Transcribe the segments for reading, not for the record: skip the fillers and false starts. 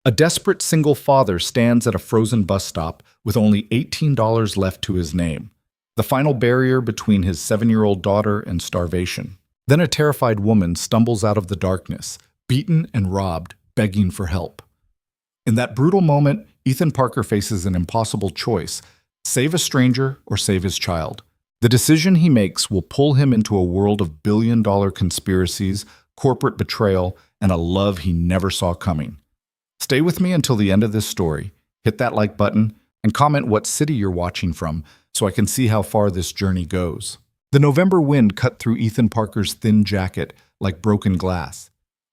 A desperate single father stands at a frozen bus stop with only $18 left to his name, the final barrier between his 7-year-old daughter and starvation. Then a terrified woman stumbles out of the darkness, beaten and robbed, begging for help. In that brutal moment, Ethan Parker faces an impossible choice: save a stranger or save his child. The decision he makes will pull him into a world of billion-dollar conspiracies, corporate betrayal, and a love he never saw coming. Stay with me until the end of this story. Hit that like button and comment what city you're watching from so I can see how far this journey goes. The November wind cut through Ethan Parker's thin jacket like broken glass.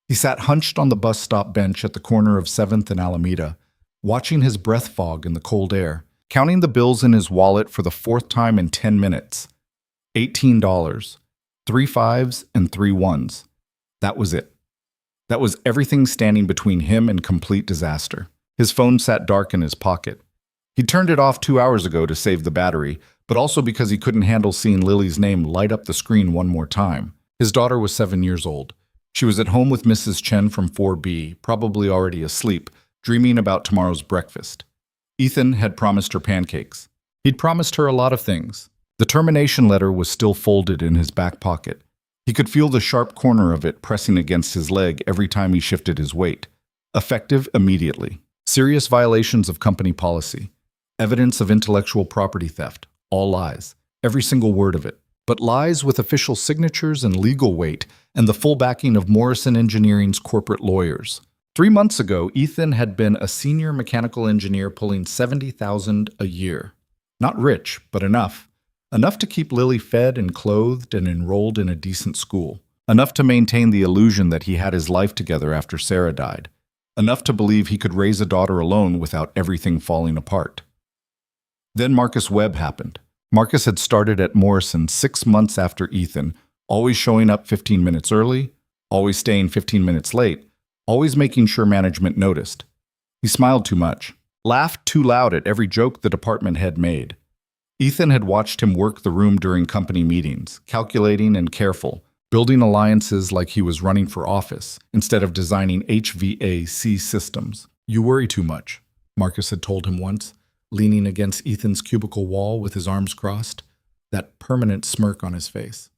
He sat hunched on the bus stop bench at the corner of 7th and Alameda, watching his breath fog in the cold air, counting the bills in his wallet for the 4th time in 10 minutes. $18, 3 fives and 3 ones. That was it. That was everything standing between him and complete disaster. His phone sat dark in his pocket. He turned it off 2 hours ago to save the battery, but also because he couldn't handle seeing Lily's name light up the screen one more time. His daughter was 7 years old. She was at home with Mrs. Chen from 4B, probably already asleep, dreaming about tomorrow's breakfast. Ethan had promised her pancakes. He'd promised her a lot of things. The termination letter was still folded in his back pocket. He could feel the sharp corner of it pressing against his leg every time he shifted his weight. Effective immediately. Serious violations of company policy. Evidence of intellectual property theft. All lies. Every single word of it. But lies with official signatures and legal weight, and the full backing of Morrison Engineering's corporate lawyers. 3 months ago, Ethan had been a senior mechanical engineer pulling $70,000 a year. Not rich, but enough. Enough to keep Lily fed and clothed and enrolled in a decent school. Enough to maintain the illusion that he had his life together after Sarah died. Enough to believe he could raise a daughter alone without everything falling apart. Then Marcus Webb happened. Marcus had started at Morrison 6 months after Ethan, always showing up 15 minutes early, always staying 15 minutes late, always making sure management noticed. He smiled too much, laughed too loud at every joke the department head made. Ethan had watched him work the room during company meetings, calculating and careful, building alliances like he was running for office, instead of designing HVAC systems. "You worry too much," Marcus had told him once, leaning against Ethan's cubicle wall with his arms crossed, that permanent smirk on his face.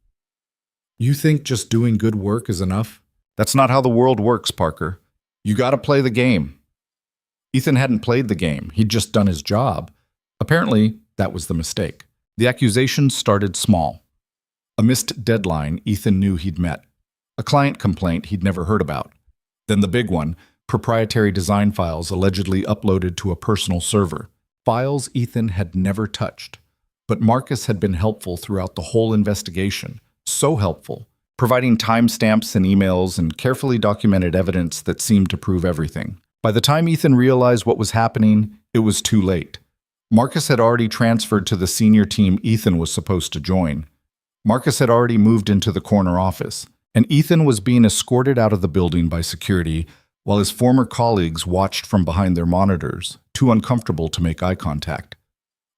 "You think just doing good work is enough? That's not how the world works, Parker. You gotta play the game." Ethan hadn't played the game, he'd just done his job. Apparently, that was the mistake. The accusations started small. A missed deadline Ethan knew he'd met. A client complaint he'd never heard about. Then the big one, proprietary design files allegedly uploaded to a personal server. Files Ethan had never touched. But Marcus had been helpful throughout the whole investigation. So helpful, providing timestamps and emails and carefully documented evidence that seemed to prove everything. By the time Ethan realized what was happening, it was too late. Marcus had already transferred to the senior team Ethan was supposed to join. Marcus had already moved into the corner office, and Ethan was being escorted out of the building by security while his former colleagues watched from behind their monitors, too uncomfortable to make eye contact.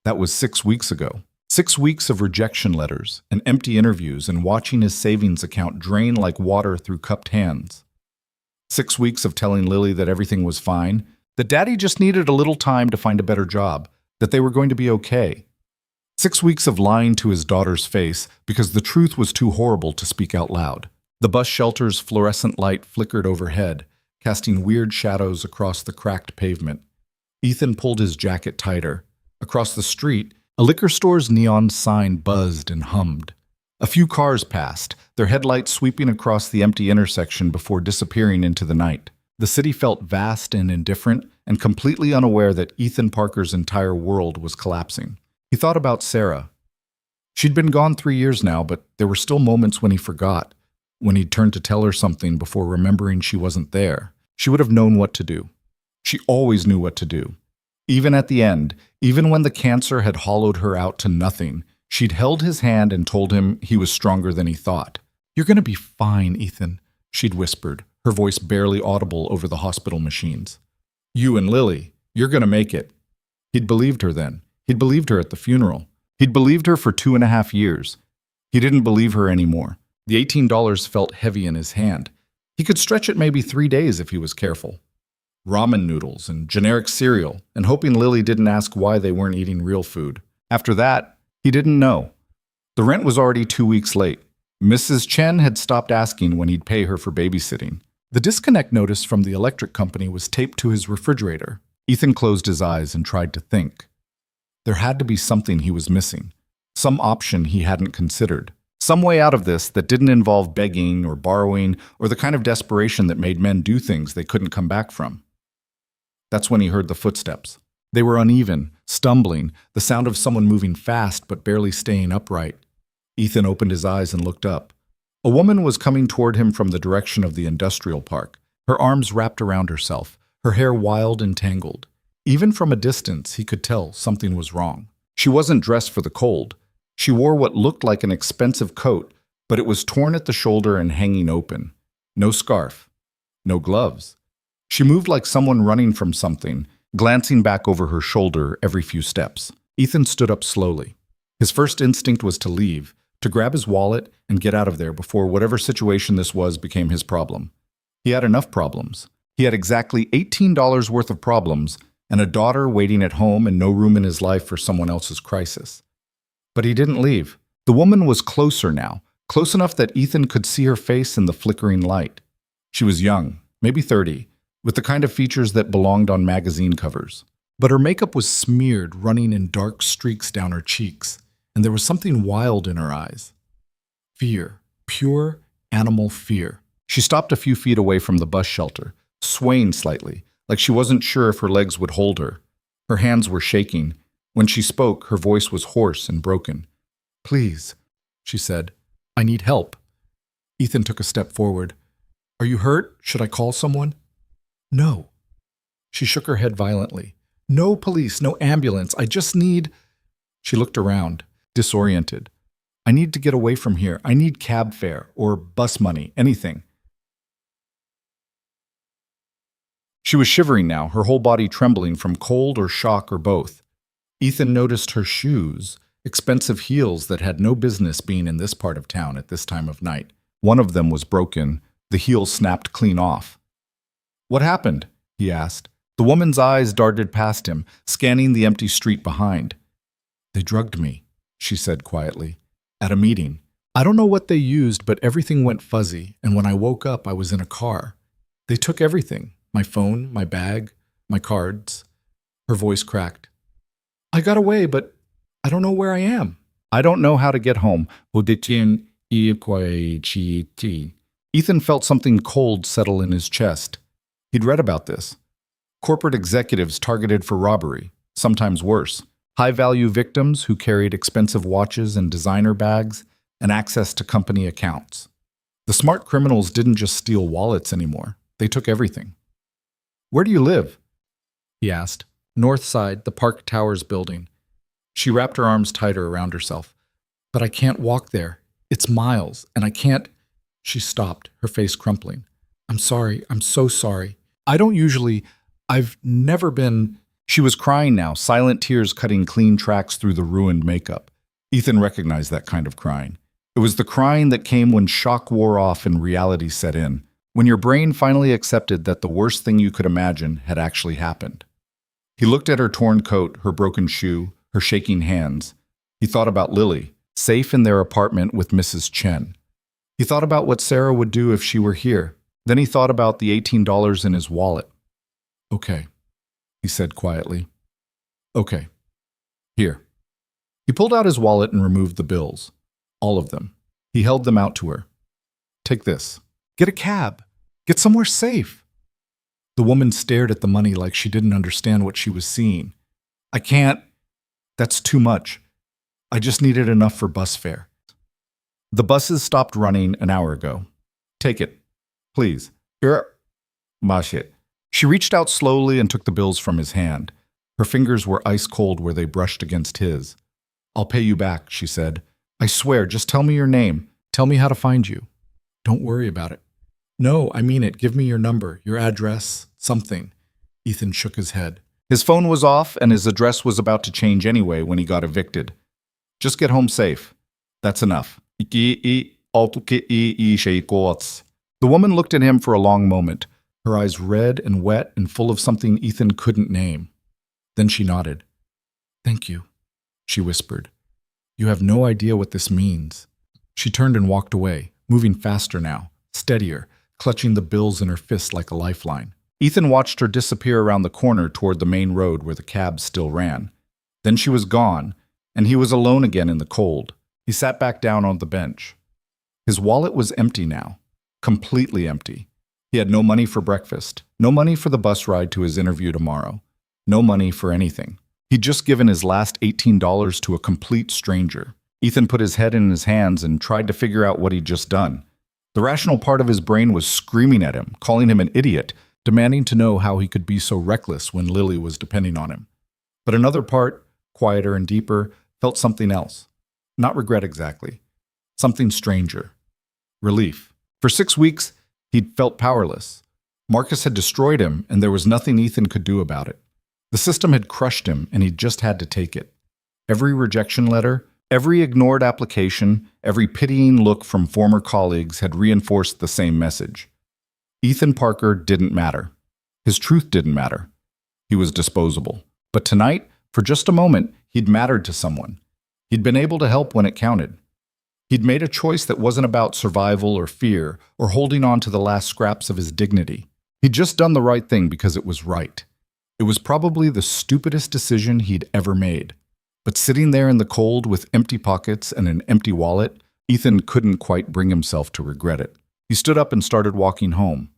That was 6 weeks ago. 6 weeks of rejection letters and empty interviews and watching his savings account drain like water through cupped hands. 6 weeks of telling Lily that everything was fine, that Daddy just needed a little time to find a better job, that they were going to be okay. 6 weeks of lying to his daughter's face because the truth was too horrible to speak out loud. The bus shelter's fluorescent light flickered overhead, casting weird shadows across the cracked pavement. Ethan pulled his jacket tighter. Across the street, a liquor store's neon sign buzzed and hummed. A few cars passed, their headlights sweeping across the empty intersection before disappearing into the night. The city felt vast and indifferent, and completely unaware that Ethan Parker's entire world was collapsing. He thought about Sarah. She'd been gone 3 years now, but there were still moments when he forgot, when he'd turned to tell her something before remembering she wasn't there. She would have known what to do. She always knew what to do. Even at the end, even when the cancer had hollowed her out to nothing, she'd held his hand and told him he was stronger than he thought. "You're going to be fine, Ethan," she'd whispered, her voice barely audible over the hospital machines. "You and Lily, you're going to make it." He'd believed her then. He'd believed her at the funeral. He'd believed her for 2.5 years. He didn't believe her anymore. The $18 felt heavy in his hand. He could stretch it maybe 3 days if he was careful. ramen noodles and generic cereal, and hoping Lily didn't ask why they weren't eating real food. After that, he didn't know. The rent was already 2 weeks late. Mrs. Chen had stopped asking when he'd pay her for babysitting. The disconnect notice from the electric company was taped to his refrigerator. Ethan closed his eyes and tried to think. There had to be something he was missing, some option he hadn't considered, some way out of this that didn't involve begging or borrowing or the kind of desperation that made men do things they couldn't come back from. That's when he heard the footsteps. They were uneven, stumbling, the sound of someone moving fast but barely staying upright. Ethan opened his eyes and looked up. A woman was coming toward him from the direction of the industrial park, her arms wrapped around herself, her hair wild and tangled. Even from a distance, he could tell something was wrong. She wasn't dressed for the cold. She wore what looked like an expensive coat, but it was torn at the shoulder and hanging open. No scarf. No gloves. She moved like someone running from something, glancing back over her shoulder every few steps. Ethan stood up slowly. His first instinct was to leave, to grab his wallet and get out of there before whatever situation this was became his problem. He had enough problems. He had exactly $18 worth of problems and a daughter waiting at home and no room in his life for someone else's crisis. But he didn't leave. The woman was closer now, close enough that Ethan could see her face in the flickering light. She was young, maybe 30, with the kind of features that belonged on magazine covers. But her makeup was smeared, running in dark streaks down her cheeks, and there was something wild in her eyes. Fear, pure animal fear. She stopped a few feet away from the bus shelter, swaying slightly, like she wasn't sure if her legs would hold her. Her hands were shaking. When she spoke, her voice was hoarse and broken. "Please," she said, "I need help." Ethan took a step forward. "Are you hurt? Should I call someone?" "No." She shook her head violently. "No police, no ambulance. I just need—" She looked around, disoriented. "I need to get away from here. I need cab fare or bus money, anything." She was shivering now, her whole body trembling from cold or shock or both. Ethan noticed her shoes, expensive heels that had no business being in this part of town at this time of night. One of them was broken, the heel snapped clean off. "What happened?" he asked. The woman's eyes darted past him, scanning the empty street behind. "They drugged me," she said quietly, "at a meeting. I don't know what they used, but everything went fuzzy, and when I woke up, I was in a car. They took everything. My phone, my bag, my cards." Her voice cracked. "I got away, but I don't know where I am. I don't know how to get home." Ethan felt something cold settle in his chest. He'd read about this. Corporate executives targeted for robbery, sometimes worse. High-value victims who carried expensive watches and designer bags and access to company accounts. The smart criminals didn't just steal wallets anymore. They took everything. "Where do you live?" he asked. "North Side, the Park Towers building." She wrapped her arms tighter around herself. "But I can't walk there. It's miles, and I can't—" She stopped, her face crumpling. "I'm sorry. I'm so sorry. I've never been—" She was crying now, silent tears cutting clean tracks through the ruined makeup. Ethan recognized that kind of crying. It was the crying that came when shock wore off and reality set in, when your brain finally accepted that the worst thing you could imagine had actually happened. He looked at her torn coat, her broken shoe, her shaking hands. He thought about Lily, safe in their apartment with Mrs. Chen. He thought about what Sarah would do if she were here. Then he thought about the $18 in his wallet. "Okay," he said quietly. "Okay. Here." He pulled out his wallet and removed the bills. All of them. He held them out to her. "Take this. Get a cab. Get somewhere safe." The woman stared at the money like she didn't understand what she was seeing. "I can't. That's too much. I just needed enough for bus fare." "The buses stopped running an hour ago. Take it. Please." It. She reached out slowly and took the bills from his hand. Her fingers were ice cold where they brushed against his. "I'll pay you back," she said. "I swear, just tell me your name. Tell me how to find you. Don't worry about it." "No, I mean it. Give me your number, your address, something." Ethan shook his head. His phone was off and his address was about to change anyway when he got evicted. "Just get home safe. That's enough." The woman looked at him for a long moment, her eyes red and wet and full of something Ethan couldn't name. Then she nodded. "Thank you," she whispered. "You have no idea what this means." She turned and walked away, moving faster now, steadier, clutching the bills in her fist like a lifeline. Ethan watched her disappear around the corner toward the main road where the cab still ran. Then she was gone, and he was alone again in the cold. He sat back down on the bench. His wallet was empty now, completely empty. He had no money for breakfast, no money for the bus ride to his interview tomorrow, no money for anything. He'd just given his last $18 to a complete stranger. Ethan put his head in his hands and tried to figure out what he'd just done. The rational part of his brain was screaming at him, calling him an idiot, demanding to know how he could be so reckless when Lily was depending on him. But another part, quieter and deeper, felt something else. Not regret exactly. Something stranger. Relief. For 6 weeks, he'd felt powerless. Marcus had destroyed him, and there was nothing Ethan could do about it. The system had crushed him, and he just had to take it. Every rejection letter, every ignored application, every pitying look from former colleagues had reinforced the same message. Ethan Parker didn't matter. His truth didn't matter. He was disposable. But tonight, for just a moment, he'd mattered to someone. He'd been able to help when it counted. He'd made a choice that wasn't about survival or fear or holding on to the last scraps of his dignity. He'd just done the right thing because it was right. It was probably the stupidest decision he'd ever made. But sitting there in the cold with empty pockets and an empty wallet, Ethan couldn't quite bring himself to regret it. He stood up and started walking home.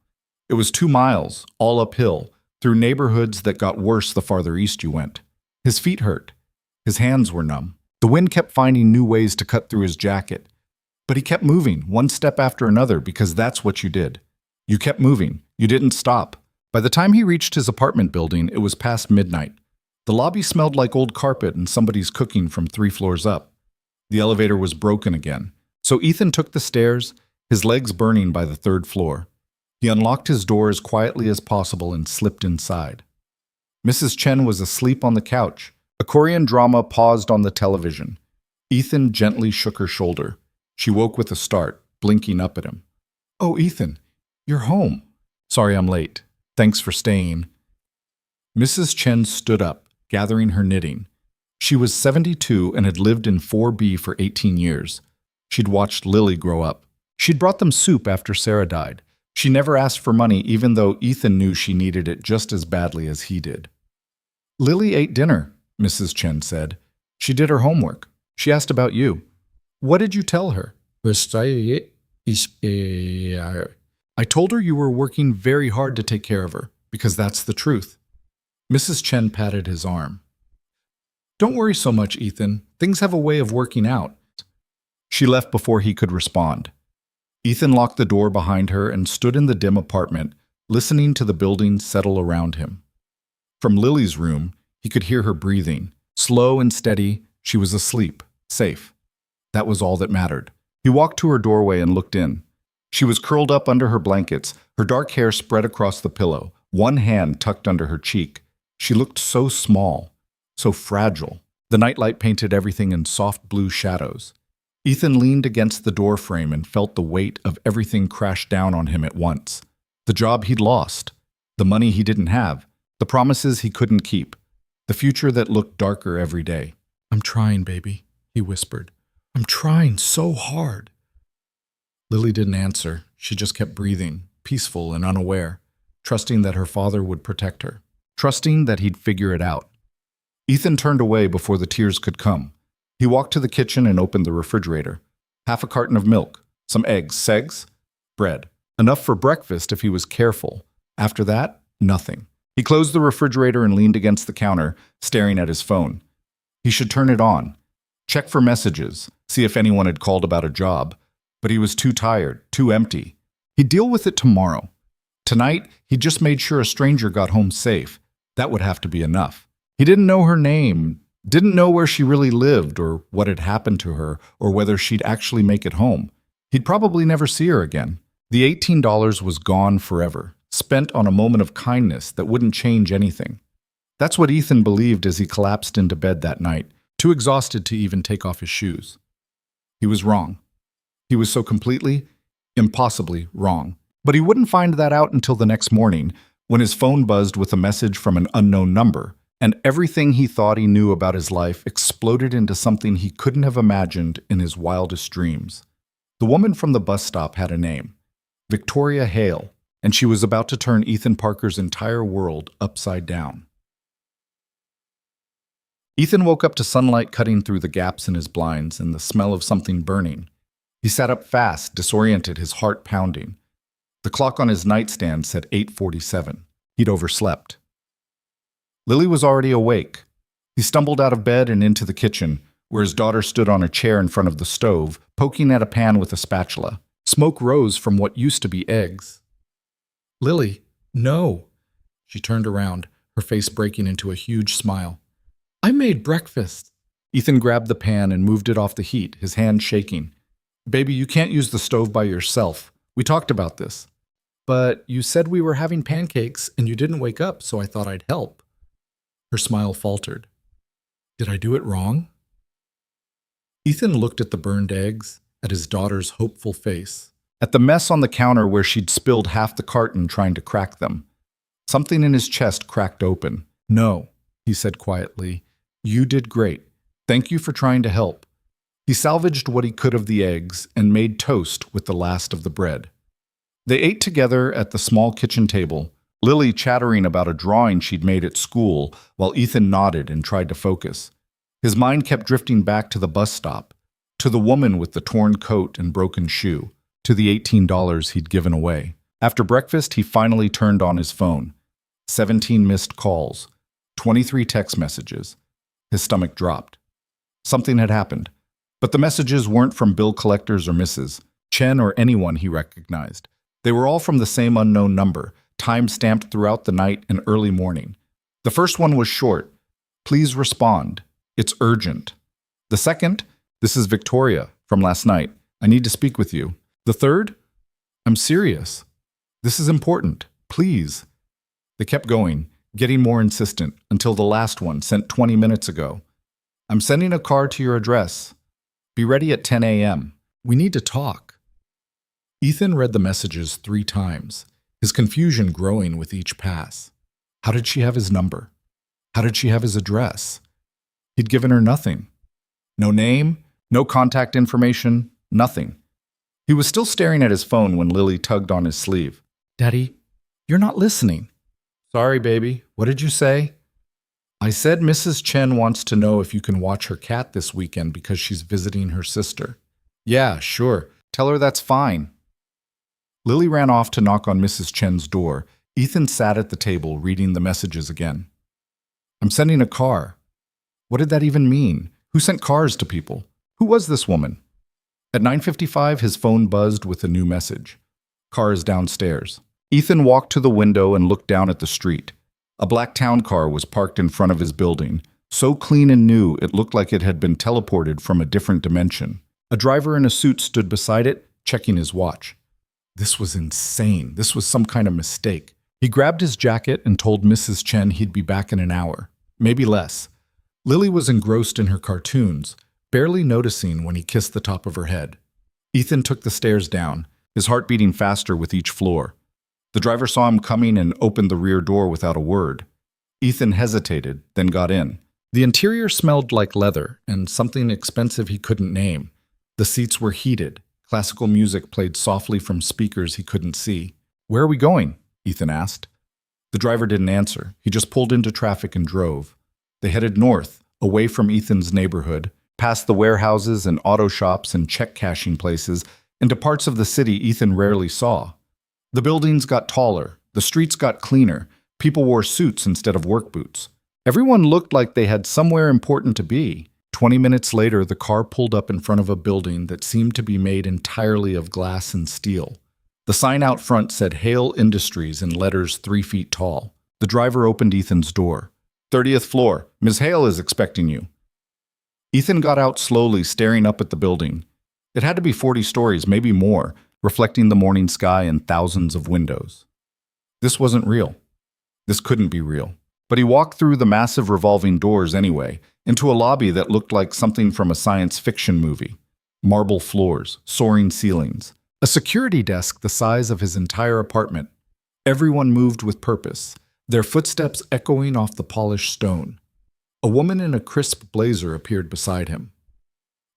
It was 2 miles, all uphill, through neighborhoods that got worse the farther east you went. His feet hurt. His hands were numb. The wind kept finding new ways to cut through his jacket. But he kept moving, one step after another, because that's what you did. You kept moving. You didn't stop. By the time he reached his apartment building, it was past midnight. The lobby smelled like old carpet and somebody's cooking from 3 floors up. The elevator was broken again. So Ethan took the stairs, his legs burning by the 3rd floor. He unlocked his door as quietly as possible and slipped inside. Mrs. Chen was asleep on the couch. A Korean drama paused on the television. Ethan gently shook her shoulder. She woke with a start, blinking up at him. "Oh, Ethan, you're home." "Sorry I'm late. Thanks for staying." Mrs. Chen stood up, gathering her knitting. She was 72 and had lived in 4B for 18 years. She'd watched Lily grow up. She'd brought them soup after Sarah died. She never asked for money, even though Ethan knew she needed it just as badly as he did. "Lily ate dinner," Mrs. Chen said. "She did her homework. She asked about you. What did you tell her?" "I told her you were working very hard to take care of her, because that's the truth." Mrs. Chen patted his arm. "Don't worry so much, Ethan. Things have a way of working out." She left before he could respond. Ethan locked the door behind her and stood in the dim apartment, listening to the building settle around him. From Lily's room, he could hear her breathing. Slow and steady, she was asleep, safe. That was all that mattered. He walked to her doorway and looked in. She was curled up under her blankets, her dark hair spread across the pillow, one hand tucked under her cheek. She looked so small, so fragile. The nightlight painted everything in soft blue shadows. Ethan leaned against the door frame and felt the weight of everything crash down on him at once. The job he'd lost, the money he didn't have, the promises he couldn't keep, the future that looked darker every day. "I'm trying, baby," he whispered. "I'm trying so hard." Lily didn't answer. She just kept breathing, peaceful and unaware, trusting that her father would protect her, trusting that he'd figure it out. Ethan turned away before the tears could come. He walked to the kitchen and opened the refrigerator. Half a carton of milk, some eggs, bread. Enough for breakfast if he was careful. After that, nothing. He closed the refrigerator and leaned against the counter, staring at his phone. He should turn it on, check for messages, see if anyone had called about a job. But he was too tired, too empty. He'd deal with it tomorrow. Tonight, he just made sure a stranger got home safe. That would have to be enough. He didn't know her name, didn't know where she really lived or what had happened to her or whether she'd actually make it home. He'd probably never see her again. The $18 was gone forever, spent on a moment of kindness that wouldn't change anything. That's what Ethan believed as he collapsed into bed that night, too exhausted to even take off his shoes. He was wrong. He was so completely, impossibly wrong. But he wouldn't find that out until the next morning, when his phone buzzed with a message from an unknown number, and everything he thought he knew about his life exploded into something he couldn't have imagined in his wildest dreams. The woman from the bus stop had a name, Victoria Hale, and she was about to turn Ethan Parker's entire world upside down. Ethan woke up to sunlight cutting through the gaps in his blinds and the smell of something burning. He sat up fast, disoriented, his heart pounding. The clock on his nightstand said 8:47. He'd overslept. Lily was already awake. He stumbled out of bed and into the kitchen, where his daughter stood on a chair in front of the stove, poking at a pan with a spatula. Smoke rose from what used to be eggs. "Lily, no." She turned around, her face breaking into a huge smile. "I made breakfast." Ethan grabbed the pan and moved it off the heat, his hand shaking. "Baby, you can't use the stove by yourself. We talked about this." "But you said we were having pancakes and you didn't wake up, so I thought I'd help." Her smile faltered. "Did I do it wrong?" Ethan looked at the burned eggs, at his daughter's hopeful face, at the mess on the counter where she'd spilled half the carton trying to crack them. Something in his chest cracked open. "No," he said quietly. "You did great. Thank you for trying to help." He salvaged what he could of the eggs and made toast with the last of the bread. They ate together at the small kitchen table, Lily chattering about a drawing she'd made at school while Ethan nodded and tried to focus. His mind kept drifting back to the bus stop, to the woman with the torn coat and broken shoe, to the $18 he'd given away. After breakfast, he finally turned on his phone. 17 missed calls, 23 text messages. His stomach dropped. Something had happened. But the messages weren't from bill collectors or Mrs. Chen or anyone he recognized. They were all from the same unknown number, time-stamped throughout the night and early morning. The first one was short. "Please respond. It's urgent." The second, "This is Victoria from last night. I need to speak with you." The third, "I'm serious. This is important. Please." They kept going, getting more insistent, until the last one, sent 20 minutes ago. "I'm sending a car to your address. Be ready at 10 a.m. We need to talk." Ethan read the messages 3 times, his confusion growing with each pass. How did she have his number? How did she have his address? He'd given her nothing. No name, no contact information, nothing. He was still staring at his phone when Lily tugged on his sleeve. "Daddy, you're not listening." "Sorry, baby. What did you say?" "I said Mrs. Chen wants to know if you can watch her cat this weekend because she's visiting her sister." "Yeah, sure. Tell her that's fine." Lily ran off to knock on Mrs. Chen's door. Ethan sat at the table reading the messages again. "I'm sending a car." What did that even mean? Who sent cars to people? Who was this woman? At 9:55, his phone buzzed with a new message. "Car is downstairs." Ethan walked to the window and looked down at the street. A black town car was parked in front of his building, so clean and new it looked like it had been teleported from a different dimension. A driver in a suit stood beside it, checking his watch. This was insane. This was some kind of mistake. He grabbed his jacket and told Mrs. Chen he'd be back in an hour, maybe less. Lily was engrossed in her cartoons, barely noticing when he kissed the top of her head. Ethan took the stairs down, his heart beating faster with each floor. The driver saw him coming and opened the rear door without a word. Ethan hesitated, then got in. The interior smelled like leather and something expensive he couldn't name. The seats were heated. Classical music played softly from speakers he couldn't see. "Where are we going?" Ethan asked. The driver didn't answer. He just pulled into traffic and drove. They headed north, away from Ethan's neighborhood, past the warehouses and auto shops and check-cashing places, into parts of the city Ethan rarely saw. The buildings got taller, the streets got cleaner, people wore suits instead of work boots. Everyone looked like they had somewhere important to be. 20 minutes later, the car pulled up in front of a building that seemed to be made entirely of glass and steel. The sign out front said Hale Industries in letters 3 feet tall. The driver opened Ethan's door. 30th floor. Ms. Hale is expecting you." Ethan got out slowly, staring up at the building. It had to be 40 stories, maybe more, reflecting the morning sky and thousands of windows. This wasn't real. This couldn't be real. But he walked through the massive revolving doors anyway, into a lobby that looked like something from a science fiction movie. Marble floors, soaring ceilings, A security desk the size of his entire apartment. Everyone moved with purpose, their footsteps echoing off the polished stone. A woman in a crisp blazer appeared beside him.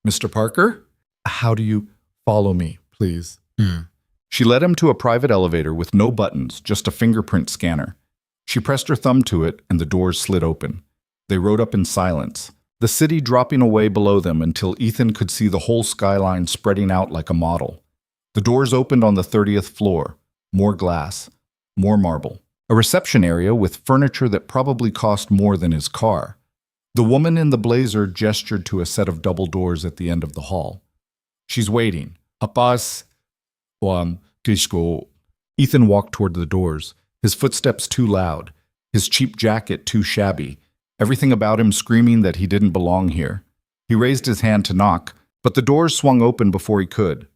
"Mr. Parker? How do you follow me, please?" She led him to a private elevator with no buttons, just a fingerprint scanner. She pressed her thumb to it, and the doors slid open. They rode up in silence, the city dropping away below them until Ethan could see the whole skyline spreading out like a model. The doors opened on the 30th floor. More glass, more marble. A reception area with furniture that probably cost more than his car. The woman in the blazer gestured to a set of double doors at the end of the hall. "She's waiting. Apas, Kishko." Ethan walked toward the doors, his footsteps too loud, his cheap jacket too shabby, everything about him screaming that he didn't belong here. He raised his hand to knock, but the doors swung open before he could.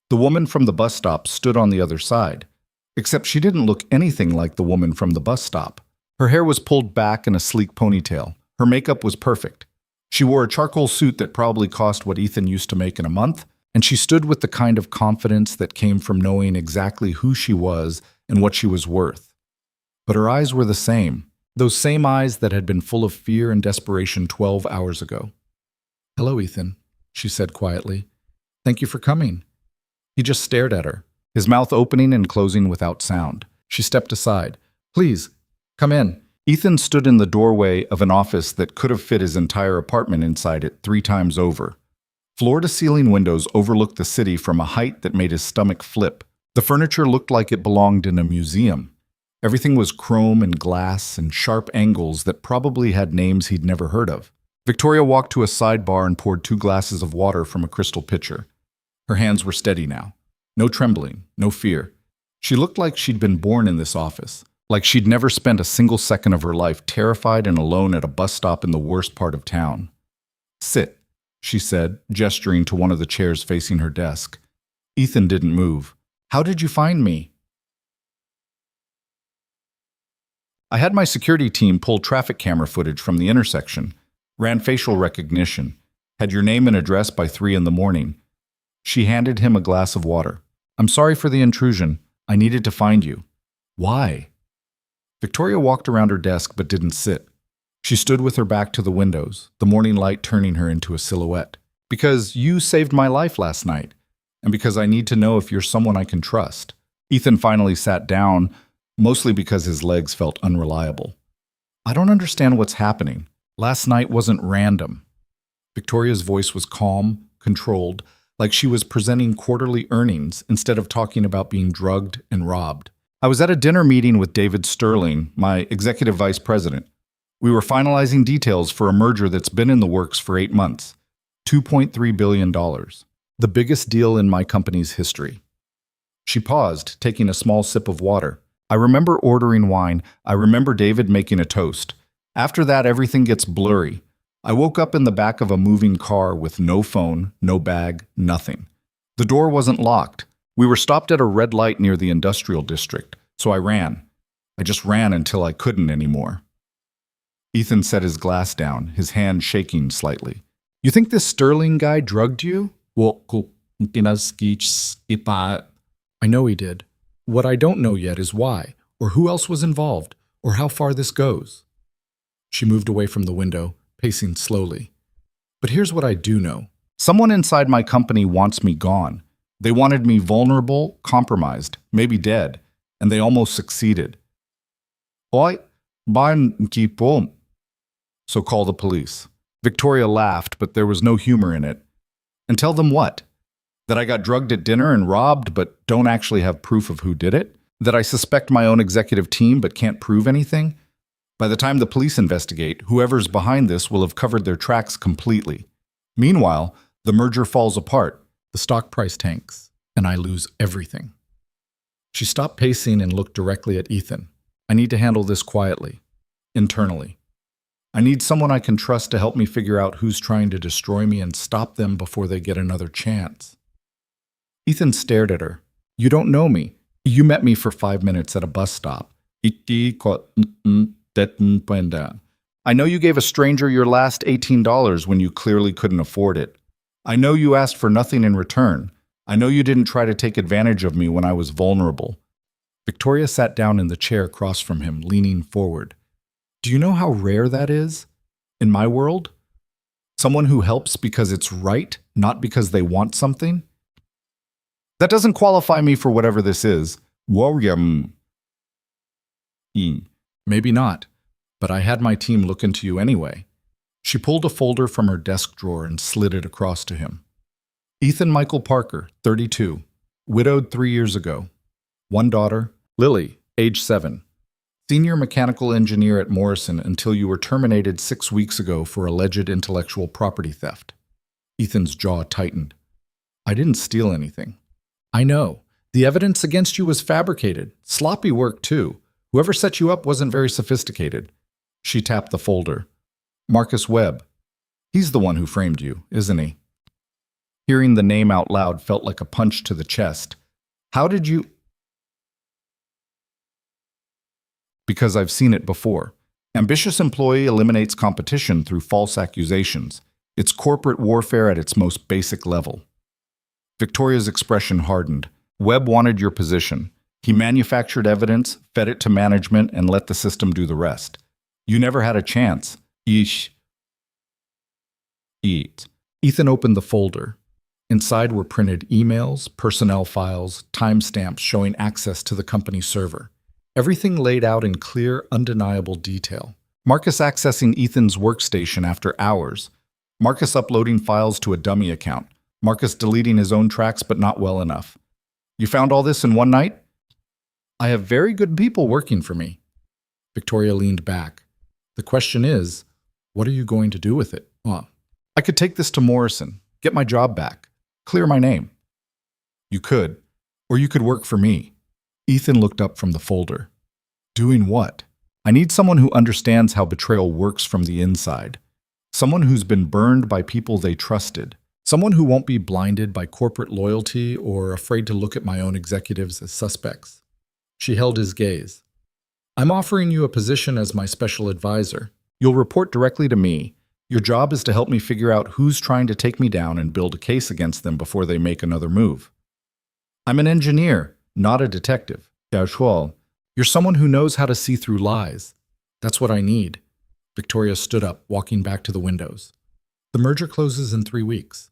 The woman from the bus stop stood on the other side, except she didn't look anything like the woman from the bus stop. Her hair was pulled back in a sleek ponytail. Her makeup was perfect. She wore a charcoal suit that probably cost what Ethan used to make in a month, and she stood with the kind of confidence that came from knowing exactly who she was and what she was worth. But her eyes were the same, those same eyes that had been full of fear and desperation 12 hours ago. "Hello, Ethan," she said quietly. "Thank you for coming." He just stared at her, his mouth opening and closing without sound. She stepped aside. "Please, come in." Ethan stood in the doorway of an office that could have fit his entire apartment inside it 3 times over. Floor-to-ceiling windows overlooked the city from a height that made his stomach flip. The furniture looked like it belonged in a museum. Everything was chrome and glass and sharp angles that probably had names he'd never heard of. Victoria walked to a sidebar and poured 2 glasses of water from a crystal pitcher. Her hands were steady now. No trembling, no fear. She looked like she'd been born in this office, like she'd never spent a single second of her life terrified and alone at a bus stop in the worst part of town. "Sit," she said, gesturing to one of the chairs facing her desk. Ethan didn't move. "How did you find me?" "I had my security team pull traffic camera footage from the intersection, ran facial recognition, had your name and address by 3 in the morning. She handed him a glass of water. "I'm sorry for the intrusion. I needed to find you." "Why?" Victoria walked around her desk but didn't sit. She stood with her back to the windows, the morning light turning her into a silhouette. "Because you saved my life last night, and because I need to know if you're someone I can trust." Ethan finally sat down, mostly because his legs felt unreliable. "I don't understand what's happening. Last night wasn't random." Victoria's voice was calm, controlled, like she was presenting quarterly earnings instead of talking about being drugged and robbed. "I was at a dinner meeting with David Sterling, my executive vice president. We were finalizing details for a merger that's been in the works for 8 months. $2.3 billion. The biggest deal in my company's history." She paused, taking a small sip of water. "I remember ordering wine. I remember David making a toast. After that, everything gets blurry. I woke up in the back of a moving car with no phone, no bag, nothing. The door wasn't locked. We were stopped at a red light near the industrial district, so I ran. I just ran until I couldn't anymore." Ethan set his glass down, his hand shaking slightly. "You think this Sterling guy drugged you?" "I know he did. What I don't know yet is why, or who else was involved, or how far this goes." She moved away from the window, pacing slowly. "But here's what I do know. Someone inside my company wants me gone. They wanted me vulnerable, compromised, maybe dead, and they almost succeeded. Oi, so call the police." Victoria laughed, but there was no humor in it. "And tell them what? That I got drugged at dinner and robbed, but don't actually have proof of who did it? That I suspect my own executive team, but can't prove anything? By the time the police investigate, whoever's behind this will have covered their tracks completely. Meanwhile, the merger falls apart, the stock price tanks, and I lose everything." She stopped pacing and looked directly at Ethan. "I need to handle this quietly, internally. I need someone I can trust to help me figure out who's trying to destroy me and stop them before they get another chance." Ethan stared at her. "You don't know me. You met me for 5 minutes at a bus stop. I know you gave a stranger your last $18 when you clearly couldn't afford it. I know you asked for nothing in return. I know you didn't try to take advantage of me when I was vulnerable. Victoria sat down in the chair across from him, leaning forward. Do you know how rare that is? In my world? Someone who helps because it's right, not because they want something? That doesn't qualify me for whatever this is. Maybe not, but I had my team look into you anyway. She pulled a folder from her desk drawer and slid it across to him. Ethan Michael Parker, 32, widowed 3 years ago. One daughter, Lily, age 7. Senior mechanical engineer at Morrison until you were terminated 6 weeks ago for alleged intellectual property theft. Ethan's jaw tightened. I didn't steal anything. I know. The evidence against you was fabricated. Sloppy work, too. Whoever set you up wasn't very sophisticated. She tapped the folder. Marcus Webb. He's the one who framed you, isn't he? Hearing the name out loud felt like a punch to the chest. How did you... Because I've seen it before. Ambitious employee eliminates competition through false accusations. It's corporate warfare at its most basic level. Victoria's expression hardened. Webb wanted your position. He manufactured evidence, fed it to management, and let the system do the rest. You never had a chance. Eat. Ethan opened the folder. Inside were printed emails, personnel files, timestamps showing access to the company server. Everything laid out in clear, undeniable detail. Marcus accessing Ethan's workstation after hours. Marcus uploading files to a dummy account. Marcus deleting his own tracks but not well enough. You found all this in one night? I have very good people working for me. Victoria leaned back. The question is, what are you going to do with it? I could take this to Morrison, get my job back, clear my name. You could, or you could work for me. Ethan looked up from the folder. Doing what? I need someone who understands how betrayal works from the inside. Someone who's been burned by people they trusted. Someone who won't be blinded by corporate loyalty or afraid to look at my own executives as suspects. She held his gaze. I'm offering you a position as my special advisor. You'll report directly to me. Your job is to help me figure out who's trying to take me down and build a case against them before they make another move. I'm an engineer, not a detective. You're someone who knows how to see through lies. That's what I need. Victoria stood up, walking back to the windows. The merger closes in 3 weeks.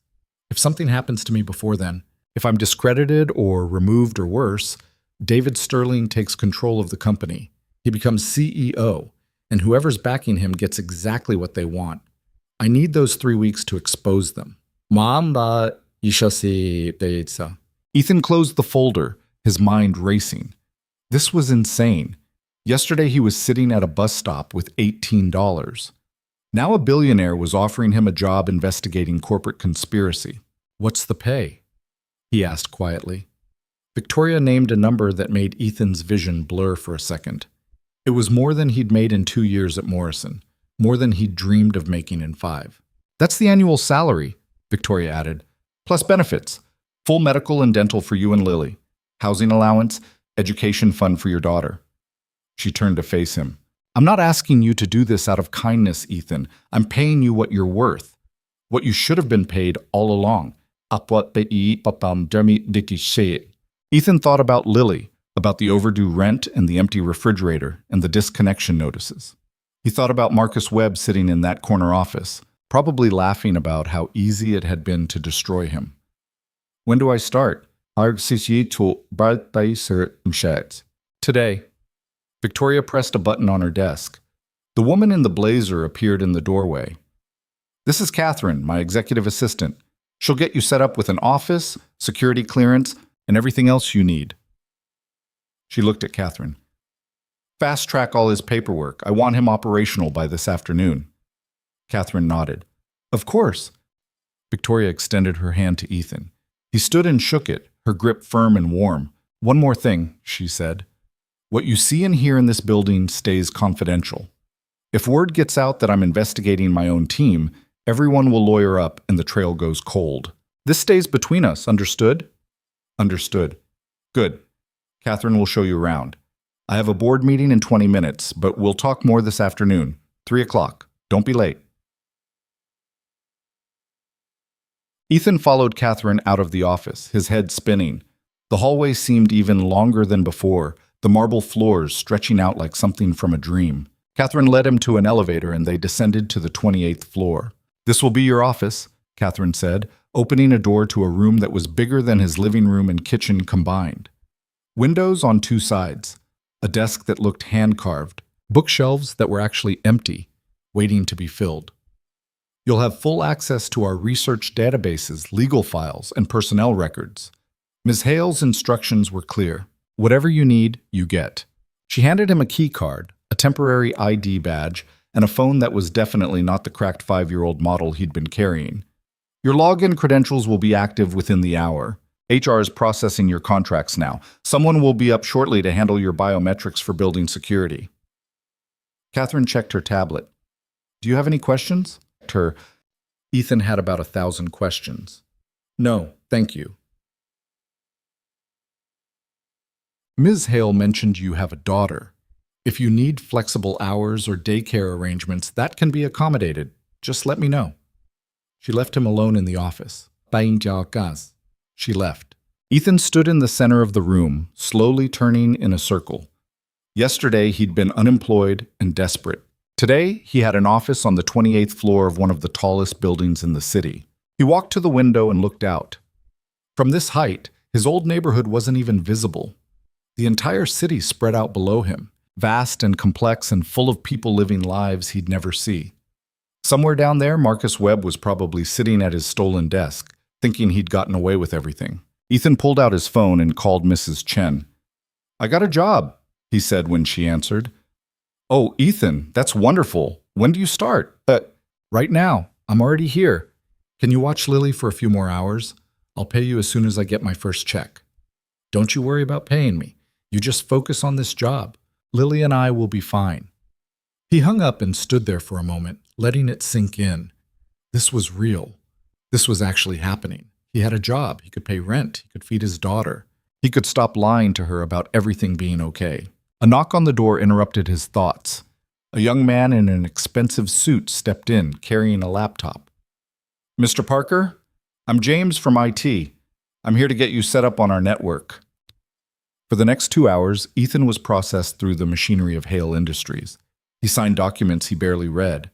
If something happens to me before then, if I'm discredited or removed or worse, David Sterling takes control of the company. He becomes CEO, and whoever's backing him gets exactly what they want. I need those 3 weeks to expose them. Ethan closed the folder, his mind racing. This was insane. Yesterday he was sitting at a bus stop with $18. Now a billionaire was offering him a job investigating corporate conspiracy. What's the pay? He asked quietly. Victoria named a number that made Ethan's vision blur for a second. It was more than he'd made in 2 years at Morrison, more than he'd dreamed of making in 5. That's the annual salary, Victoria added, plus benefits, full medical and dental for you and Lily, housing allowance, education fund for your daughter. She turned to face him. I'm not asking you to do this out of kindness, Ethan. I'm paying you what you're worth, what you should have been paid all along. Ethan thought about Lily, about the overdue rent and the empty refrigerator and the disconnection notices. He thought about Marcus Webb sitting in that corner office, probably laughing about how easy it had been to destroy him. When do I start? Today. Victoria pressed a button on her desk. The woman in the blazer appeared in the doorway. This is Catherine, my executive assistant. She'll get you set up with an office, security clearance, and everything else you need. She looked at Catherine. Fast track all his paperwork. I want him operational by this afternoon. Catherine nodded. Of course. Victoria extended her hand to Ethan. He stood and shook it, her grip firm and warm. One more thing, she said. What you see and hear in this building stays confidential. If word gets out that I'm investigating my own team, everyone will lawyer up and the trail goes cold. This stays between us, understood? Understood. Good. Catherine will show you around. I have a board meeting in 20 minutes, but we'll talk more this afternoon. 3 o'clock. Don't be late. Ethan followed Catherine out of the office, his head spinning. The hallway seemed even longer than before, the marble floors stretching out like something from a dream. Catherine led him to an elevator and they descended to the 28th floor. "This will be your office," Catherine said, opening a door to a room that was bigger than his living room and kitchen combined. Windows on two sides, a desk that looked hand-carved, bookshelves that were actually empty, waiting to be filled. "You'll have full access to our research databases, legal files, and personnel records." Ms. Hale's instructions were clear. Whatever you need, you get. She handed him a key card, a temporary ID badge, and a phone that was definitely not the cracked 5-year-old model he'd been carrying. "Your login credentials will be active within the hour. HR is processing your contracts now. Someone will be up shortly to handle your biometrics for building security." Catherine checked her tablet. "Do you have any questions?" Ethan had about 1,000 questions. "No, thank you." "Ms. Hale mentioned you have a daughter. If you need flexible hours or daycare arrangements, that can be accommodated. Just let me know." She left him alone in the office. She left. Ethan stood in the center of the room, slowly turning in a circle. Yesterday, he'd been unemployed and desperate. Today, he had an office on the 28th floor of one of the tallest buildings in the city. He walked to the window and looked out. From this height, his old neighborhood wasn't even visible. The entire city spread out below him, vast and complex and full of people living lives he'd never see. Somewhere down there, Marcus Webb was probably sitting at his stolen desk, thinking he'd gotten away with everything. Ethan pulled out his phone and called Mrs. Chen. "I got a job," he said when she answered. "Oh, Ethan, that's wonderful. When do you start?" Right now. I'm already here. Can you watch Lily for a few more hours? I'll pay you as soon as I get my first check." "Don't you worry about paying me. You just focus on this job. Lily and I will be fine." He hung up and stood there for a moment, letting it sink in. This was real. This was actually happening. He had a job. He could pay rent. He could feed his daughter. He could stop lying to her about everything being okay. A knock on the door interrupted his thoughts. A young man in an expensive suit stepped in, carrying a laptop. "Mr. Parker? I'm James from IT. I'm here to get you set up on our network." For the next 2 hours, Ethan was processed through the machinery of Hale Industries. He signed documents he barely read.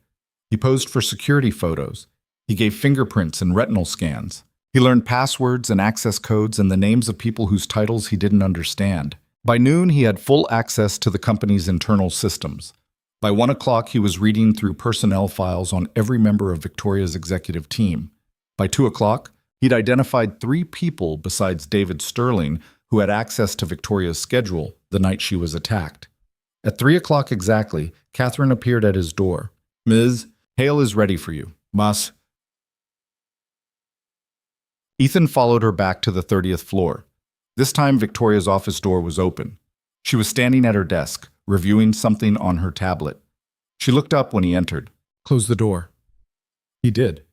He posed for security photos. He gave fingerprints and retinal scans. He learned passwords and access codes and the names of people whose titles he didn't understand. By noon, he had full access to the company's internal systems. By 1 o'clock, he was reading through personnel files on every member of Victoria's executive team. By 2 o'clock, he'd identified 3 people besides David Sterling who had access to Victoria's schedule the night she was attacked. At 3 o'clock exactly, Catherine appeared at his door. "Ms. Hale is ready for you. Mas." Ethan followed her back to the 30th floor. This time, Victoria's office door was open. She was standing at her desk, reviewing something on her tablet. She looked up when he entered. "Close the door." He did.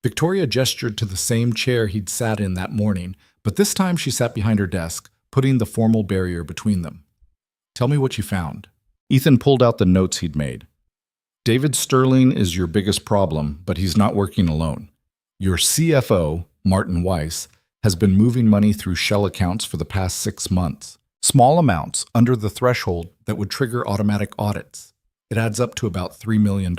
Victoria gestured to the same chair he'd sat in that morning, but this time she sat behind her desk, putting the formal barrier between them. "Tell me what you found." Ethan pulled out the notes he'd made. "David Sterling is your biggest problem, but he's not working alone. Your CFO, Martin Weiss, has been moving money through shell accounts for the past 6 months. Small amounts under the threshold that would trigger automatic audits. It adds up to about $3 million.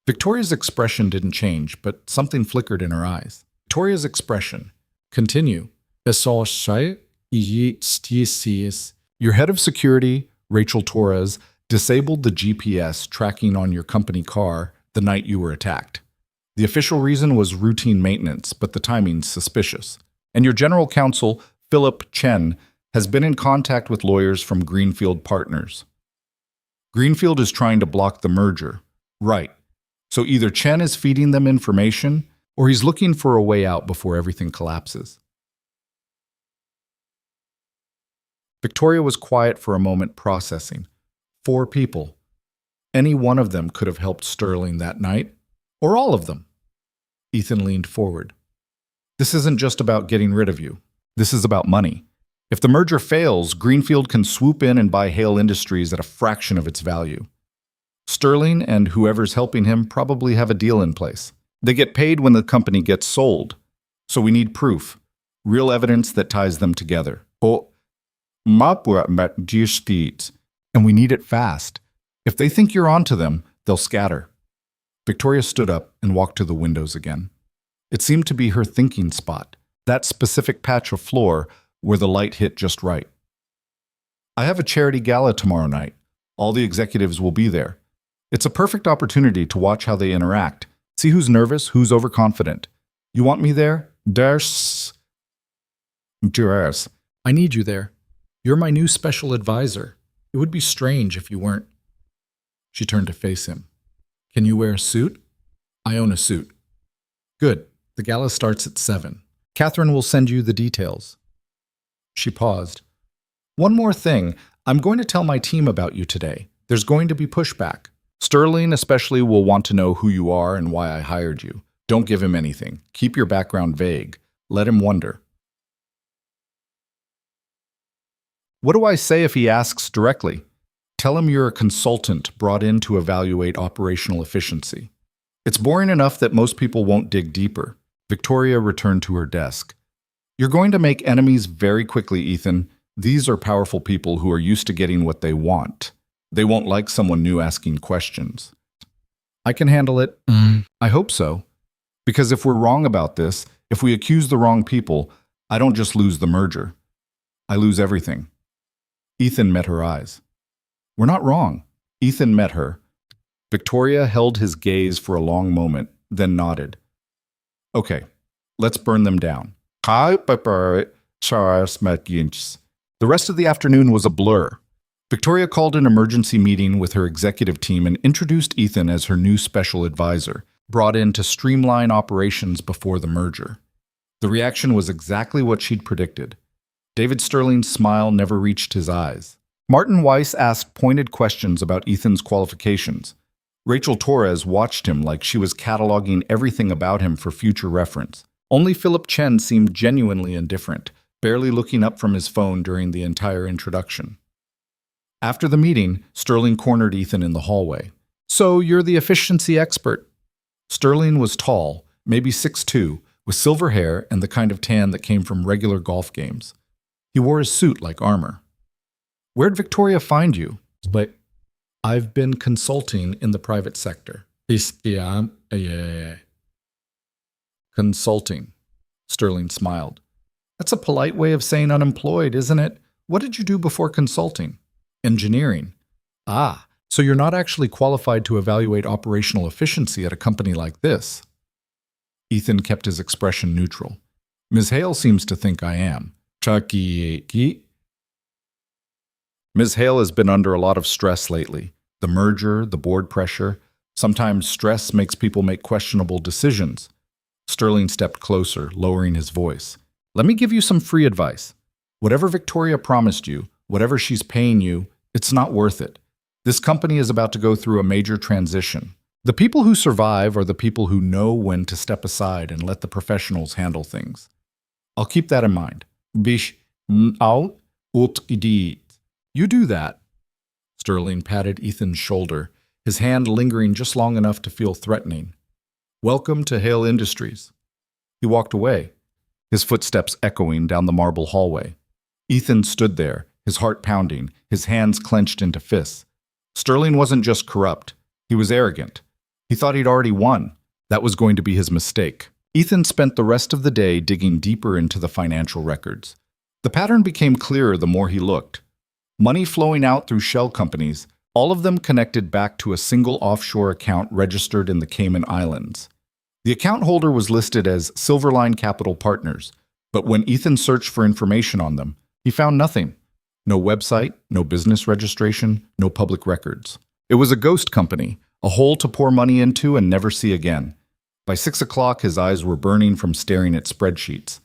Victoria's expression didn't change, but something flickered in her eyes. Victoria's expression. Continue. Your head of security, Rachel Torres, disabled the GPS tracking on your company car the night you were attacked. The official reason was routine maintenance, but the timing's suspicious. And your general counsel, Philip Chen, has been in contact with lawyers from Greenfield Partners. Greenfield is trying to block the merger. Right. So either Chen is feeding them information, or he's looking for a way out before everything collapses. Victoria was quiet for a moment, processing. 4 people. Any one of them could have helped Sterling that night, or all of them. Ethan leaned forward. This isn't just about getting rid of you. This is about money. If the merger fails, Greenfield can swoop in and buy Hale Industries at a fraction of its value. Sterling and whoever's helping him probably have a deal in place. They get paid when the company gets sold. So we need proof, real evidence that ties them together. And we need it fast. If they think you're onto them, they'll scatter. Victoria stood up and walked to the windows again. It seemed to be her thinking spot, that specific patch of floor where the light hit just right. I have a charity gala tomorrow night. All the executives will be there. It's a perfect opportunity to watch how they interact, see who's nervous, who's overconfident. You want me there? There's. I need you there. You're my new special advisor. It would be strange if you weren't. She turned to face him. Can you wear a suit? I own a suit. Good. The gala starts at 7. Catherine will send you the details. She paused. One more thing. I'm going to tell my team about you today. There's going to be pushback. Sterling especially will want to know who you are and why I hired you. Don't give him anything. Keep your background vague. Let him wonder. What do I say if he asks directly? Tell him you're a consultant brought in to evaluate operational efficiency. It's boring enough that most people won't dig deeper. Victoria returned to her desk. You're going to make enemies very quickly, Ethan. These are powerful people who are used to getting what they want. They won't like someone new asking questions. I can handle it. I hope so. Because if we're wrong about this, if we accuse the wrong people, I don't just lose the merger. I lose everything. Ethan met her eyes. We're not wrong. Ethan met her. Victoria held his gaze for a long moment, then nodded. Okay, let's burn them down. The rest of the afternoon was a blur. Victoria called an emergency meeting with her executive team and introduced Ethan as her new special advisor, brought in to streamline operations before the merger. The reaction was exactly what she'd predicted. David Sterling's smile never reached his eyes. Martin Weiss asked pointed questions about Ethan's qualifications. Rachel Torres watched him like she was cataloging everything about him for future reference. Only Philip Chen seemed genuinely indifferent, barely looking up from his phone during the entire introduction. After the meeting, Sterling cornered Ethan in the hallway. So you're the efficiency expert. Sterling was tall, maybe 6'2", with silver hair and the kind of tan that came from regular golf games. He wore his suit like armor. Where'd Victoria find you? But I've been consulting in the private sector. Consulting. Sterling smiled. That's a polite way of saying unemployed, isn't it? What did you do before consulting? Engineering. Ah, so you're not actually qualified to evaluate operational efficiency at a company like this. Ethan kept his expression neutral. Ms. Hale seems to think I am. Ms. Hale has been under a lot of stress lately. The merger, the board pressure. Sometimes stress makes people make questionable decisions. Sterling stepped closer, lowering his voice. Let me give you some free advice. Whatever Victoria promised you, whatever she's paying you, it's not worth it. This company is about to go through a major transition. The people who survive are the people who know when to step aside and let the professionals handle things. I'll keep that in mind. You do that. Sterling patted Ethan's shoulder, his hand lingering just long enough to feel threatening. Welcome to Hale Industries. He walked away, his footsteps echoing down the marble hallway. Ethan stood there, his heart pounding, his hands clenched into fists. Sterling wasn't just corrupt, he was arrogant. He thought he'd already won. That was going to be his mistake. Ethan spent the rest of the day digging deeper into the financial records. The pattern became clearer the more he looked. Money flowing out through shell companies, all of them connected back to a single offshore account registered in the Cayman Islands. The account holder was listed as Silverline Capital Partners, but when Ethan searched for information on them, he found nothing. No website, no business registration, no public records. It was a ghost company, a hole to pour money into and never see again. By 6 o'clock, his eyes were burning from staring at spreadsheets.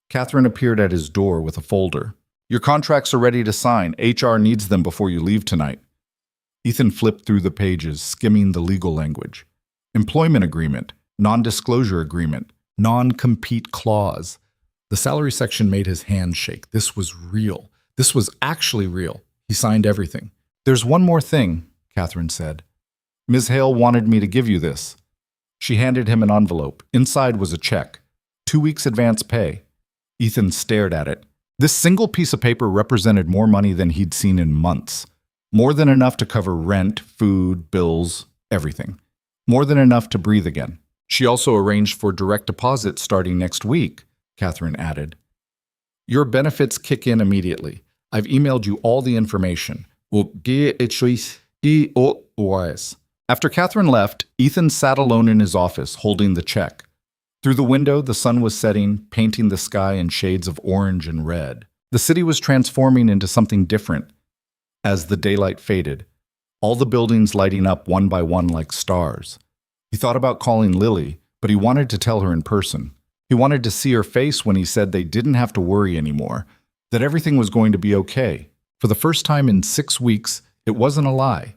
Catherine appeared at his door with a folder. Your contracts are ready to sign. HR needs them before you leave tonight. Ethan flipped through the pages, skimming the legal language. Employment agreement, non-disclosure agreement, non-compete clause. The salary section made his hands shake. This was real. This was actually real. He signed everything. There's one more thing, Catherine said. Ms. Hale wanted me to give you this. She handed him an envelope. Inside was a check. 2 weeks advance pay. Ethan stared at it. This single piece of paper represented more money than he'd seen in months. More than enough to cover rent, food, bills, everything. More than enough to breathe again. She also arranged for direct deposit starting next week, Catherine added. Your benefits kick in immediately. I've emailed you all the information. After Catherine left, Ethan sat alone in his office, holding the check. Through the window, the sun was setting, painting the sky in shades of orange and red. The city was transforming into something different as the daylight faded, all the buildings lighting up one by one like stars. He thought about calling Lily, but he wanted to tell her in person. He wanted to see her face when he said they didn't have to worry anymore, that everything was going to be okay. For the first time in 6 weeks, it wasn't a lie.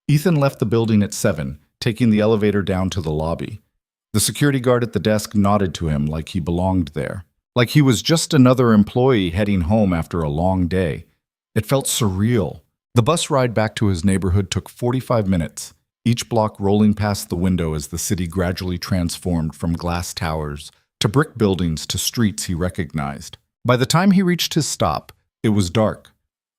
Ethan left the building at 7, taking the elevator down to the lobby. The security guard at the desk nodded to him like he belonged there, like he was just another employee heading home after a long day. It felt surreal. The bus ride back to his neighborhood took 45 minutes, each block rolling past the window as the city gradually transformed from glass towers to brick buildings to streets he recognized. By the time he reached his stop, it was dark.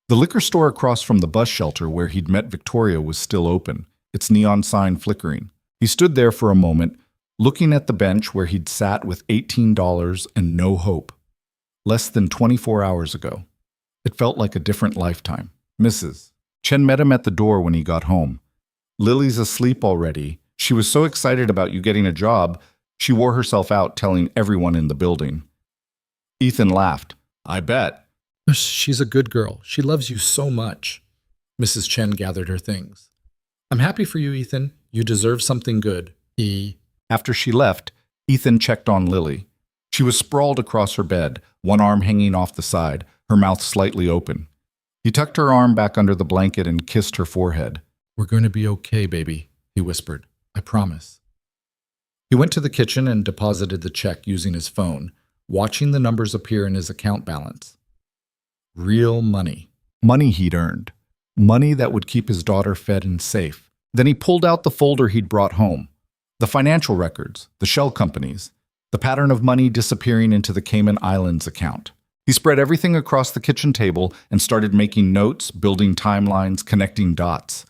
The liquor store across from the bus shelter where he'd met Victoria was still open, its neon sign flickering. He stood there for a moment, looking at the bench where he'd sat with $18 and no hope. Less than 24 hours ago. It felt like a different lifetime. Mrs. Chen met him at the door when he got home. Lily's asleep already. She was so excited about you getting a job, she wore herself out telling everyone in the building. Ethan laughed. I bet. She's a good girl. She loves you so much. Mrs. Chen gathered her things. I'm happy for you, Ethan. You deserve something good. After she left, Ethan checked on Lily. She was sprawled across her bed, one arm hanging off the side, her mouth slightly open. He tucked her arm back under the blanket and kissed her forehead. We're going to be okay, baby, he whispered. I promise. He went to the kitchen and deposited the check using his phone, watching the numbers appear in his account balance. Real money. Money he'd earned. Money that would keep his daughter fed and safe. Then he pulled out the folder he'd brought home. The financial records, the shell companies, the pattern of money disappearing into the Cayman Islands account. He spread everything across the kitchen table and started making notes, building timelines, connecting dots.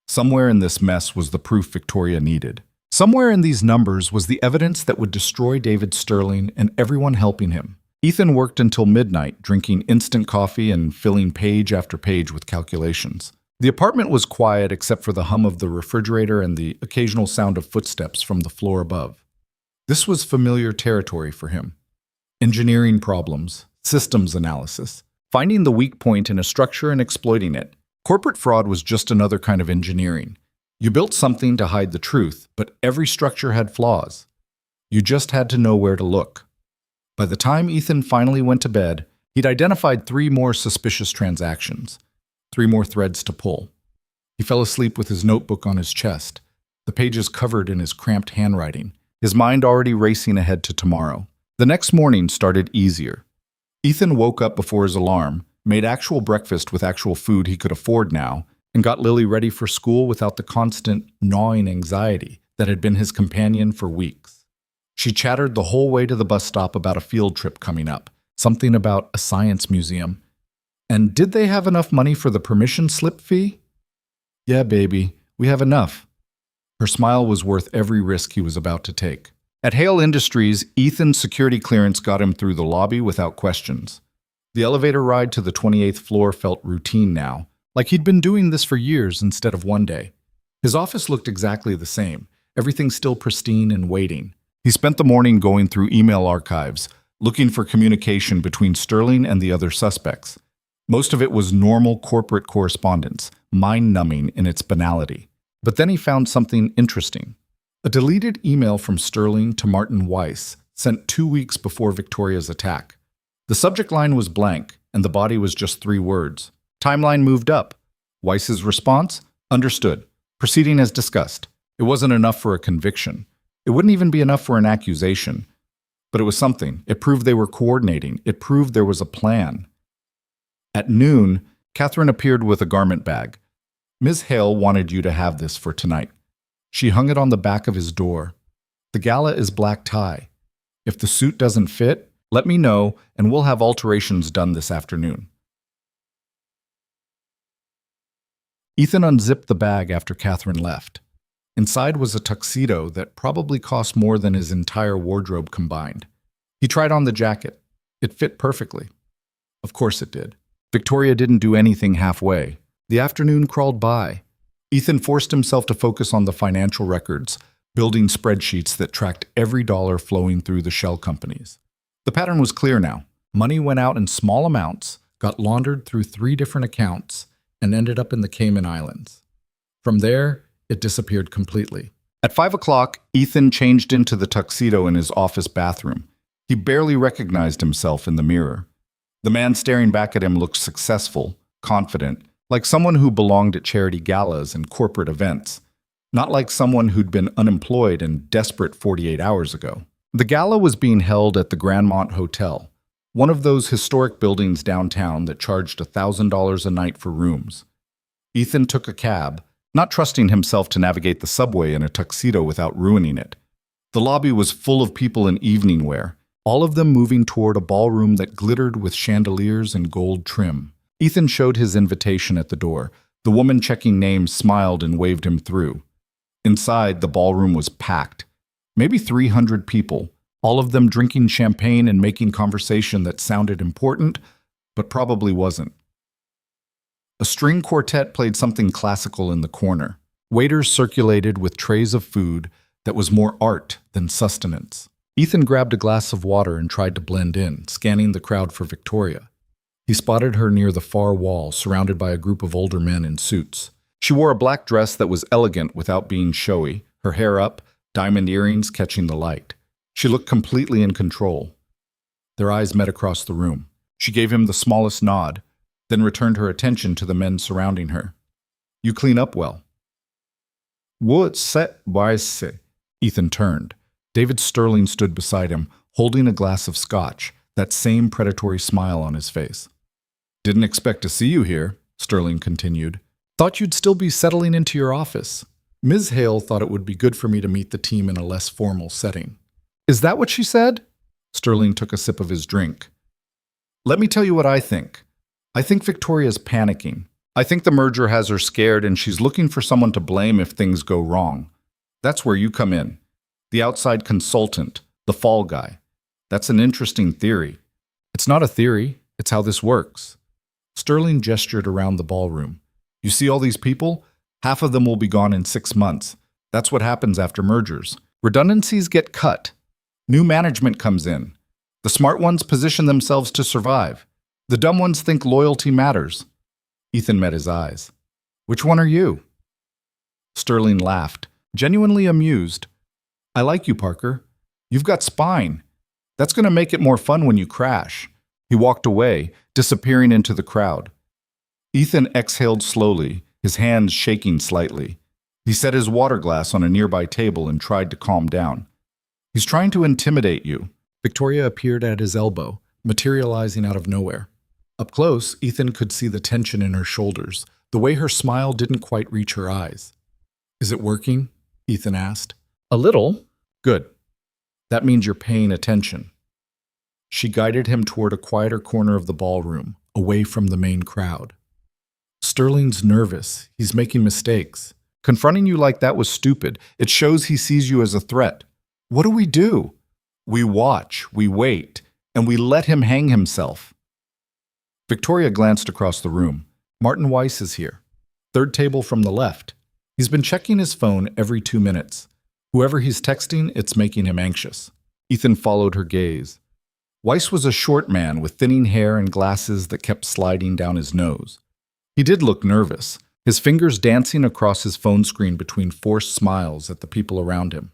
Somewhere in this mess was the proof Victoria needed. Somewhere in these numbers was the evidence that would destroy David Sterling and everyone helping him. Ethan worked until midnight, drinking instant coffee and filling page after page with calculations. The apartment was quiet except for the hum of the refrigerator and the occasional sound of footsteps from the floor above. This was familiar territory for him. Engineering problems, systems analysis, finding the weak point in a structure and exploiting it. Corporate fraud was just another kind of engineering. You built something to hide the truth, but every structure had flaws. You just had to know where to look. By the time Ethan finally went to bed, he'd identified 3 more suspicious transactions, 3 more threads to pull. He fell asleep with his notebook on his chest, the pages covered in his cramped handwriting, his mind already racing ahead to tomorrow. The next morning started easier. Ethan woke up before his alarm, made actual breakfast with actual food he could afford now, and got Lily ready for school without the constant, gnawing anxiety that had been his companion for weeks. She chattered the whole way to the bus stop about a field trip coming up, something about a science museum. And did they have enough money for the permission slip fee? Yeah, baby, we have enough. Her smile was worth every risk he was about to take. At Hale Industries, Ethan's security clearance got him through the lobby without questions. The elevator ride to the 28th floor felt routine now, like he'd been doing this for years instead of one day. His office looked exactly the same, everything still pristine and waiting. He spent the morning going through email archives, looking for communication between Sterling and the other suspects. Most of it was normal corporate correspondence, mind-numbing in its banality. But then he found something interesting. A deleted email from Sterling to Martin Weiss, sent 2 weeks before Victoria's attack. The subject line was blank, and the body was just 3 words. Timeline moved up. Weiss's response? Understood. Proceeding as discussed. It wasn't enough for a conviction. It wouldn't even be enough for an accusation. But it was something. It proved they were coordinating. It proved there was a plan. At noon, Catherine appeared with a garment bag. Ms. Hale wanted you to have this for tonight. She hung it on the back of his door. The gala is black tie. If the suit doesn't fit, let me know and we'll have alterations done this afternoon. Ethan unzipped the bag after Catherine left. Inside was a tuxedo that probably cost more than his entire wardrobe combined. He tried on the jacket. It fit perfectly. Of course it did. Victoria didn't do anything halfway. The afternoon crawled by. Ethan forced himself to focus on the financial records, building spreadsheets that tracked every dollar flowing through the shell companies. The pattern was clear now. Money went out in small amounts, got laundered through 3 different accounts, and ended up in the Cayman Islands. From there, it disappeared completely. At 5 o'clock, Ethan changed into the tuxedo in his office bathroom. He barely recognized himself in the mirror. The man staring back at him looked successful, confident, like someone who belonged at charity galas and corporate events, not like someone who'd been unemployed and desperate 48 hours ago. The gala was being held at the Grandmont Hotel, one of those historic buildings downtown that charged $1,000 a night for rooms. Ethan took a cab, not trusting himself to navigate the subway in a tuxedo without ruining it. The lobby was full of people in evening wear, all of them moving toward a ballroom that glittered with chandeliers and gold trim. Ethan showed his invitation at the door. The woman checking names smiled and waved him through. Inside, the ballroom was packed. Maybe 300 people, all of them drinking champagne and making conversation that sounded important, but probably wasn't. A string quartet played something classical in the corner. Waiters circulated with trays of food that was more art than sustenance. Ethan grabbed a glass of water and tried to blend in, scanning the crowd for Victoria. He spotted her near the far wall, surrounded by a group of older men in suits. She wore a black dress that was elegant without being showy, her hair up, diamond earrings catching the light. She looked completely in control. Their eyes met across the room. She gave him the smallest nod, then returned her attention to the men surrounding her. "You clean up well." "What's that, boys?" Ethan turned. David Sterling stood beside him, holding a glass of scotch, that same predatory smile on his face. "Didn't expect to see you here," Sterling continued. "Thought you'd still be settling into your office. Ms. Hale thought it would be good for me to meet the team in a less formal setting." "Is that what she said?" Sterling took a sip of his drink. "Let me tell you what I think. I think Victoria's panicking. I think the merger has her scared and she's looking for someone to blame if things go wrong. That's where you come in. The outside consultant, the fall guy. That's an interesting theory." "It's not a theory. It's how this works." Sterling gestured around the ballroom. "You see all these people? Half of them will be gone in 6 months. That's what happens after mergers. Redundancies get cut. New management comes in. The smart ones position themselves to survive. The dumb ones think loyalty matters." Ethan met his eyes. "Which one are you?" Sterling laughed, genuinely amused. "I like you, Parker. You've got spine. That's going to make it more fun when you crash." He walked away, disappearing into the crowd. Ethan exhaled slowly, his hands shaking slightly. He set his water glass on a nearby table and tried to calm down. "He's trying to intimidate you." Victoria appeared at his elbow, materializing out of nowhere. Up close, Ethan could see the tension in her shoulders, the way her smile didn't quite reach her eyes. "Is it working?" Ethan asked. "A little." "Good. That means you're paying attention." She guided him toward a quieter corner of the ballroom, away from the main crowd. "Sterling's nervous. He's making mistakes. Confronting you like that was stupid. It shows he sees you as a threat. What do we do? We watch, we wait, and we let him hang himself." Victoria glanced across the room. "Martin Weiss is here. Third table from the left. He's been checking his phone every 2 minutes. Whoever he's texting, it's making him anxious." Ethan followed her gaze. Weiss was a short man with thinning hair and glasses that kept sliding down his nose. He did look nervous, his fingers dancing across his phone screen between forced smiles at the people around him.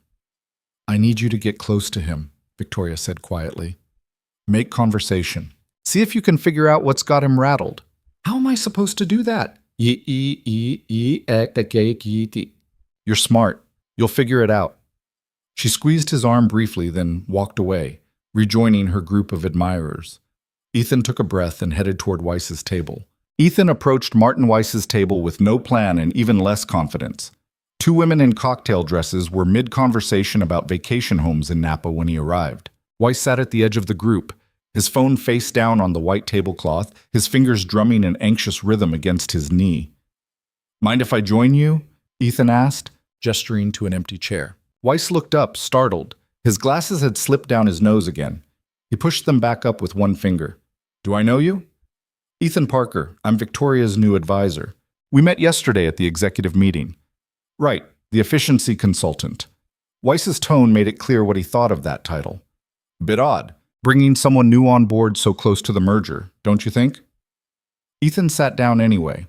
"I need you to get close to him," Victoria said quietly. "Make conversation. See if you can figure out what's got him rattled." "How am I supposed to do that?" "You're smart. You'll figure it out." She squeezed his arm briefly, then walked away, rejoining her group of admirers. Ethan took a breath and headed toward Weiss's table. Ethan approached Martin Weiss's table with no plan and even less confidence. Two women in cocktail dresses were mid-conversation about vacation homes in Napa when he arrived. Weiss sat at the edge of the group, his phone face down on the white tablecloth, his fingers drumming an anxious rhythm against his knee. "Mind if I join you?" Ethan asked, gesturing to an empty chair. Weiss looked up, startled. His glasses had slipped down his nose again. He pushed them back up with one finger. "Do I know you?" "Ethan Parker. I'm Victoria's new advisor. We met yesterday at the executive meeting." "Right, the efficiency consultant." Weiss's tone made it clear what he thought of that title. "A bit odd, bringing someone new on board so close to the merger, don't you think?" Ethan sat down anyway.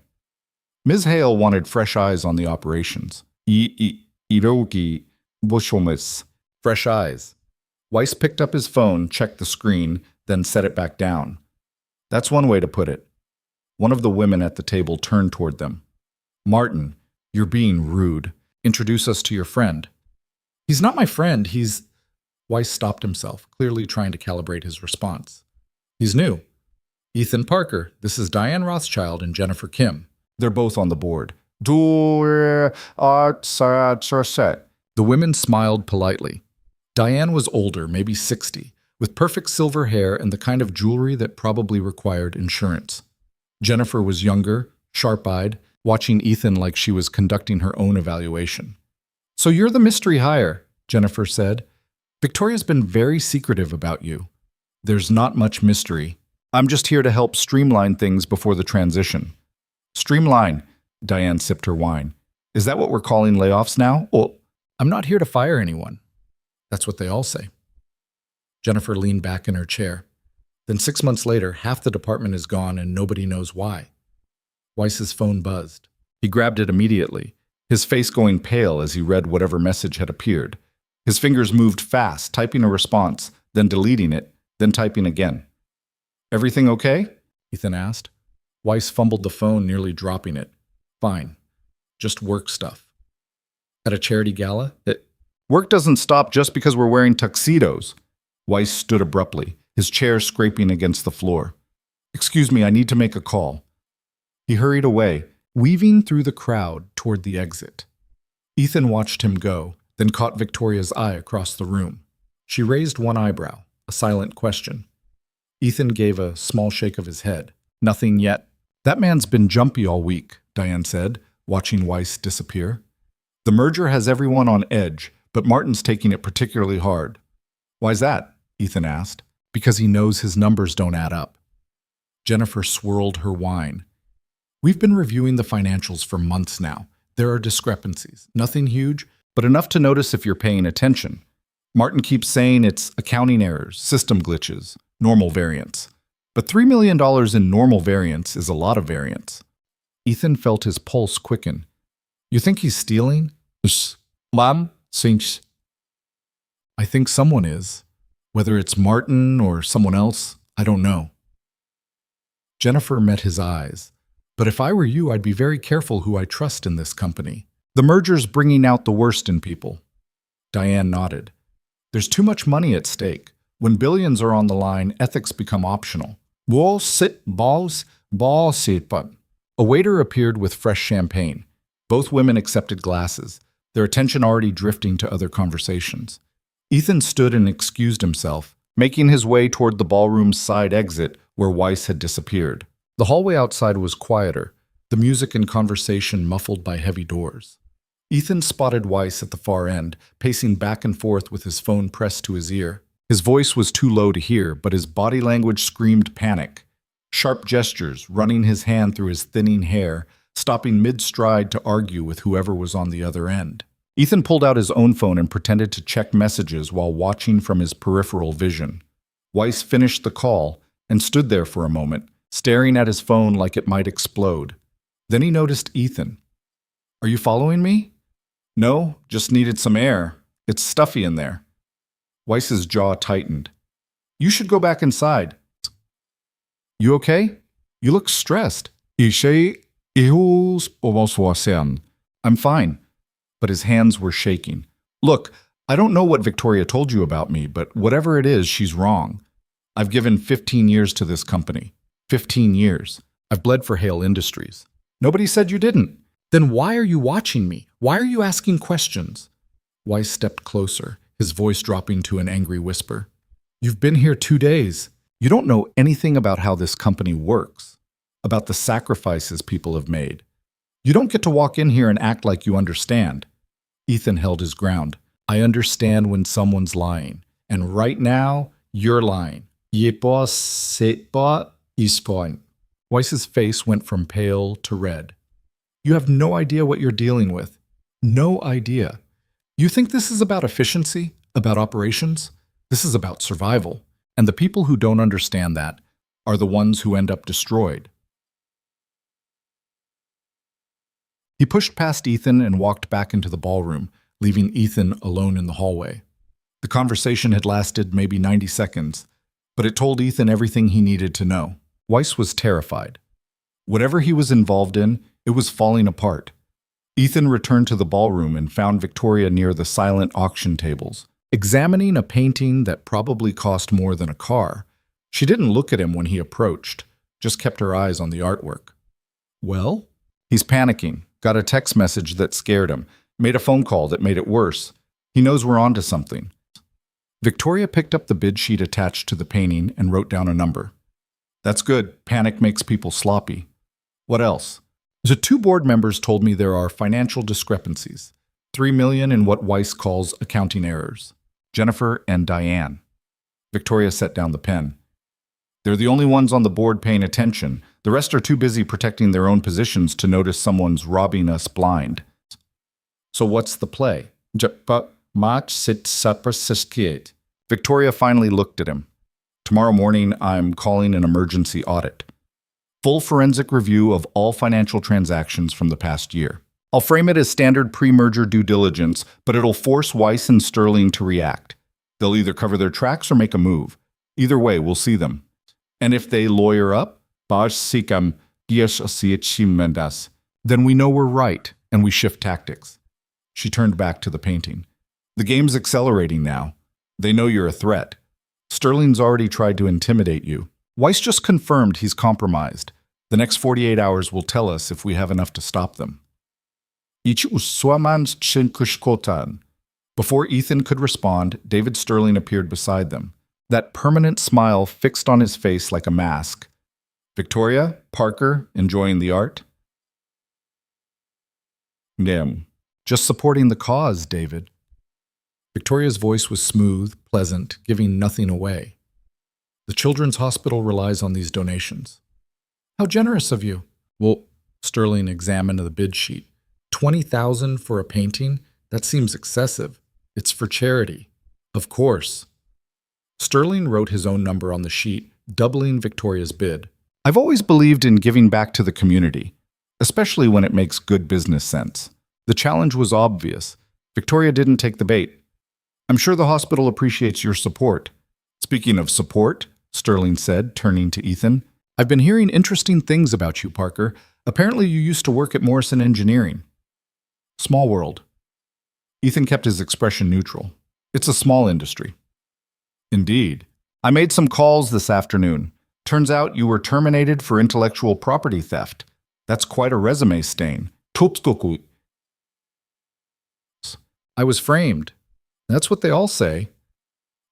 Ms. Hale wanted fresh eyes on the operations. Irogi Bushelmis. Fresh eyes. Weiss picked up his phone, checked the screen, then set it back down. "That's one way to put it." One of the women at the table turned toward them. "Martin, you're being rude. Introduce us to your friend." "He's not my friend, he's—" Weiss stopped himself, clearly trying to calibrate his response. "He's new. Ethan Parker, this is Diane Rothschild and Jennifer Kim." They're both on the board. The women smiled politely. Diane was older, maybe 60, with perfect silver hair and the kind of jewelry that probably required insurance. Jennifer was younger, sharp-eyed, watching Ethan like she was conducting her own evaluation. "So you're the mystery hire," Jennifer said. "Victoria's been very secretive about you." "There's not much mystery. I'm just here to help streamline things before the transition." "Streamline," Diane sipped her wine. "Is that what we're calling layoffs now?" "Well, I'm not here to fire anyone." "That's what they all say." Jennifer leaned back in her chair. Then 6 months later, half the department is gone and nobody knows why. Weiss's phone buzzed. He grabbed it immediately, his face going pale as he read whatever message had appeared. His fingers moved fast, typing a response, then deleting it, then typing again. "Everything okay?" Ethan asked. Weiss fumbled the phone, nearly dropping it. "Fine. Just work stuff." "At a charity gala?" "Work doesn't stop just because we're wearing tuxedos." Weiss stood abruptly, his chair scraping against the floor. "Excuse me, I need to make a call." He hurried away, weaving through the crowd toward the exit. Ethan watched him go, then caught Victoria's eye across the room. She raised one eyebrow, a silent question. Ethan gave a small shake of his head. "Nothing yet." "That man's been jumpy all week," Diane said, watching Weiss disappear. "The merger has everyone on edge, but Martin's taking it particularly hard." "Why's that?" Ethan asked. "Because he knows his numbers don't add up." Jennifer swirled her wine. "We've been reviewing the financials for months now. There are discrepancies. Nothing huge, but enough to notice if you're paying attention. Martin keeps saying it's accounting errors, system glitches, normal variance. But $3 million in normal variance is a lot of variance." Ethan felt his pulse quicken. "You think he's stealing?" "Mom, since..." "I think someone is. Whether it's Martin or someone else, I don't know." Jennifer met his eyes. "But if I were you, I'd be very careful who I trust in this company. The merger's bringing out the worst in people." Diane nodded. "There's too much money at stake. When billions are on the line, ethics become optional." A waiter appeared with fresh champagne. Both women accepted glasses, their attention already drifting to other conversations. Ethan stood and excused himself, making his way toward the ballroom's side exit where Weiss had disappeared. The hallway outside was quieter, the music and conversation muffled by heavy doors. Ethan spotted Weiss at the far end, pacing back and forth with his phone pressed to his ear. His voice was too low to hear, but his body language screamed panic. Sharp gestures, running his hand through his thinning hair, stopping mid-stride to argue with whoever was on the other end. Ethan pulled out his own phone and pretended to check messages while watching from his peripheral vision. Weiss finished the call and stood there for a moment, staring at his phone like it might explode. Then he noticed Ethan. "Are you following me?" "No, just needed some air. It's stuffy in there." Weiss's jaw tightened. "You should go back inside." "You okay? You look stressed." "I'm fine." But his hands were shaking. "Look, I don't know what Victoria told you about me, but whatever it is, she's wrong. I've given 15 years to this company. 15 years. I've bled for Hale Industries." "Nobody said you didn't." Then why are you watching me? Why are you asking questions? Weiss stepped closer, his voice dropping to an angry whisper. You've been here 2 days. You don't know anything about how this company works, about the sacrifices people have made. You don't get to walk in here and act like you understand. Ethan held his ground. I understand when someone's lying. And right now, you're lying. Weiss's face went from pale to red. You have no idea what you're dealing with. No idea. You think this is about efficiency? About operations? This is about survival. And the people who don't understand that are the ones who end up destroyed. He pushed past Ethan and walked back into the ballroom, leaving Ethan alone in the hallway. The conversation had lasted maybe 90 seconds, but it told Ethan everything he needed to know. Weiss was terrified. Whatever he was involved in, it was falling apart. Ethan returned to the ballroom and found Victoria near the silent auction tables, examining a painting that probably cost more than a car. She didn't look at him when he approached, just kept her eyes on the artwork. Well? He's panicking. Got a text message that scared him. Made a phone call that made it worse. He knows we're onto something. Victoria picked up the bid sheet attached to the painting and wrote down a number. That's good. Panic makes people sloppy. What else? The 2 board members told me there are financial discrepancies. $3 million in what Weiss calls accounting errors. Jennifer and Diane. Victoria set down the pen. They're the only ones on the board paying attention. The rest are too busy protecting their own positions to notice someone's robbing us blind. So what's the play? Victoria finally looked at him. Tomorrow morning, I'm calling an emergency audit. Full forensic review of all financial transactions from the past year. I'll frame it as standard pre-merger due diligence, but it'll force Weiss and Sterling to react. They'll either cover their tracks or make a move. Either way, we'll see them. And if they lawyer up, then we know we're right, and we shift tactics. She turned back to the painting. The game's accelerating now. They know you're a threat. Sterling's already tried to intimidate you. Weiss just confirmed he's compromised. The next 48 hours will tell us if we have enough to stop them. Before Ethan could respond, David Sterling appeared beside them. That permanent smile fixed on his face like a mask. Victoria, Parker, enjoying the art? Just supporting the cause, David. Victoria's voice was smooth, pleasant, giving nothing away. The Children's Hospital relies on these donations. How generous of you. Well, Sterling examined the bid sheet. $20,000 for a painting? That seems excessive. It's for charity. Of course. Sterling wrote his own number on the sheet, doubling Victoria's bid. I've always believed in giving back to the community, especially when it makes good business sense. The challenge was obvious. Victoria didn't take the bait. I'm sure the hospital appreciates your support. Speaking of support, Sterling said, turning to Ethan, I've been hearing interesting things about you, Parker. Apparently you used to work at Morrison Engineering. Small world. Ethan kept his expression neutral. It's a small industry. Indeed. I made some calls this afternoon. Turns out you were terminated for intellectual property theft. That's quite a resume stain. I was framed. That's what they all say.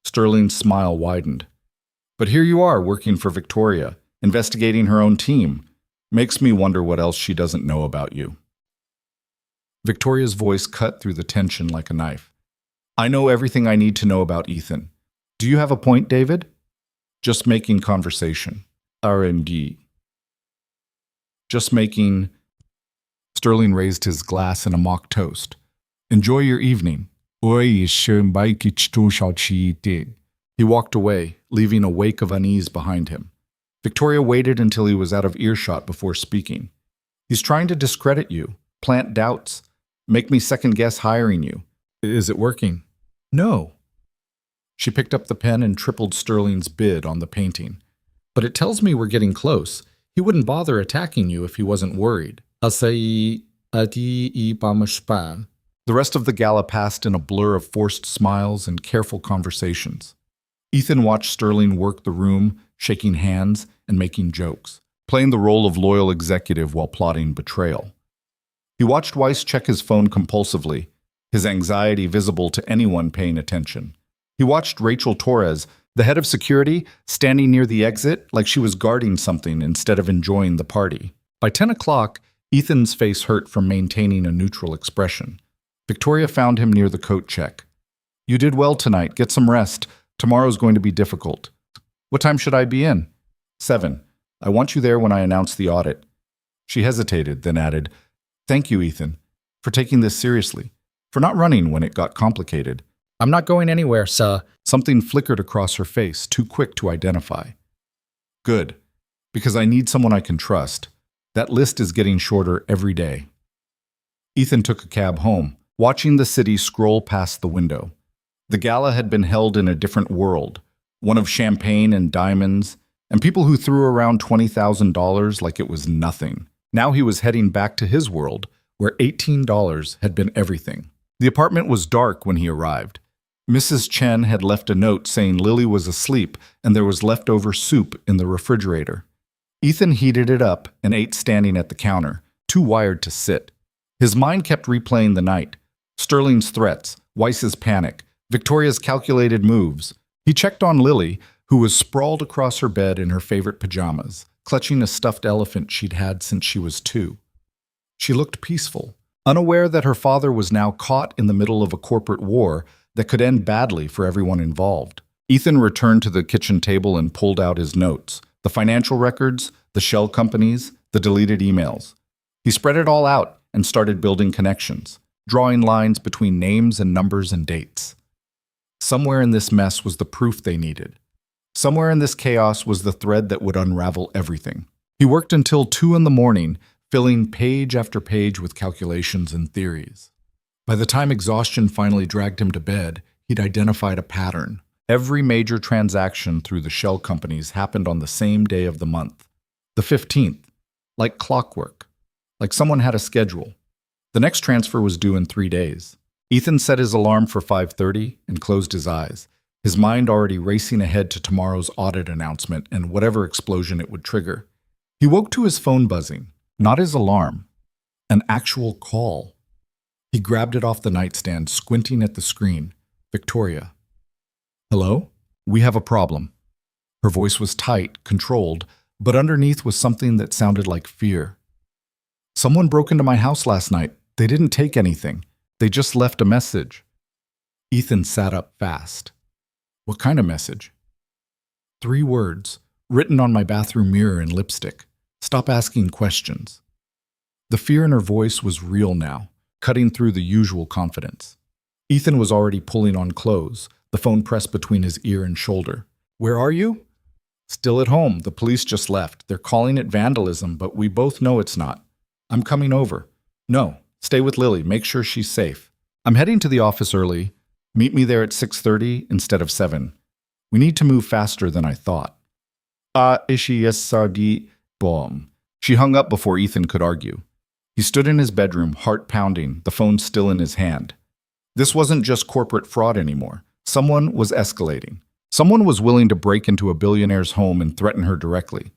Sterling's smile widened. But here you are working for Victoria, investigating her own team. Makes me wonder what else she doesn't know about you. Victoria's voice cut through the tension like a knife. I know everything I need to know about Ethan. Do you have a point, David? Just making conversation. R&D. Just making... Sterling raised his glass in a mock toast. Enjoy your evening. He walked away, leaving a wake of unease behind him. Victoria waited until he was out of earshot before speaking. He's trying to discredit you, plant doubts, make me second-guess hiring you. Is it working? No. She picked up the pen and tripled Sterling's bid on the painting. But it tells me we're getting close. He wouldn't bother attacking you if he wasn't worried. The rest of the gala passed in a blur of forced smiles and careful conversations. Ethan watched Sterling work the room, shaking hands and making jokes, playing the role of loyal executive while plotting betrayal. He watched Weiss check his phone compulsively, his anxiety visible to anyone paying attention. He watched Rachel Torres, the head of security, standing near the exit like she was guarding something instead of enjoying the party. By 10 o'clock, Ethan's face hurt from maintaining a neutral expression. Victoria found him near the coat check. "You did well tonight. Get some rest. Tomorrow's going to be difficult." "What time should I be in?" 7. "I want you there when I announce the audit." She hesitated, then added, "Thank you, Ethan, for taking this seriously, for not running when it got complicated." "I'm not going anywhere, sir." Something flickered across her face, too quick to identify. "Good, because I need someone I can trust. That list is getting shorter every day." Ethan took a cab home, watching the city scroll past the window. The gala had been held in a different world, one of champagne and diamonds, and people who threw around $20,000 like it was nothing. Now he was heading back to his world, where $18 had been everything. The apartment was dark when he arrived. Mrs. Chen had left a note saying Lily was asleep and there was leftover soup in the refrigerator. Ethan heated it up and ate standing at the counter, too wired to sit. His mind kept replaying the night. Sterling's threats, Weiss's panic, Victoria's calculated moves. He checked on Lily, who was sprawled across her bed in her favorite pajamas, clutching a stuffed elephant she'd had since she was 2. She looked peaceful, unaware that her father was now caught in the middle of a corporate war that could end badly for everyone involved. Ethan returned to the kitchen table and pulled out his notes, the financial records, the shell companies, the deleted emails. He spread it all out and started building connections, drawing lines between names and numbers and dates. Somewhere in this mess was the proof they needed. Somewhere in this chaos was the thread that would unravel everything. He worked until 2 in the morning, filling page after page with calculations and theories. By the time exhaustion finally dragged him to bed, he'd identified a pattern. Every major transaction through the shell companies happened on the same day of the month, the 15th, like clockwork, like someone had a schedule. The next transfer was due in 3 days. Ethan set his alarm for 5:30 and closed his eyes, his mind already racing ahead to tomorrow's audit announcement and whatever explosion it would trigger. He woke to his phone buzzing, not his alarm, an actual call. He grabbed it off the nightstand, squinting at the screen. Victoria. "Hello? We have a problem." Her voice was tight, controlled, but underneath was something that sounded like fear. "Someone broke into my house last night. They didn't take anything. They just left a message." Ethan sat up fast. "What kind of message?" 3 words, written on my bathroom mirror in lipstick. "Stop asking questions." The fear in her voice was real now, cutting through the usual confidence. Ethan was already pulling on clothes, the phone pressed between his ear and shoulder. "Where are you?" "Still at home. The police just left. They're calling it vandalism, but we both know it's not. I'm coming over." "No, stay with Lily. Make sure she's safe." "I'm heading to the office early. Meet me there at 6:30 instead of 7. We need to move faster than I thought." Boom. She hung up before Ethan could argue. He stood in his bedroom, heart pounding, the phone still in his hand. This wasn't just corporate fraud anymore. Someone was escalating. Someone was willing to break into a billionaire's home and threaten her directly,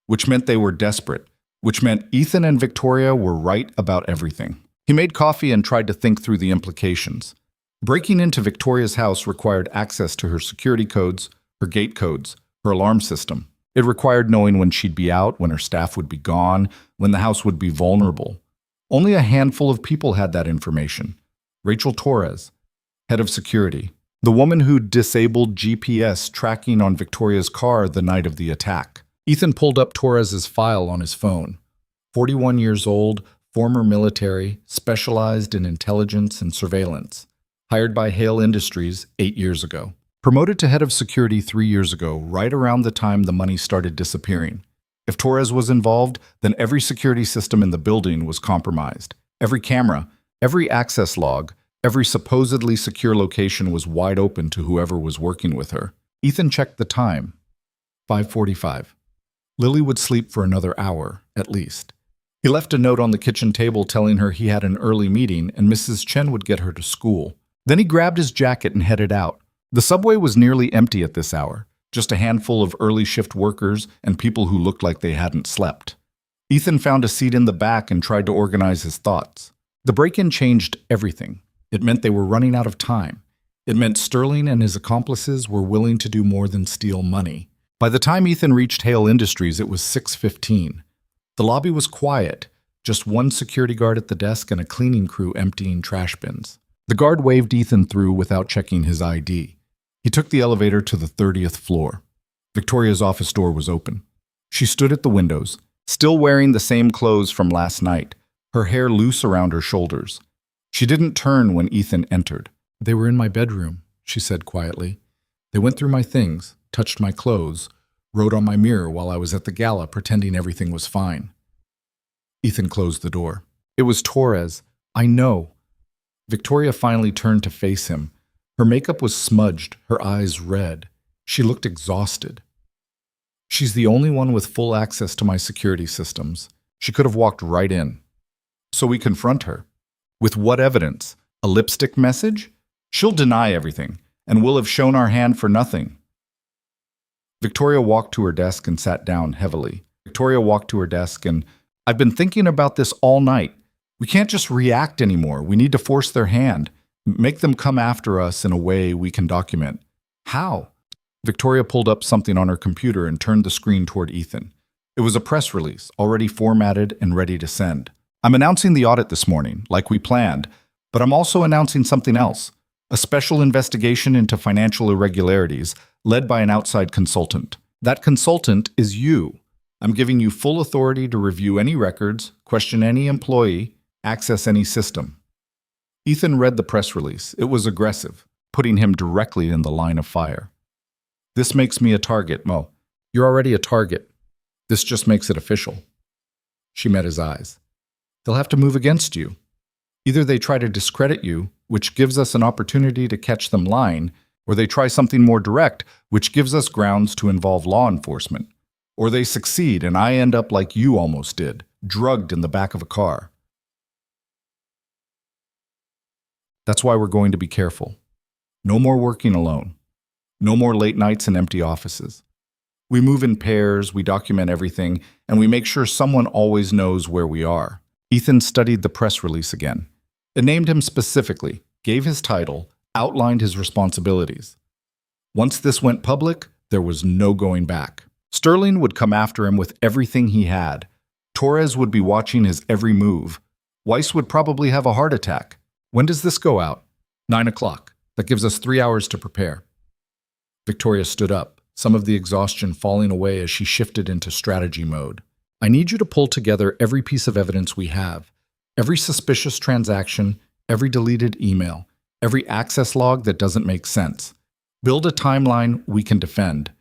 which meant they were desperate, which meant Ethan and Victoria were right about everything. He made coffee and tried to think through the implications. Breaking into Victoria's house required access to her security codes, her gate codes, her alarm system. It required knowing when she'd be out, when her staff would be gone, when the house would be vulnerable. Only a handful of people had that information. Rachel Torres, head of security, the woman who disabled GPS tracking on Victoria's car the night of the attack. Ethan pulled up Torres's file on his phone. 41 years old, former military, specialized in intelligence and surveillance. Hired by Hale Industries 8 years ago. Promoted to head of security 3 years ago, right around the time the money started disappearing. If Torres was involved, then every security system in the building was compromised. Every camera, every access log, every supposedly secure location was wide open to whoever was working with her. Ethan checked the time. 5:45. Lily would sleep for another hour, at least. He left a note on the kitchen table telling her he had an early meeting and Mrs. Chen would get her to school. Then he grabbed his jacket and headed out. The subway was nearly empty at this hour, just a handful of early shift workers and people who looked like they hadn't slept. Ethan found a seat in the back and tried to organize his thoughts. The break-in changed everything. It meant they were running out of time. It meant Sterling and his accomplices were willing to do more than steal money. By the time Ethan reached Hale Industries, it was 6:15. The lobby was quiet, just one security guard at the desk and a cleaning crew emptying trash bins. The guard waved Ethan through without checking his ID. He took the elevator to the 30th floor. Victoria's office door was open. She stood at the windows, still wearing the same clothes from last night, her hair loose around her shoulders. She didn't turn when Ethan entered. "They were in my bedroom," she said quietly. "They went through my things, touched my clothes, wrote on my mirror while I was at the gala pretending everything was fine." Ethan closed the door. "It was Torres. I know." Victoria finally turned to face him. Her makeup was smudged, her eyes red. She looked exhausted. "She's the only one with full access to my security systems. She could have walked right in." So we confront her. With what evidence? A lipstick message? She'll deny everything, and we'll have shown our hand for nothing. Victoria walked to her desk and sat down heavily. "I've been thinking about this all night. We can't just react anymore. We need to force their hand, make them come after us in a way we can document." "How?" Victoria pulled up something on her computer and turned the screen toward Ethan. It was a press release, already formatted and ready to send. "I'm announcing the audit this morning, like we planned, but I'm also announcing something else. A special investigation into financial irregularities, led by an outside consultant. That consultant is you. I'm giving you full authority to review any records, question any employee, access any system." Ethan read the press release. It was aggressive, putting him directly in the line of fire. "This makes me a target, Mo." "You're already a target. This just makes it official." She met his eyes. "They'll have to move against you. Either they try to discredit you, which gives us an opportunity to catch them lying, or they try something more direct, which gives us grounds to involve law enforcement. Or they succeed and I end up like you almost did, drugged in the back of a car. That's why we're going to be careful. No more working alone. No more late nights and empty offices. We move in pairs, we document everything, and we make sure someone always knows where we are." Ethan studied the press release again. It named him specifically, gave his title, outlined his responsibilities. Once this went public, there was no going back. Sterling would come after him with everything he had. Torres would be watching his every move. Weiss would probably have a heart attack. "When does this go out?" 9 o'clock. That gives us 3 hours to prepare. Victoria stood up, some of the exhaustion falling away as she shifted into strategy mode. "I need you to pull together every piece of evidence we have. Every suspicious transaction, every deleted email, every access log that doesn't make sense. Build a timeline we can defend."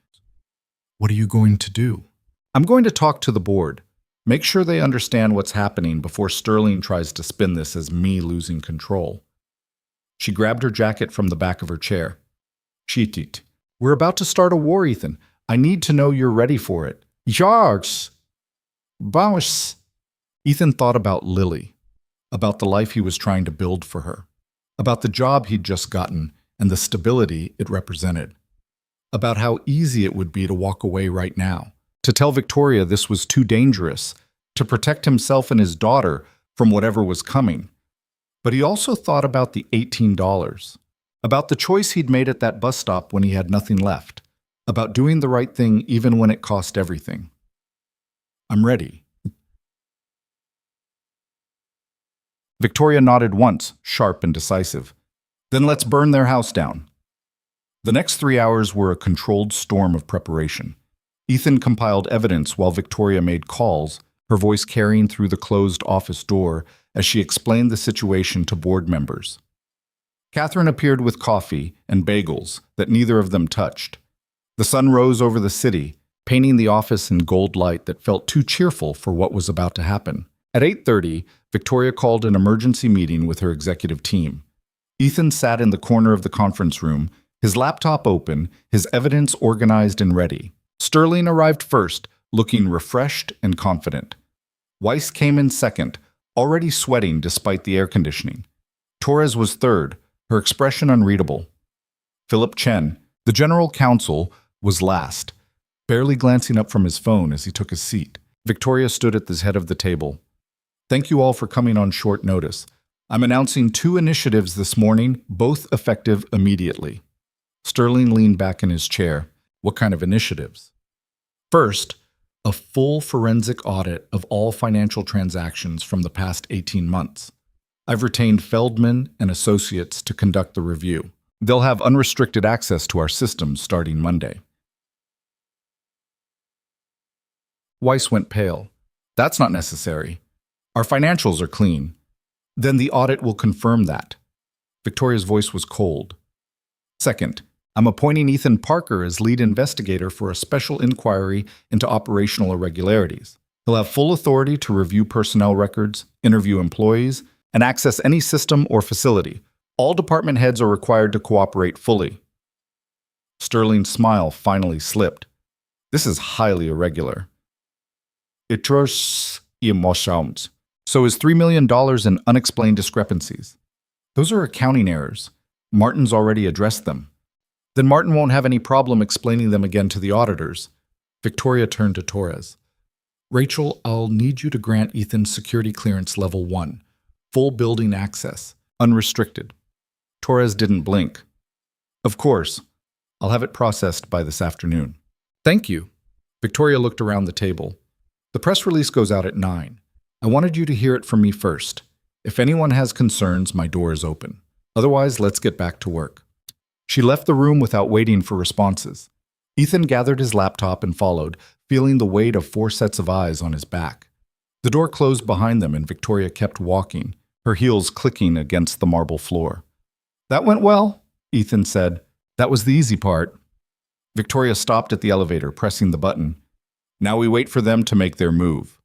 "What are you going to do?" "I'm going to talk to the board. Make sure they understand what's happening before Sterling tries to spin this as me losing control." She grabbed her jacket from the back of her chair. "Shitit. We're about to start a war, Ethan. I need to know you're ready for it." "Yards! Bounce!" Ethan thought about Lily, about the life he was trying to build for her, about the job he'd just gotten and the stability it represented, about how easy it would be to walk away right now, to tell Victoria this was too dangerous, to protect himself and his daughter from whatever was coming. But he also thought about the $18, about the choice he'd made at that bus stop when he had nothing left, about doing the right thing even when it cost everything. "I'm ready." Victoria nodded once, sharp and decisive. "Then let's burn their house down." The next 3 hours were a controlled storm of preparation. Ethan compiled evidence while Victoria made calls, her voice carrying through the closed office door as she explained the situation to board members. Catherine appeared with coffee and bagels that neither of them touched. The sun rose over the city, painting the office in gold light that felt too cheerful for what was about to happen. At 8:30, Victoria called an emergency meeting with her executive team. Ethan sat in the corner of the conference room, his laptop open, his evidence organized and ready. Sterling arrived first, looking refreshed and confident. Weiss came in second, already sweating despite the air conditioning. Torres was third, her expression unreadable. Philip Chen, the general counsel, was last, barely glancing up from his phone as he took his seat. Victoria stood at the head of the table. "Thank you all for coming on short notice. I'm announcing 2 initiatives this morning, both effective immediately. Sterling leaned back in his chair. What kind of initiatives? First, a full forensic audit of all financial transactions from the past 18 months. I've retained Feldman and Associates to conduct the review. They'll have unrestricted access to our systems starting Monday. Weiss went pale. That's not necessary. Our financials are clean. Then the audit will confirm that. Victoria's voice was cold. Second, I'm appointing Ethan Parker as lead investigator for a special inquiry into operational irregularities. He'll have full authority to review personnel records, interview employees, and access any system or facility. All department heads are required to cooperate fully. Sterling's smile finally slipped. This is highly irregular. Itros emotions. So is $3 million in unexplained discrepancies. Those are accounting errors. Martin's already addressed them. Then Martin won't have any problem explaining them again to the auditors. Victoria turned to Torres. Rachel, I'll need you to grant Ethan security clearance level 1. Full building access. Unrestricted. Torres didn't blink. Of course. I'll have it processed by this afternoon. Thank you. Victoria looked around the table. The press release goes out at 9. I wanted you to hear it from me first. If anyone has concerns, my door is open. Otherwise, let's get back to work. She left the room without waiting for responses. Ethan gathered his laptop and followed, feeling the weight of 4 sets of eyes on his back. The door closed behind them and Victoria kept walking, her heels clicking against the marble floor. That went well, Ethan said. That was the easy part. Victoria stopped at the elevator, pressing the button. Now we wait for them to make their move.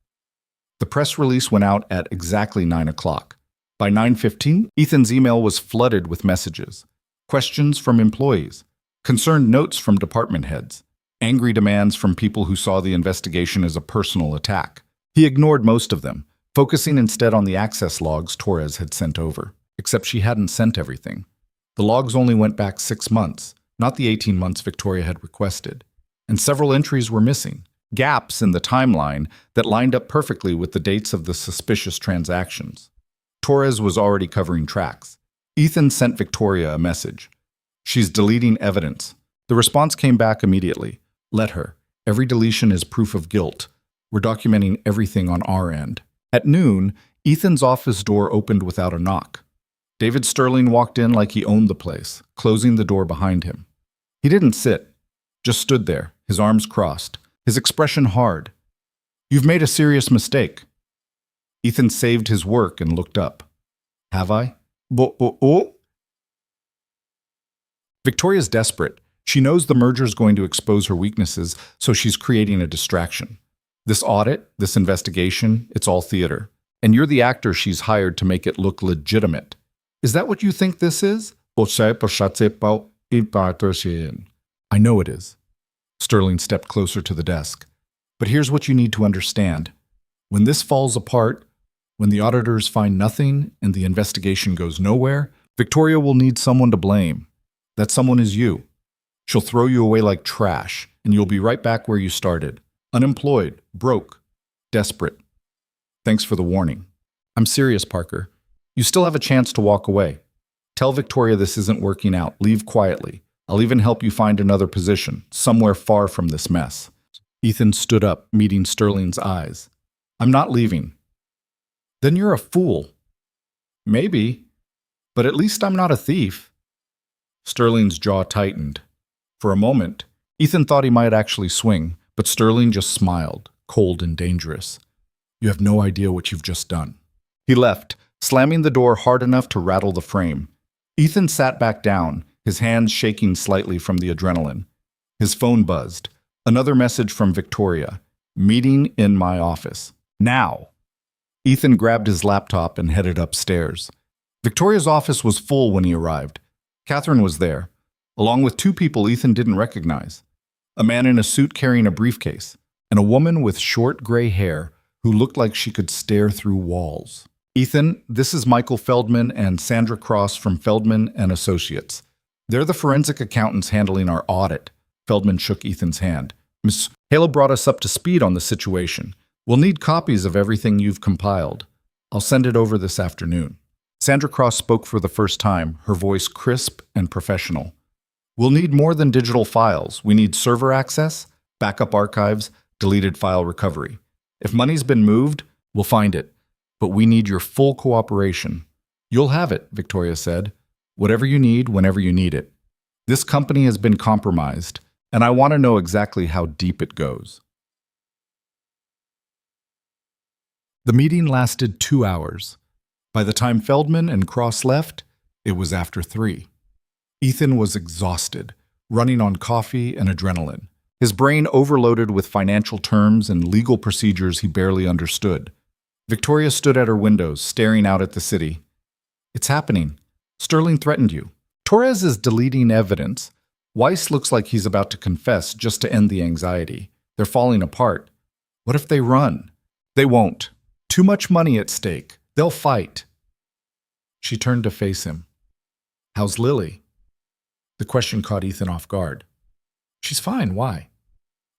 The press release went out at exactly 9 o'clock. By 9:15, Ethan's email was flooded with messages. Questions from employees, concerned notes from department heads, angry demands from people who saw the investigation as a personal attack. He ignored most of them, focusing instead on the access logs Torres had sent over. Except she hadn't sent everything. The logs only went back 6 months, not the 18 months Victoria had requested. And several entries were missing. Gaps in the timeline that lined up perfectly with the dates of the suspicious transactions. Torres was already covering tracks. Ethan sent Victoria a message. She's deleting evidence. The response came back immediately. Let her. Every deletion is proof of guilt. We're documenting everything on our end. At noon, Ethan's office door opened without a knock. David Sterling walked in like he owned the place, closing the door behind him. He didn't sit, just stood there, his arms crossed, his expression hard. You've made a serious mistake. Ethan saved his work and looked up. Have I? Oh. Victoria's desperate. She knows the merger's going to expose her weaknesses, so she's creating a distraction. This audit, this investigation, it's all theater. And you're the actor she's hired to make it look legitimate. Is that what you think this is? I know it is. Sterling stepped closer to the desk. But here's what you need to understand. When this falls apart, when the auditors find nothing and the investigation goes nowhere, Victoria will need someone to blame. That someone is you. She'll throw you away like trash, and you'll be right back where you started. Unemployed, broke, desperate. Thanks for the warning. I'm serious, Parker. You still have a chance to walk away. Tell Victoria this isn't working out. Leave quietly. I'll even help you find another position, somewhere far from this mess. Ethan stood up, meeting Sterling's eyes. I'm not leaving. Then you're a fool. Maybe, but at least I'm not a thief. Sterling's jaw tightened. For a moment, Ethan thought he might actually swing, but Sterling just smiled, cold and dangerous. You have no idea what you've just done. He left, slamming the door hard enough to rattle the frame. Ethan sat back down, his hands shaking slightly from the adrenaline. His phone buzzed. Another message from Victoria. Meeting in my office. Now. Ethan grabbed his laptop and headed upstairs. Victoria's office was full when he arrived. Catherine was there, along with 2 people Ethan didn't recognize. A man in a suit carrying a briefcase, and a woman with short gray hair who looked like she could stare through walls. Ethan, this is Michael Feldman and Sandra Cross from Feldman and Associates. They're the forensic accountants handling our audit. Feldman shook Ethan's hand. Miss Halo brought us up to speed on the situation. We'll need copies of everything you've compiled. I'll send it over this afternoon. Sandra Cross spoke for the first time, her voice crisp and professional. We'll need more than digital files. We need server access, backup archives, deleted file recovery. If money's been moved, we'll find it. But we need your full cooperation. You'll have it, Victoria said. Whatever you need, whenever you need it. This company has been compromised, and I want to know exactly how deep it goes. The meeting lasted 2 hours. By the time Feldman and Cross left, it was after 3. Ethan was exhausted, running on coffee and adrenaline. His brain overloaded with financial terms and legal procedures he barely understood. Victoria stood at her windows, staring out at the city. It's happening. Sterling threatened you. Torres is deleting evidence. Weiss looks like he's about to confess just to end the anxiety. They're falling apart. What if they run? They won't. Too much money at stake. They'll fight. She turned to face him. How's Lily? The question caught Ethan off guard. She's fine. Why?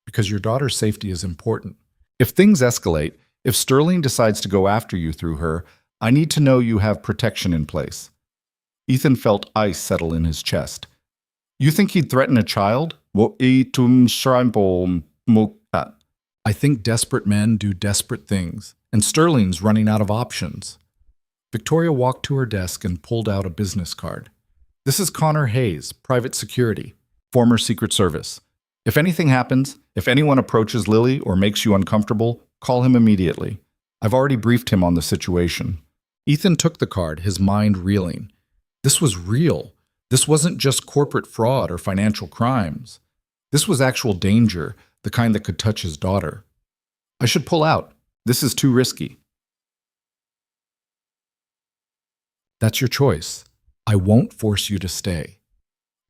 Because your daughter's safety is important. If things escalate, if Sterling decides to go after you through her, I need to know you have protection in place. Ethan felt ice settle in his chest. You think he'd threaten a child? I think desperate men do desperate things, and Sterling's running out of options. Victoria walked to her desk and pulled out a business card. This is Connor Hayes, Private Security, former Secret Service. If anything happens, if anyone approaches Lily or makes you uncomfortable, call him immediately. I've already briefed him on the situation. Ethan took the card, his mind reeling. This was real. This wasn't just corporate fraud or financial crimes. This was actual danger, the kind that could touch his daughter. I should pull out. This is too risky. That's your choice. I won't force you to stay.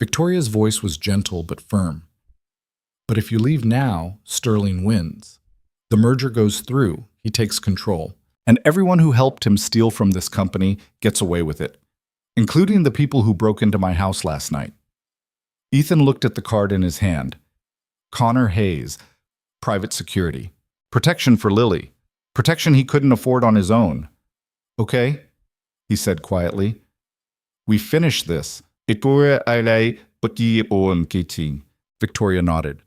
Victoria's voice was gentle but firm. But if you leave now, Sterling wins. The merger goes through, he takes control, and everyone who helped him steal from this company gets away with it, including the people who broke into my house last night. Ethan looked at the card in his hand. Connor Hayes, Private Security. Protection for Lily. Protection he couldn't afford on his own. Okay, he said quietly. We finished this. Victoria nodded.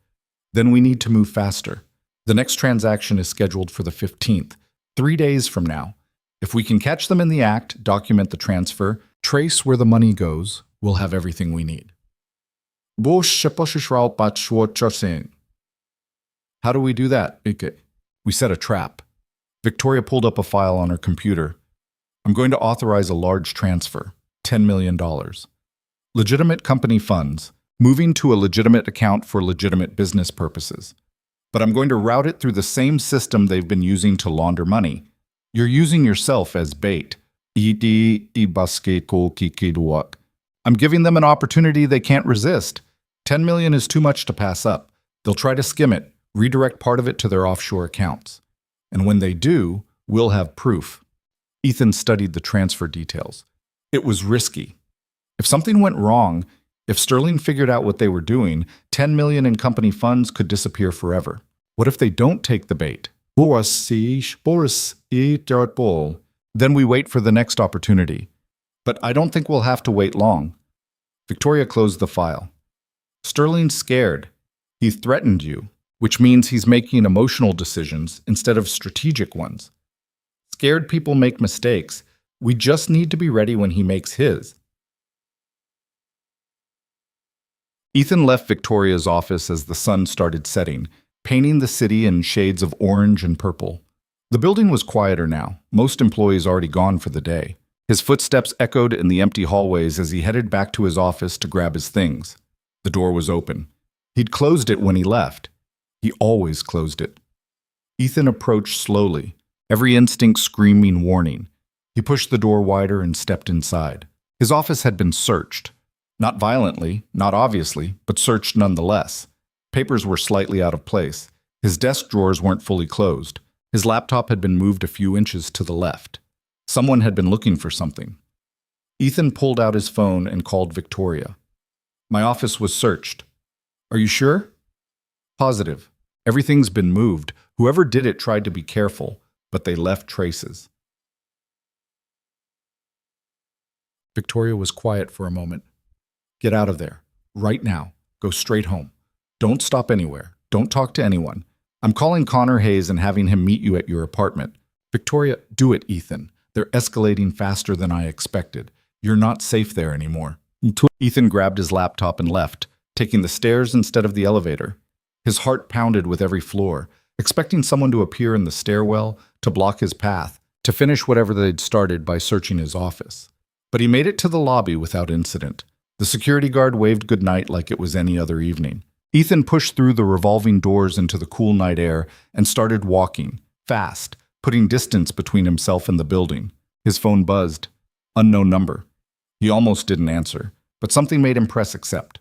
Then we need to move faster. The next transaction is scheduled for the 15th, 3 days from now. If we can catch them in the act, document the transfer, trace where the money goes, we'll have everything we need. How do we do that? We set a trap. Victoria pulled up a file on her computer. I'm going to authorize a large transfer, $10 million. Legitimate company funds, moving to a legitimate account for legitimate business purposes. But I'm going to route it through the same system they've been using to launder money. You're using yourself as bait. I'm giving them an opportunity they can't resist. $10 million is too much to pass up. They'll try to skim it, redirect part of it to their offshore accounts. And when they do, we'll have proof. Ethan studied the transfer details. It was risky. If something went wrong, if Sterling figured out what they were doing, $10 million in company funds could disappear forever. What if they don't take the bait? Then we wait for the next opportunity. But I don't think we'll have to wait long. Victoria closed the file. Sterling's scared. He threatened you, which means he's making emotional decisions instead of strategic ones. Scared people make mistakes. We just need to be ready when he makes his. Ethan left Victoria's office as the sun started setting, painting the city in shades of orange and purple. The building was quieter now, most employees already gone for the day. His footsteps echoed in the empty hallways as he headed back to his office to grab his things. The door was open. He'd closed it when he left. He always closed it. Ethan approached slowly, every instinct screaming warning. He pushed the door wider and stepped inside. His office had been searched. Not violently, not obviously, but searched nonetheless. Papers were slightly out of place. His desk drawers weren't fully closed. His laptop had been moved a few inches to the left. Someone had been looking for something. Ethan pulled out his phone and called Victoria. My office was searched. Are you sure? Positive. Everything's been moved. Whoever did it tried to be careful, but they left traces. Victoria was quiet for a moment. Get out of there. Right now. Go straight home. Don't stop anywhere. Don't talk to anyone. I'm calling Connor Hayes and having him meet you at your apartment. Victoria, do it, Ethan. They're escalating faster than I expected. You're not safe there anymore. Ethan grabbed his laptop and left, taking the stairs instead of the elevator. His heart pounded with every floor, expecting someone to appear in the stairwell, to block his path, to finish whatever they'd started by searching his office. But he made it to the lobby without incident. The security guard waved goodnight like it was any other evening. Ethan pushed through the revolving doors into the cool night air and started walking, fast, putting distance between himself and the building. His phone buzzed. Unknown number. He almost didn't answer, but something made him press accept.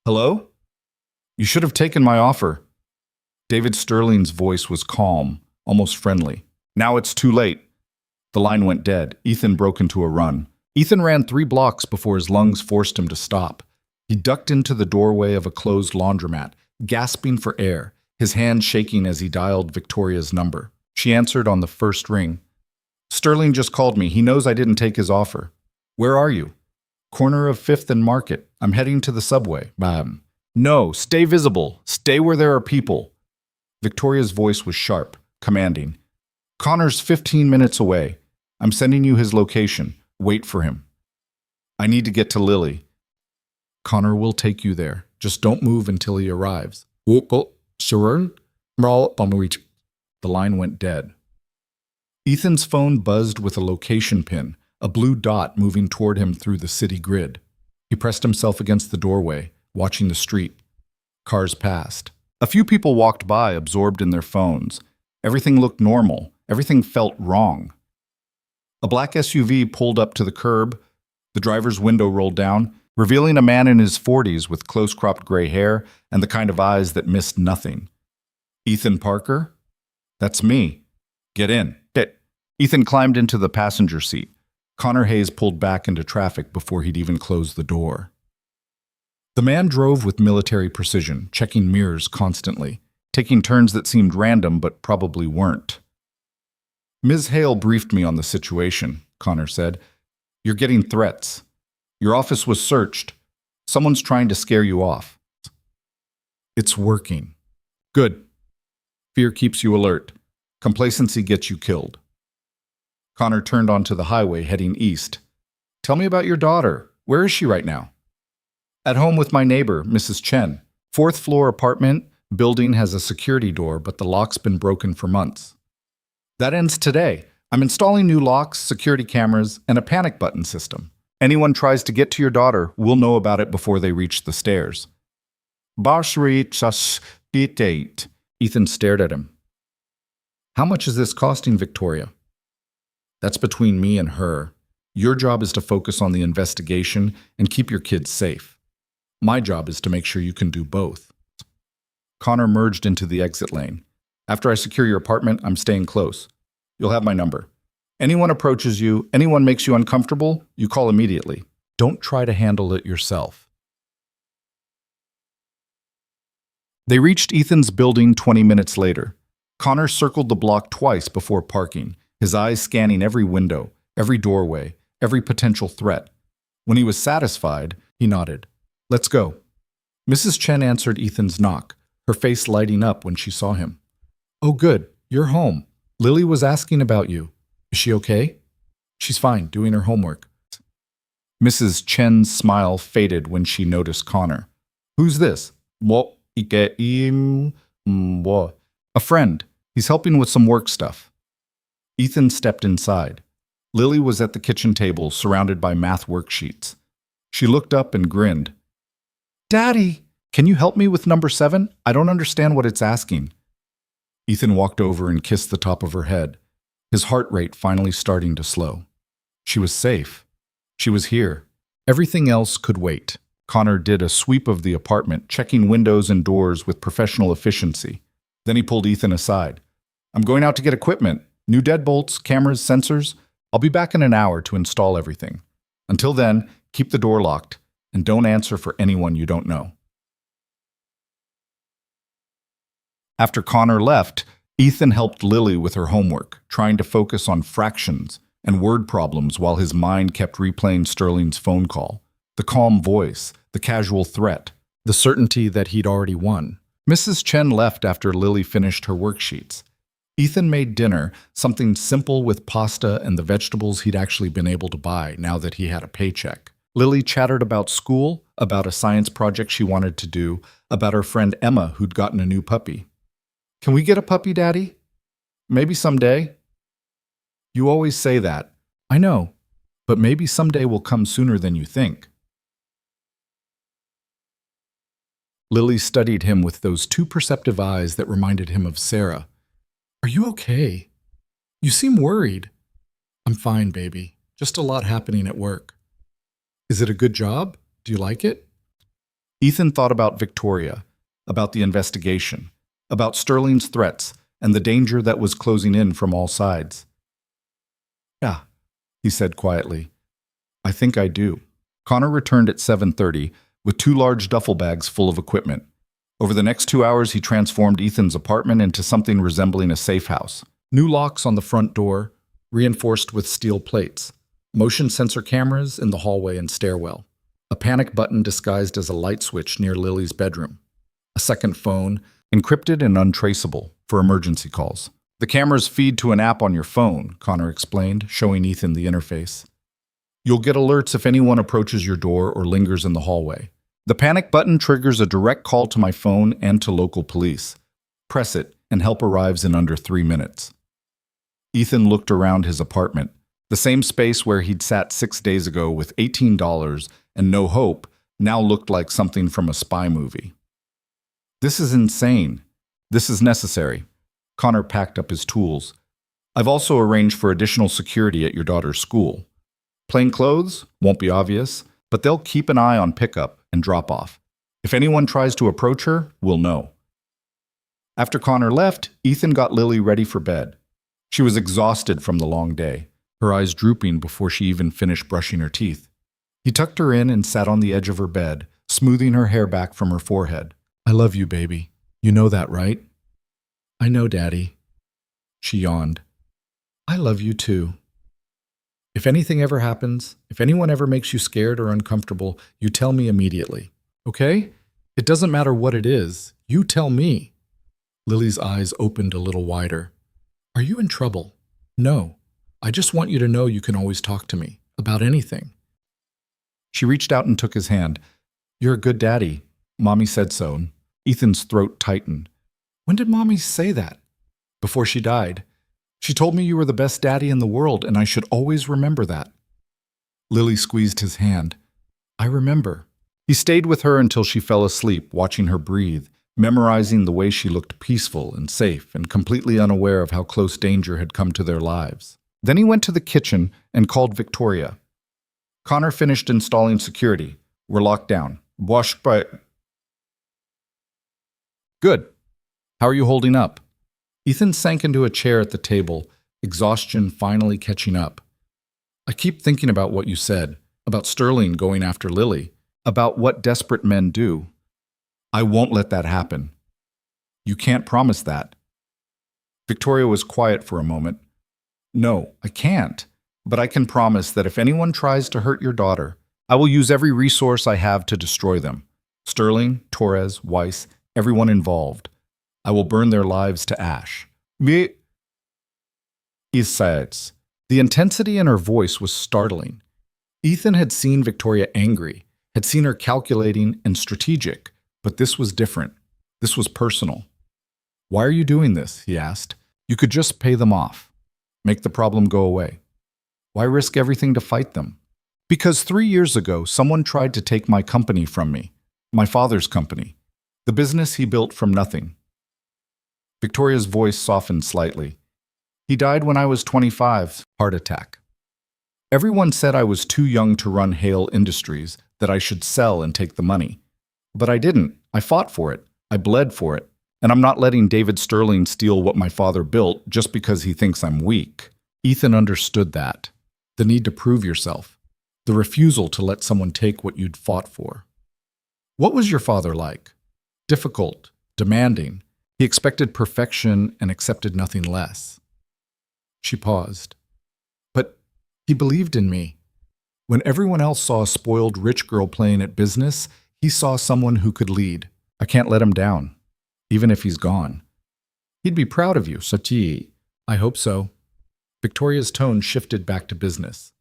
Hello? You should have taken my offer. David Sterling's voice was calm, almost friendly. Now it's too late. The line went dead. Ethan broke into a run. Ethan ran 3 blocks before his lungs forced him to stop. He ducked into the doorway of a closed laundromat, gasping for air, his hand shaking as he dialed Victoria's number. She answered on the first ring. Sterling just called me. He knows I didn't take his offer. Where are you? Corner of 5th and Market. I'm heading to the subway. No, stay visible. Stay where there are people. Victoria's voice was sharp, commanding. Connor's 15 minutes away. I'm sending you his location. Wait for him. I need to get to Lily. Connor will take you there. Just don't move until he arrives. The line went dead. Ethan's phone buzzed with a location pin, a blue dot moving toward him through the city grid. He pressed himself against the doorway, watching the street. Cars passed. A few people walked by, absorbed in their phones. Everything looked normal. Everything felt wrong. A black SUV pulled up to the curb. The driver's window rolled down, revealing a man in his 40s with close-cropped gray hair and the kind of eyes that missed nothing. Ethan Parker? That's me. Get in. Ethan climbed into the passenger seat. Connor Hayes pulled back into traffic before he'd even closed the door. The man drove with military precision, checking mirrors constantly, taking turns that seemed random but probably weren't. Ms. Hale briefed me on the situation, Connor said. You're getting threats. Your office was searched. Someone's trying to scare you off. It's working. Good. Fear keeps you alert. Complacency gets you killed. Connor turned onto the highway heading east. Tell me about your daughter. Where is she right now? At home with my neighbor, Mrs. Chen. 4th floor apartment. Building has a security door, but the lock's been broken for months. That ends today. I'm installing new locks, security cameras, and a panic button system. Anyone tries to get to your daughter, we'll know about it before they reach the stairs. Ethan stared at him. How much is this costing, Victoria? That's between me and her. Your job is to focus on the investigation and keep your kids safe. My job is to make sure you can do both. Connor merged into the exit lane. After I secure your apartment, I'm staying close. You'll have my number. Anyone approaches you, anyone makes you uncomfortable, you call immediately. Don't try to handle it yourself. They reached Ethan's building 20 minutes later. Connor circled the block twice before parking, his eyes scanning every window, every doorway, every potential threat. When he was satisfied, he nodded. Let's go. Mrs. Chen answered Ethan's knock, her face lighting up when she saw him. Oh, good. You're home. Lily was asking about you. Is she okay? She's fine, doing her homework. Mrs. Chen's smile faded when she noticed Connor. Who's this? A friend. He's helping with some work stuff. Ethan stepped inside. Lily was at the kitchen table, surrounded by math worksheets. She looked up and grinned. Daddy, can you help me with number 7? I don't understand what it's asking. Ethan walked over and kissed the top of her head, his heart rate finally starting to slow. She was safe. She was here. Everything else could wait. Connor did a sweep of the apartment, checking windows and doors with professional efficiency. Then he pulled Ethan aside. I'm going out to get equipment. New deadbolts, cameras, sensors. I'll be back in an hour to install everything. Until then, keep the door locked and don't answer for anyone you don't know. After Connor left, Ethan helped Lily with her homework, trying to focus on fractions, and word problems while his mind kept replaying Sterling's phone call. The calm voice, the casual threat, the certainty that he'd already won. Mrs. Chen left after Lily finished her worksheets. Ethan made dinner, something simple with pasta and the vegetables he'd actually been able to buy now that he had a paycheck. Lily chattered about school, about a science project she wanted to do, about her friend Emma who'd gotten a new puppy. "Can we get a puppy, Daddy? Maybe someday." "You always say that." "I know, but maybe someday will come sooner than you think." Lily studied him with those two perceptive eyes that reminded him of Sarah. "Are you okay? You seem worried." "I'm fine, baby. Just a lot happening at work." "Is it a good job? Do you like it?" Ethan thought about Victoria, about the investigation, about Sterling's threats, and the danger that was closing in from all sides. "Yeah," he said quietly. "I think I do." Connor returned at 7:30 with 2 large duffel bags full of equipment. Over the next 2 hours, he transformed Ethan's apartment into something resembling a safe house. New locks on the front door, reinforced with steel plates. Motion sensor cameras in the hallway and stairwell. A panic button disguised as a light switch near Lily's bedroom. A second phone, encrypted and untraceable, for emergency calls. "The cameras feed to an app on your phone," Connor explained, showing Ethan the interface. "You'll get alerts if anyone approaches your door or lingers in the hallway. The panic button triggers a direct call to my phone and to local police. Press it, and help arrives in under 3 minutes." Ethan looked around his apartment. The same space where he'd sat 6 days ago with $18 and no hope now looked like something from a spy movie. "This is insane. This is necessary." Connor packed up his tools. "I've also arranged for additional security at your daughter's school. Plain clothes won't be obvious, but they'll keep an eye on pickup and drop off. If anyone tries to approach her, we'll know." After Connor left, Ethan got Lily ready for bed. She was exhausted from the long day, her eyes drooping before she even finished brushing her teeth. He tucked her in and sat on the edge of her bed, smoothing her hair back from her forehead. "I love you, baby. You know that, right?" "I know, Daddy." She yawned. "I love you too. If anything ever happens, if anyone ever makes you scared or uncomfortable, you tell me immediately. Okay? It doesn't matter what it is. You tell me." Lily's eyes opened a little wider. "Are you in trouble?" "No. I just want you to know you can always talk to me about anything." She reached out and took his hand. "You're a good daddy. Mommy said so." Ethan's throat tightened. "When did Mommy say that?" "Before she died. She told me you were the best daddy in the world, and I should always remember that." Lily squeezed his hand. "I remember." He stayed with her until she fell asleep, watching her breathe, memorizing the way she looked peaceful and safe and completely unaware of how close danger had come to their lives. Then he went to the kitchen and called Victoria. "Connor finished installing security. We're locked down. Washed by..." "Good. How are you holding up?" Ethan sank into a chair at the table, exhaustion finally catching up. "I keep thinking about what you said, about Sterling going after Lily, about what desperate men do. I won't let that happen." "You can't promise that." Victoria was quiet for a moment. "No, I can't. But I can promise that if anyone tries to hurt your daughter, I will use every resource I have to destroy them. Sterling, Torres, Weiss, everyone involved. I will burn their lives to ash." Besides, the intensity in her voice was startling. Ethan had seen Victoria angry, had seen her calculating and strategic, but this was different. This was personal. "Why are you doing this?" he asked. "You could just pay them off. Make the problem go away. Why risk everything to fight them?" "Because 3 years ago, someone tried to take my company from me, my father's company, the business he built from nothing." Victoria's voice softened slightly. "He died when I was 25, heart attack. Everyone said I was too young to run Hale Industries, that I should sell and take the money. But I didn't. I fought for it. I bled for it. And I'm not letting David Sterling steal what my father built just because he thinks I'm weak." Ethan understood that. The need to prove yourself. The refusal to let someone take what you'd fought for. "What was your father like?" "Difficult, demanding. He expected perfection and accepted nothing less." She paused. "But He believed in me. When everyone else saw a spoiled rich girl playing at business, he saw someone who could lead. I can't let him down, even if he's gone. He'd be proud of you, Sachi. I hope so. Victoria's tone shifted back to business.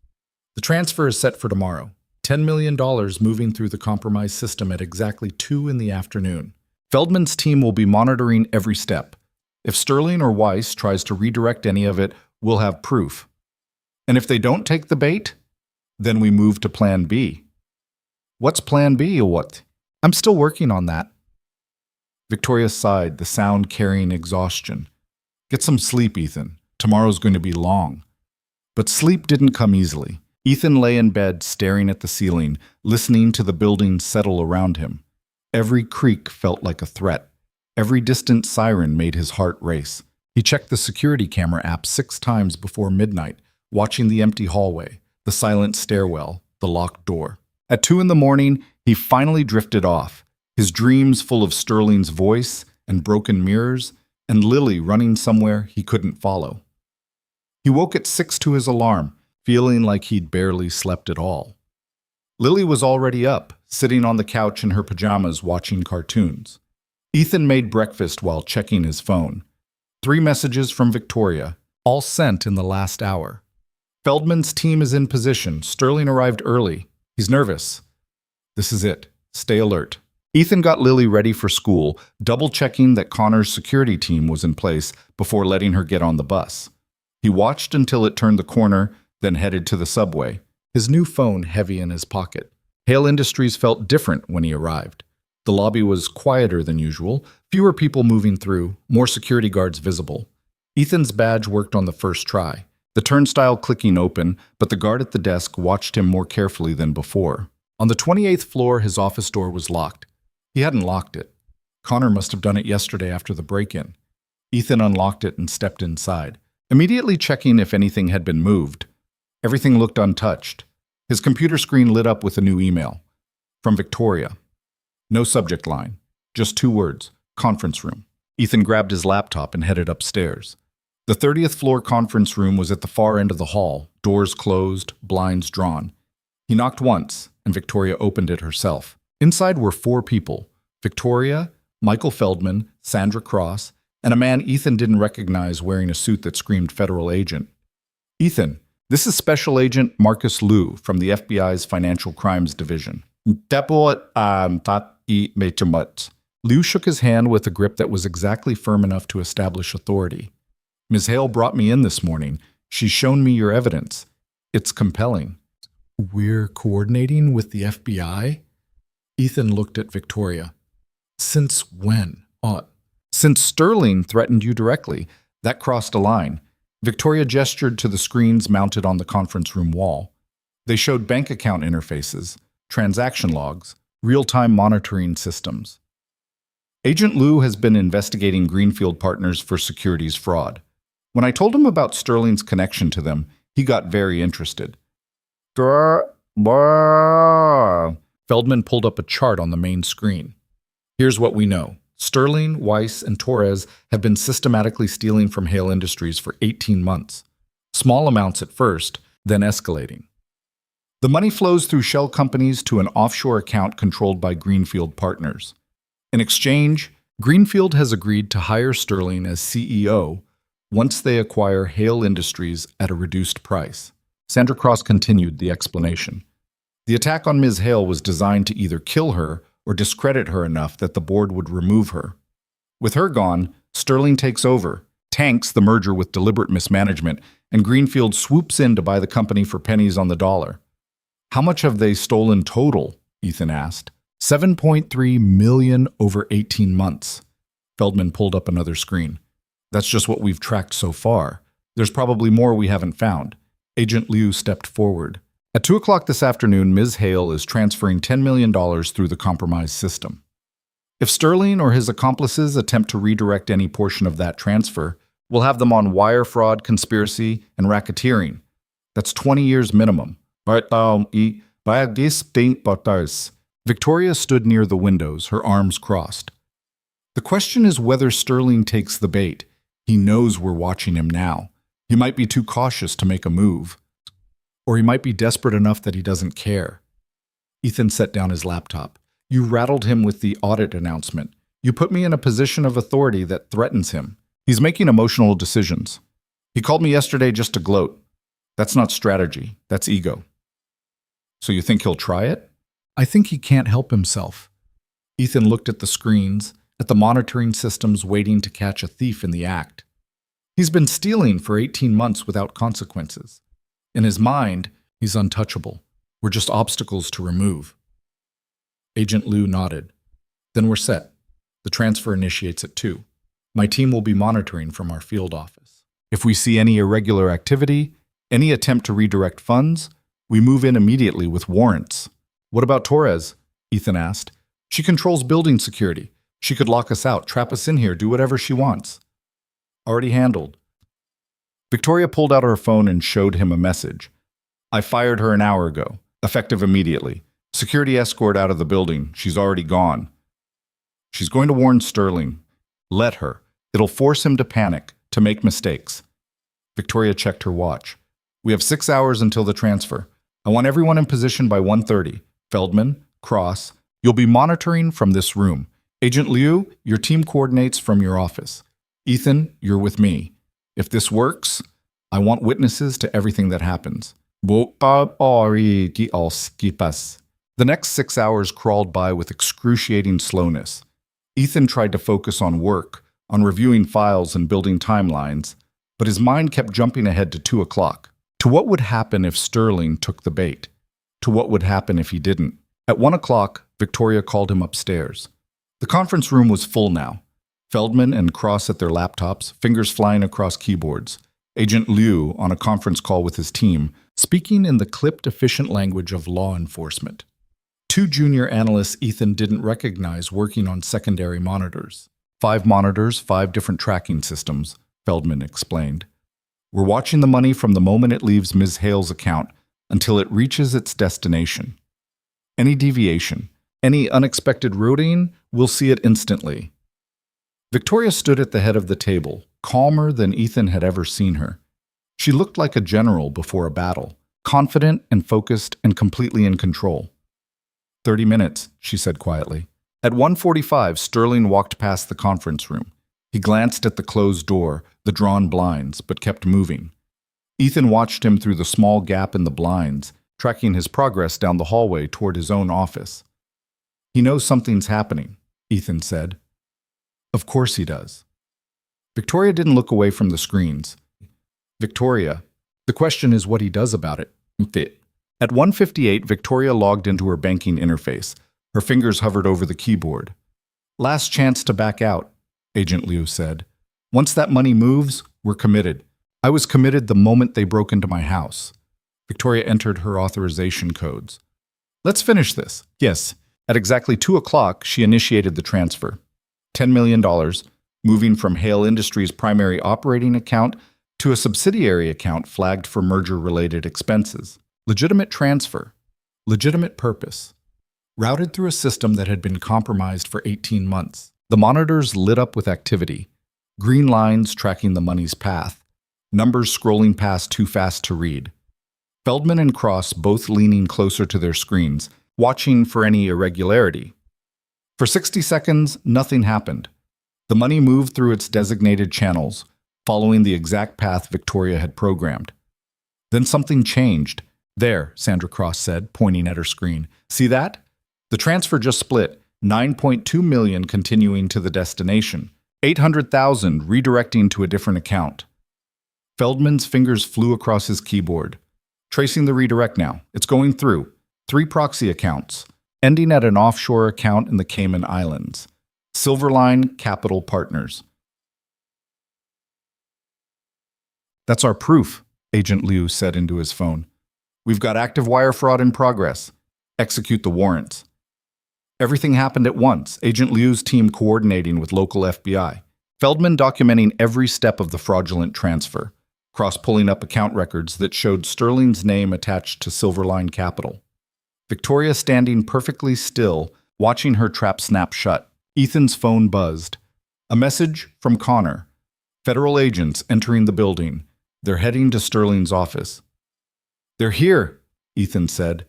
The transfer is set for tomorrow. $10 million moving through the compromised system at exactly 2 in the afternoon. Feldman's team will be monitoring every step. If Sterling or Weiss tries to redirect any of it, we'll have proof. And if they don't take the bait, then we move to Plan B. What's Plan B or what? I'm still working on that. Victoria sighed, the sound carrying exhaustion. Get some sleep, Ethan. Tomorrow's going to be long. But sleep didn't come easily. Ethan lay in bed, staring at the ceiling, listening to the building settle around him. Every creak felt like a threat. Every distant siren made his heart race. He checked the security camera app 6 times before midnight, watching the empty hallway, the silent stairwell, the locked door. At 2 in the morning, he finally drifted off, his dreams full of Sterling's voice and broken mirrors, and Lily running somewhere he couldn't follow. He woke at 6 to his alarm, feeling like he'd barely slept at all. Lily was already up, sitting on the couch in her pajamas watching cartoons. Ethan made breakfast while checking his phone. 3 messages from Victoria, all sent in the last hour. Feldman's team is in position. Sterling arrived early. He's nervous. This is it. Stay alert. Ethan got Lily ready for school, double-checking that Connor's security team was in place before letting her get on the bus. He watched until it turned the corner, then headed to the subway, his new phone heavy in his pocket. Hale Industries felt different when he arrived. The lobby was quieter than usual, fewer people moving through, more security guards visible. Ethan's badge worked on the first try, the turnstile clicking open, but the guard at the desk watched him more carefully than before. On the 28th floor, his office door was locked. He hadn't locked it. Connor must have done it yesterday after the break-in. Ethan unlocked it and stepped inside, immediately checking if anything had been moved. Everything looked untouched. His computer screen lit up with a new email. From Victoria. No subject line. Just 2 words. Conference room. Ethan grabbed his laptop and headed upstairs. The 30th floor conference room was at the far end of the hall, doors closed, blinds drawn. He knocked once, and Victoria opened it herself. Inside were 4 people. Victoria, Michael Feldman, Sandra Cross, and a man Ethan didn't recognize wearing a suit that screamed federal agent. Ethan, this is Special Agent Marcus Liu from the FBI's Financial Crimes Division. Liu shook his hand with a grip that was exactly firm enough to establish authority. Ms. Hale brought me in this morning. She's shown me your evidence. It's compelling. We're coordinating with the FBI? Ethan looked at Victoria. Since when? Since Sterling threatened you directly, that crossed a line. Victoria gestured to the screens mounted on the conference room wall. They showed bank account interfaces, transaction logs, real-time monitoring systems. Agent Liu has been investigating Greenfield Partners for securities fraud. When I told him about Sterling's connection to them, he got very interested. Feldman pulled up a chart on the main screen. Here's what we know. Sterling, Weiss, and Torres have been systematically stealing from Hale Industries for 18 months. Small amounts at first, then escalating. The money flows through shell companies to an offshore account controlled by Greenfield Partners. In exchange, Greenfield has agreed to hire Sterling as CEO once they acquire Hale Industries at a reduced price. Sandra Cross continued the explanation. The attack on Ms. Hale was designed to either kill her or discredit her enough that the board would remove her. With her gone, Sterling takes over, tanks the merger with deliberate mismanagement, and Greenfield swoops in to buy the company for pennies on the dollar. How much have they stolen total? Ethan asked. $7.3 million over 18 months. Feldman pulled up another screen. That's just what we've tracked so far. There's probably more we haven't found. Agent Liu stepped forward. At 2 o'clock this afternoon, Ms. Hale is transferring $10 million through the compromised system. If Sterling or his accomplices attempt to redirect any portion of that transfer, we'll have them on wire fraud, conspiracy, and racketeering. That's 20 years minimum. Victoria stood near the windows, her arms crossed. The question is whether Sterling takes the bait. He knows we're watching him now. He might be too cautious to make a move. Or he might be desperate enough that he doesn't care. Ethan set down his laptop. You rattled him with the audit announcement. You put me in a position of authority that threatens him. He's making emotional decisions. He called me yesterday just to gloat. That's not strategy. That's ego. So you think he'll try it? I think he can't help himself. Ethan looked at the screens, at the monitoring systems waiting to catch a thief in the act. He's been stealing for 18 months without consequences. In his mind, he's untouchable. We're just obstacles to remove. Agent Liu nodded. Then we're set. The transfer initiates at 2. My team will be monitoring from our field office. If we see any irregular activity, any attempt to redirect funds, we move in immediately with warrants. What about Torres? Ethan asked. She controls building security. She could lock us out, trap us in here, do whatever she wants. Already handled. Victoria pulled out her phone and showed him a message. I fired her an hour ago, effective immediately. Security escort out of the building. She's already gone. She's going to warn Sterling. Let her. It'll force him to panic, to make mistakes. Victoria checked her watch. We have 6 hours until the transfer. I want everyone in position by 1:30. Feldman, Cross, you'll be monitoring from this room. Agent Liu, your team coordinates from your office. Ethan, you're with me. If this works, I want witnesses to everything that happens. The next 6 hours crawled by with excruciating slowness. Ethan tried to focus on work, on reviewing files and building timelines, but his mind kept jumping ahead to 2 o'clock. To what would happen if Sterling took the bait? To what would happen if he didn't? At 1 o'clock, Victoria called him upstairs. The conference room was full now. Feldman and Cross at their laptops, fingers flying across keyboards. Agent Liu on a conference call with his team, speaking in the clipped, efficient language of law enforcement. 2 junior analysts Ethan didn't recognize working on secondary monitors. 5 monitors, 5 different tracking systems, Feldman explained. We're watching the money from the moment it leaves Ms. Hale's account until it reaches its destination. Any deviation, any unexpected routing, we'll see it instantly. Victoria stood at the head of the table, calmer than Ethan had ever seen her. She looked like a general before a battle, confident and focused and completely in control. 30 minutes, she said quietly. At 1:45, Sterling walked past the conference room. He glanced at the closed door, the drawn blinds, but kept moving. Ethan watched him through the small gap in the blinds, tracking his progress down the hallway toward his own office. He knows something's happening, Ethan said. Of course he does. Victoria didn't look away from the screens. Victoria, the question is what he does about it. At 1:58, Victoria logged into her banking interface. Her fingers hovered over the keyboard. Last chance to back out, Agent Liu said. Once that money moves, we're committed. I was committed the moment they broke into my house. Victoria entered her authorization codes. Let's finish this. Yes. At exactly 2 o'clock, she initiated the transfer. $10 million, moving from Hale Industries' primary operating account to a subsidiary account flagged for merger-related expenses. Legitimate transfer. Legitimate purpose. Routed through a system that had been compromised for 18 months. The monitors lit up with activity. Green lines tracking the money's path. Numbers scrolling past too fast to read. Feldman and Cross both leaning closer to their screens, watching for any irregularity. For 60 seconds, nothing happened. The money moved through its designated channels, following the exact path Victoria had programmed. Then something changed. There, Sandra Cross said, pointing at her screen. See that? The transfer just split. 9.2 million continuing to the destination. 800,000 redirecting to a different account. Feldman's fingers flew across his keyboard. Tracing the redirect now. It's going through. 3 proxy accounts, ending at an offshore account in the Cayman Islands. Silverline Capital Partners. That's our proof, Agent Liu said into his phone. We've got active wire fraud in progress. Execute the warrants. Everything happened at once, Agent Liu's team coordinating with local FBI. Feldman documenting every step of the fraudulent transfer. Cross pulling up account records that showed Sterling's name attached to Silverline Capital. Victoria standing perfectly still, watching her trap snap shut. Ethan's phone buzzed. A message from Connor. Federal agents entering the building. They're heading to Sterling's office. They're here, Ethan said.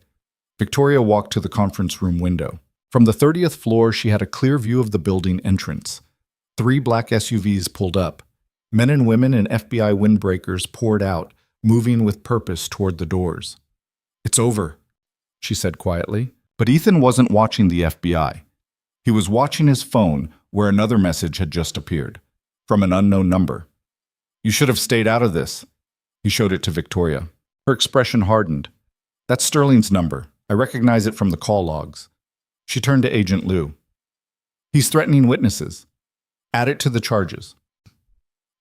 Victoria walked to the conference room window. From the 30th floor, she had a clear view of the building entrance. 3 black SUVs pulled up. Men and women in FBI windbreakers poured out, moving with purpose toward the doors. It's over, she said quietly. But Ethan wasn't watching the FBI. He was watching his phone, where another message had just appeared, from an unknown number. You should have stayed out of this. He showed it to Victoria. Her expression hardened. That's Sterling's number. I recognize it from the call logs. She turned to Agent Liu. He's threatening witnesses. Add it to the charges.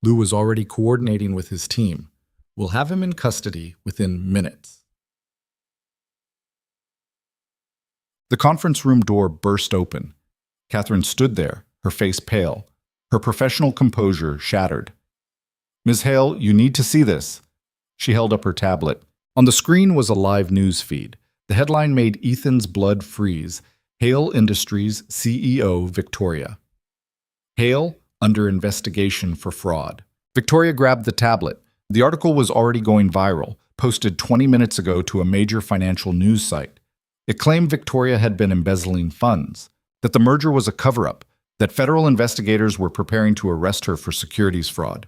Liu was already coordinating with his team. We'll have him in custody within minutes. The conference room door burst open. Catherine stood there, her face pale, her professional composure shattered. Ms. Hale, you need to see this. She held up her tablet. On the screen was a live news feed. The headline made Ethan's blood freeze. Hale Industries CEO Victoria. Hale under investigation for fraud. Victoria grabbed the tablet. The article was already going viral, posted 20 minutes ago to a major financial news site. It claimed Victoria had been embezzling funds, that the merger was a cover-up, that federal investigators were preparing to arrest her for securities fraud.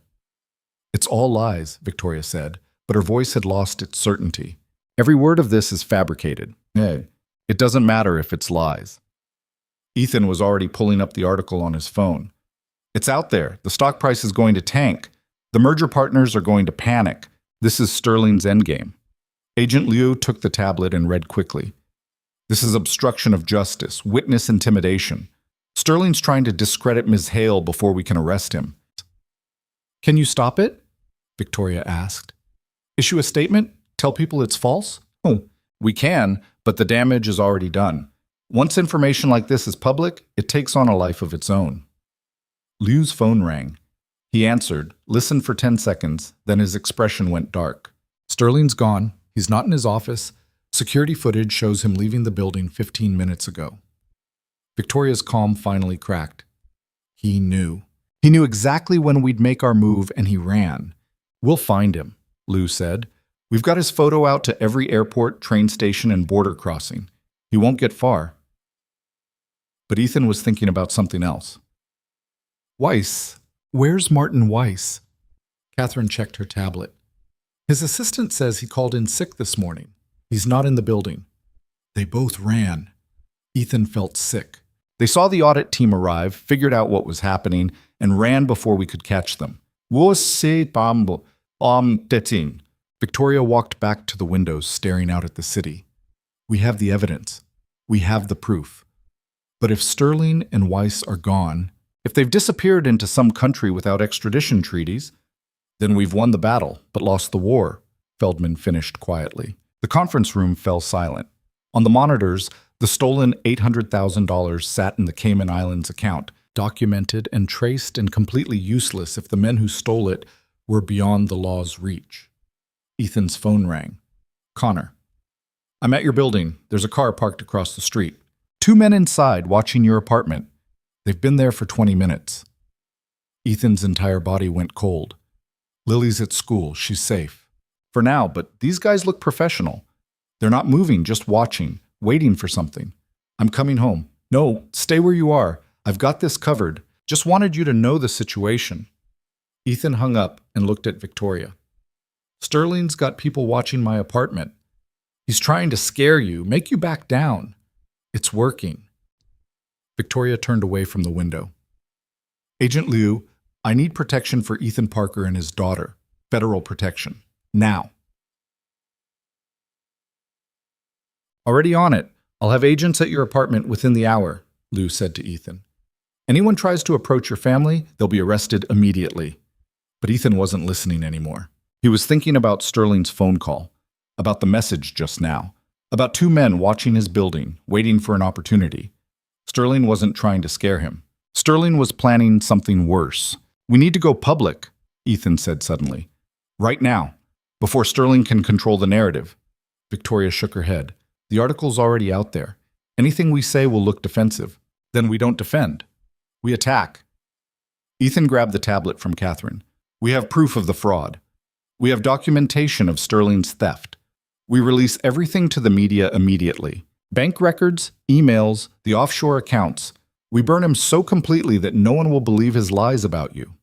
It's all lies, Victoria said, but her voice had lost its certainty. Every word of this is fabricated. It doesn't matter if it's lies. Ethan was already pulling up the article on his phone. It's out there. The stock price is going to tank. The merger partners are going to panic. This is Sterling's endgame. Agent Liu took the tablet and read quickly. This is obstruction of justice, witness intimidation. Sterling's trying to discredit Ms. Hale before we can arrest him. Can you stop it? Victoria asked. Issue a statement? Tell people it's false? Oh, we can, but the damage is already done. Once information like this is public, it takes on a life of its own. Liu's phone rang. He answered, listened for 10 seconds, then his expression went dark. Sterling's gone. He's not in his office. Security footage shows him leaving the building 15 minutes ago. Victoria's calm finally cracked. He knew. He knew exactly when we'd make our move, and he ran. We'll find him, Liu said. We've got his photo out to every airport, train station, and border crossing. He won't get far. But Ethan was thinking about something else. Weiss. Where's Martin Weiss? Catherine checked her tablet. His assistant says he called in sick this morning. He's not in the building. They both ran. Ethan felt sick. They saw the audit team arrive, figured out what was happening, and ran before we could catch them. Victoria walked back to the windows, staring out at the city. We have the evidence. We have the proof. But if Sterling and Weiss are gone, if they've disappeared into some country without extradition treaties, then we've won the battle, but lost the war, Feldman finished quietly. The conference room fell silent. On the monitors, the stolen $800,000 sat in the Cayman Islands account, documented and traced and completely useless if the men who stole it were beyond the law's reach. Ethan's phone rang. Connor. I'm at your building. There's a car parked across the street. 2 men inside watching your apartment. They've been there for 20 minutes. Ethan's entire body went cold. Lily's at school. She's safe. For now, but these guys look professional. They're not moving, just watching, waiting for something. I'm coming home. No, stay where you are. I've got this covered. Just wanted you to know the situation. Ethan hung up and looked at Victoria. Sterling's got people watching my apartment. He's trying to scare you, make you back down. It's working. Victoria turned away from the window. Agent Liu, I need protection for Ethan Parker and his daughter. Federal protection. Now. Already on it. I'll have agents at your apartment within the hour, Liu said to Ethan. Anyone tries to approach your family, they'll be arrested immediately. But Ethan wasn't listening anymore. He was thinking about Sterling's phone call, about the message just now, about 2 men watching his building, waiting for an opportunity. Sterling wasn't trying to scare him. Sterling was planning something worse. We need to go public, Ethan said suddenly. Right now, before Sterling can control the narrative. Victoria shook her head. The article's already out there. Anything we say will look defensive. Then we don't defend. We attack. Ethan grabbed the tablet from Catherine. We have proof of the fraud. We have documentation of Sterling's theft. We release everything to the media immediately. Bank records, emails, the offshore accounts. We burn him so completely that no one will believe his lies about you.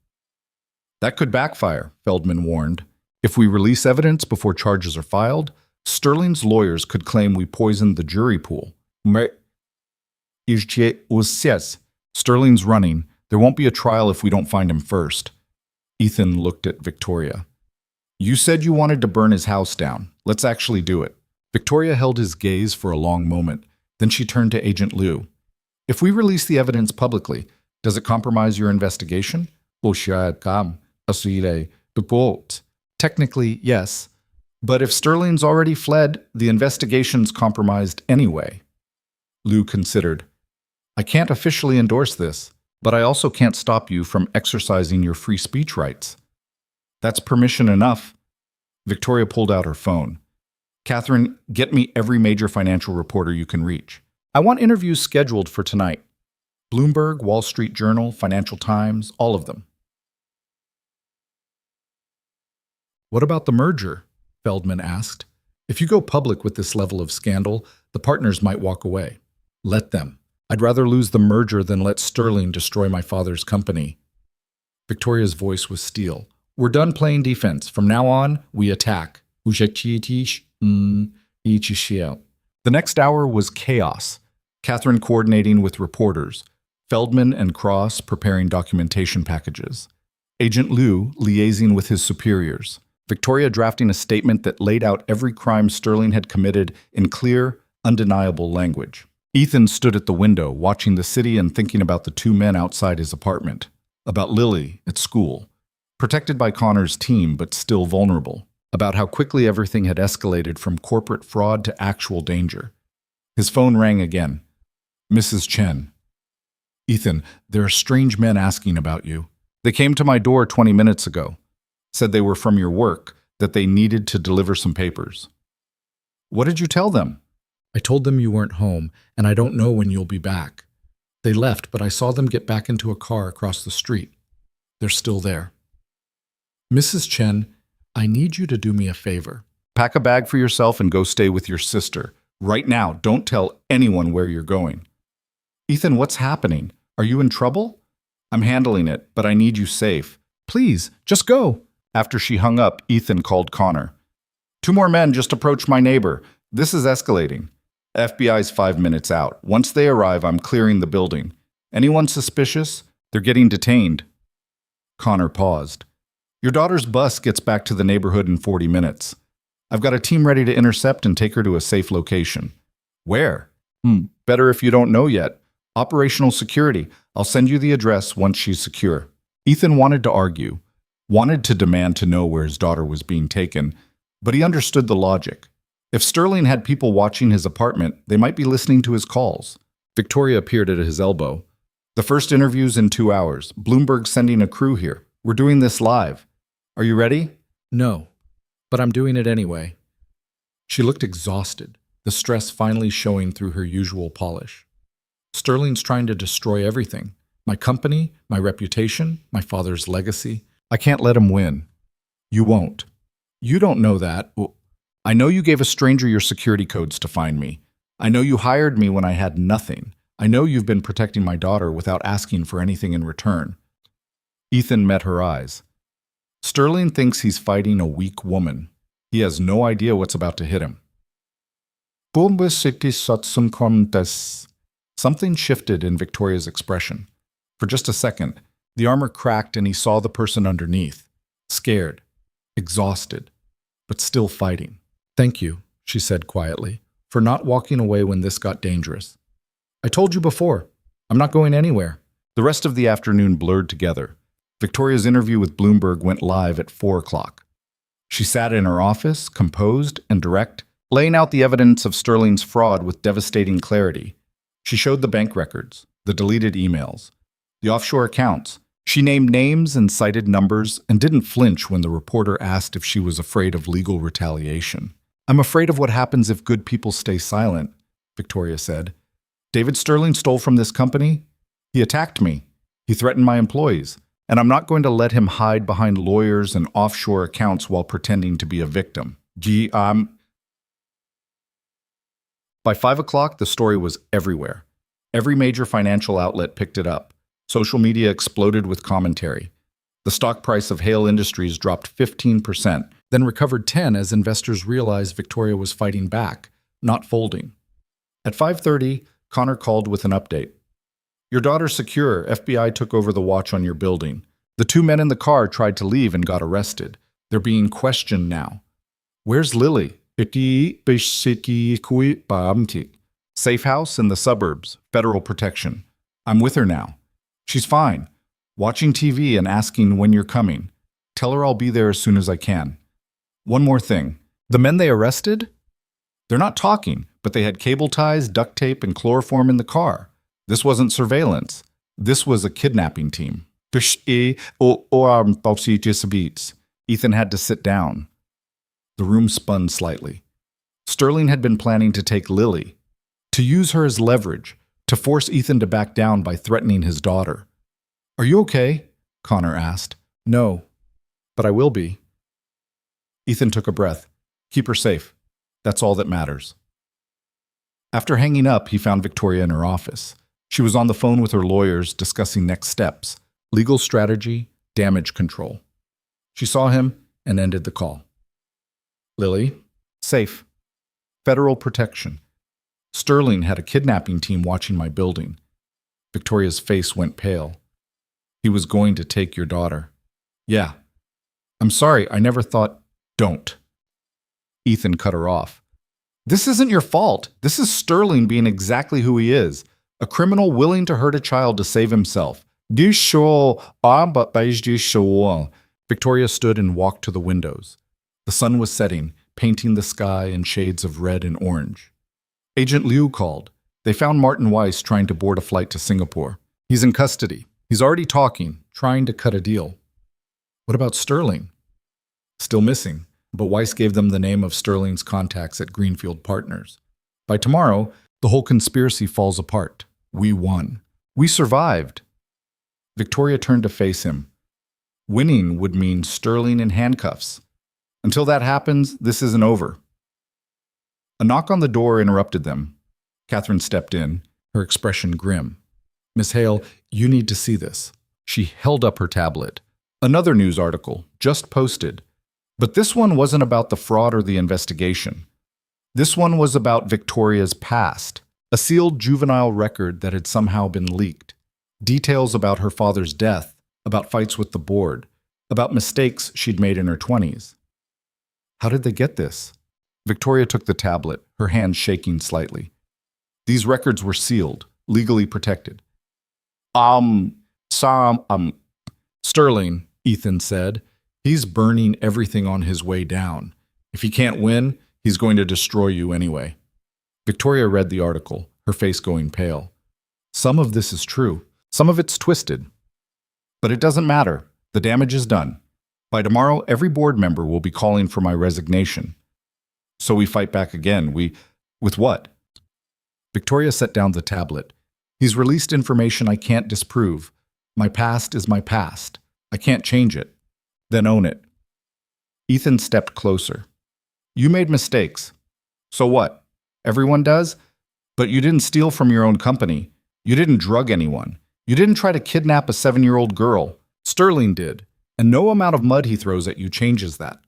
That could backfire, Feldman warned. If we release evidence before charges are filed, Sterling's lawyers could claim we poisoned the jury pool. Sterling's running. There won't be a trial if we don't find him first. Ethan looked at Victoria. You said you wanted to burn his house down. Let's actually do it. Victoria held his gaze for a long moment. Then she turned to Agent Liu. If we release the evidence publicly, does it compromise your investigation? Technically, yes. But if Sterling's already fled, the investigation's compromised anyway. Liu considered. I can't officially endorse this, but I also can't stop you from exercising your free speech rights. That's permission enough. Victoria pulled out her phone. Catherine, get me every major financial reporter you can reach. I want interviews scheduled for tonight. Bloomberg, Wall Street Journal, Financial Times, all of them. What about the merger? Feldman asked. If you go public with this level of scandal, the partners might walk away. Let them. I'd rather lose the merger than let Sterling destroy my father's company. Victoria's voice was steel. We're done playing defense. From now on, we attack. The next hour was chaos. Catherine coordinating with reporters. Feldman and Cross preparing documentation packages. Agent Liu liaising with his superiors. Victoria drafting a statement that laid out every crime Sterling had committed in clear, undeniable language. Ethan stood at the window, watching the city and thinking about the two men outside his apartment. About Lily at school. Protected by Connor's team, but still vulnerable. About how quickly everything had escalated from corporate fraud to actual danger. His phone rang again. Mrs. Chen. Ethan, there are strange men asking about you. They came to my door 20 minutes ago. Said they were from your work, that they needed to deliver some papers. What did you tell them? I told them you weren't home, and I don't know when you'll be back. They left, but I saw them get back into a car across the street. They're still there. Mrs. Chen, I need you to do me a favor. Pack a bag for yourself and go stay with your sister. Right now, don't tell anyone where you're going. Ethan, what's happening? Are you in trouble? I'm handling it, but I need you safe. Please, just go. After she hung up, Ethan called Connor. 2 more men just approached my neighbor. This is escalating. FBI's 5 minutes out. Once they arrive, I'm clearing the building. Anyone suspicious? They're getting detained. Connor paused. Your daughter's bus gets back to the neighborhood in 40 minutes. I've got a team ready to intercept and take her to a safe location. Where? Better if you don't know yet. Operational security. I'll send you the address once she's secure. Ethan wanted to argue, wanted to demand to know where his daughter was being taken, but he understood the logic. If Sterling had people watching his apartment, they might be listening to his calls. Victoria appeared at his elbow. The first interview's in 2 hours. Bloomberg's sending a crew here. We're doing this live. Are you ready? No, but I'm doing it anyway. She looked exhausted, the stress finally showing through her usual polish. Sterling's trying to destroy everything. My company, my reputation, my father's legacy. I can't let him win. You won't. You don't know that. I know you gave a stranger your security codes to find me. I know you hired me when I had nothing. I know you've been protecting my daughter without asking for anything in return. Ethan met her eyes. Sterling thinks he's fighting a weak woman. He has no idea what's about to hit him. Something shifted in Victoria's expression. For just a second, the armor cracked and he saw the person underneath. Scared, exhausted, but still fighting. Thank you, she said quietly, for not walking away when this got dangerous. I told you before, I'm not going anywhere. The rest of the afternoon blurred together. Victoria's interview with Bloomberg went live at 4 o'clock. She sat in her office, composed and direct, laying out the evidence of Sterling's fraud with devastating clarity. She showed the bank records, the deleted emails, the offshore accounts. She named names and cited numbers and didn't flinch when the reporter asked if she was afraid of legal retaliation. I'm afraid of what happens if good people stay silent, Victoria said. David Sterling stole from this company. He attacked me. He threatened my employees. And I'm not going to let him hide behind lawyers and offshore accounts while pretending to be a victim. By 5 o'clock, the story was everywhere. Every major financial outlet picked it up. Social media exploded with commentary. The stock price of Hale Industries dropped 15%, then recovered 10 as investors realized Victoria was fighting back, not folding. At 5:30, Connor called with an update. Your daughter's secure. FBI took over the watch on your building. The 2 men in the car tried to leave and got arrested. They're being questioned now. Where's Lily? Safe house in the suburbs. Federal protection. I'm with her now. She's fine. Watching TV and asking when you're coming. Tell her I'll be there as soon as I can. One more thing. The men they arrested? They're not talking, but they had cable ties, duct tape, and chloroform in the car. This wasn't surveillance. This was a kidnapping team. Ethan had to sit down. The room spun slightly. Sterling had been planning to take Lily, to use her as leverage, to force Ethan to back down by threatening his daughter. Are you okay? Connor asked. No, but I will be. Ethan took a breath. Keep her safe. That's all that matters. After hanging up, he found Victoria in her office. She was on the phone with her lawyers discussing next steps, legal strategy, damage control. She saw him and ended the call. Lily, safe. Federal protection. Sterling had a kidnapping team watching my building. Victoria's face went pale. He was going to take your daughter. Yeah. I'm sorry, I never thought. Don't. Ethan cut her off. This isn't your fault. This is Sterling being exactly who he is. A criminal willing to hurt a child to save himself. Victoria stood and walked to the windows. The sun was setting, painting the sky in shades of red and orange. Agent Liu called. They found Martin Weiss trying to board a flight to Singapore. He's in custody. He's already talking, trying to cut a deal. What about Sterling? Still missing, but Weiss gave them the name of Sterling's contacts at Greenfield Partners. By tomorrow, the whole conspiracy falls apart. We won. We survived. Victoria turned to face him. Winning would mean Sterling in handcuffs. Until that happens, this isn't over. A knock on the door interrupted them. Catherine stepped in, her expression grim. Miss Hale, you need to see this. She held up her tablet. Another news article, just posted. But this one wasn't about the fraud or the investigation. This one was about Victoria's past, a sealed juvenile record that had somehow been leaked. Details about her father's death, about fights with the board, about mistakes she'd made in her 20s. How did they get this? Victoria took the tablet, her hand shaking slightly. These records were sealed, legally protected. Sterling, Ethan said. He's burning everything on his way down. If he can't win, he's going to destroy you anyway. Victoria read the article, her face going pale. Some of this is true. Some of it's twisted. But it doesn't matter. The damage is done. By tomorrow, every board member will be calling for my resignation. So we fight back again. With what? Victoria set down the tablet. He's released information I can't disprove. My past is my past. I can't change it. Then own it. Ethan stepped closer. You made mistakes. So what? Everyone does? But you didn't steal from your own company. You didn't drug anyone. You didn't try to kidnap a 7-year-old girl. Sterling did. And no amount of mud he throws at you changes that.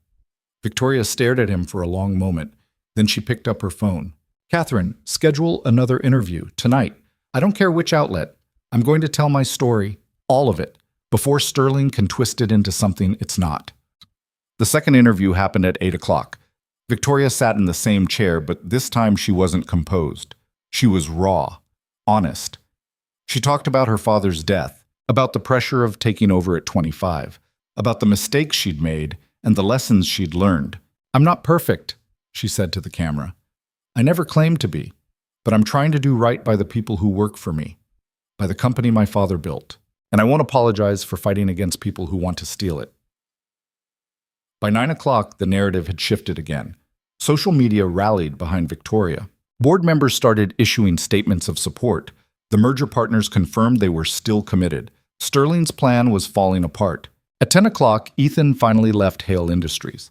Victoria stared at him for a long moment. Then she picked up her phone. Catherine, schedule another interview tonight. I don't care which outlet. I'm going to tell my story, all of it, before Sterling can twist it into something it's not. The second interview happened at 8 o'clock. Victoria sat in the same chair, but this time she wasn't composed. She was raw, honest. She talked about her father's death, about the pressure of taking over at 25, about the mistakes she'd made and the lessons she'd learned. I'm not perfect, she said to the camera. I never claimed to be, but I'm trying to do right by the people who work for me, by the company my father built, and I won't apologize for fighting against people who want to steal it. By 9 o'clock, the narrative had shifted again. Social media rallied behind Victoria. Board members started issuing statements of support. The merger partners confirmed they were still committed. Sterling's plan was falling apart. At 10 o'clock, Ethan finally left Hale Industries.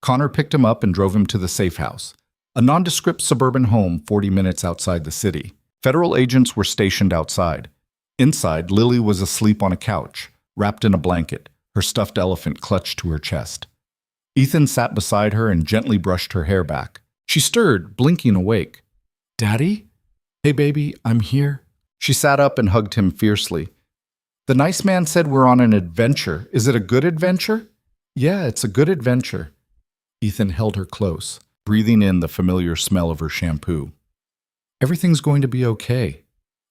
Connor picked him up and drove him to the safe house, a nondescript suburban home 40 minutes outside the city. Federal agents were stationed outside. Inside, Lily was asleep on a couch, wrapped in a blanket, her stuffed elephant clutched to her chest. Ethan sat beside her and gently brushed her hair back. She stirred, blinking awake. Daddy? Hey, baby, I'm here. She sat up and hugged him fiercely. The nice man said we're on an adventure. Is it a good adventure? Yeah, it's a good adventure. Ethan held her close, breathing in the familiar smell of her shampoo. Everything's going to be okay.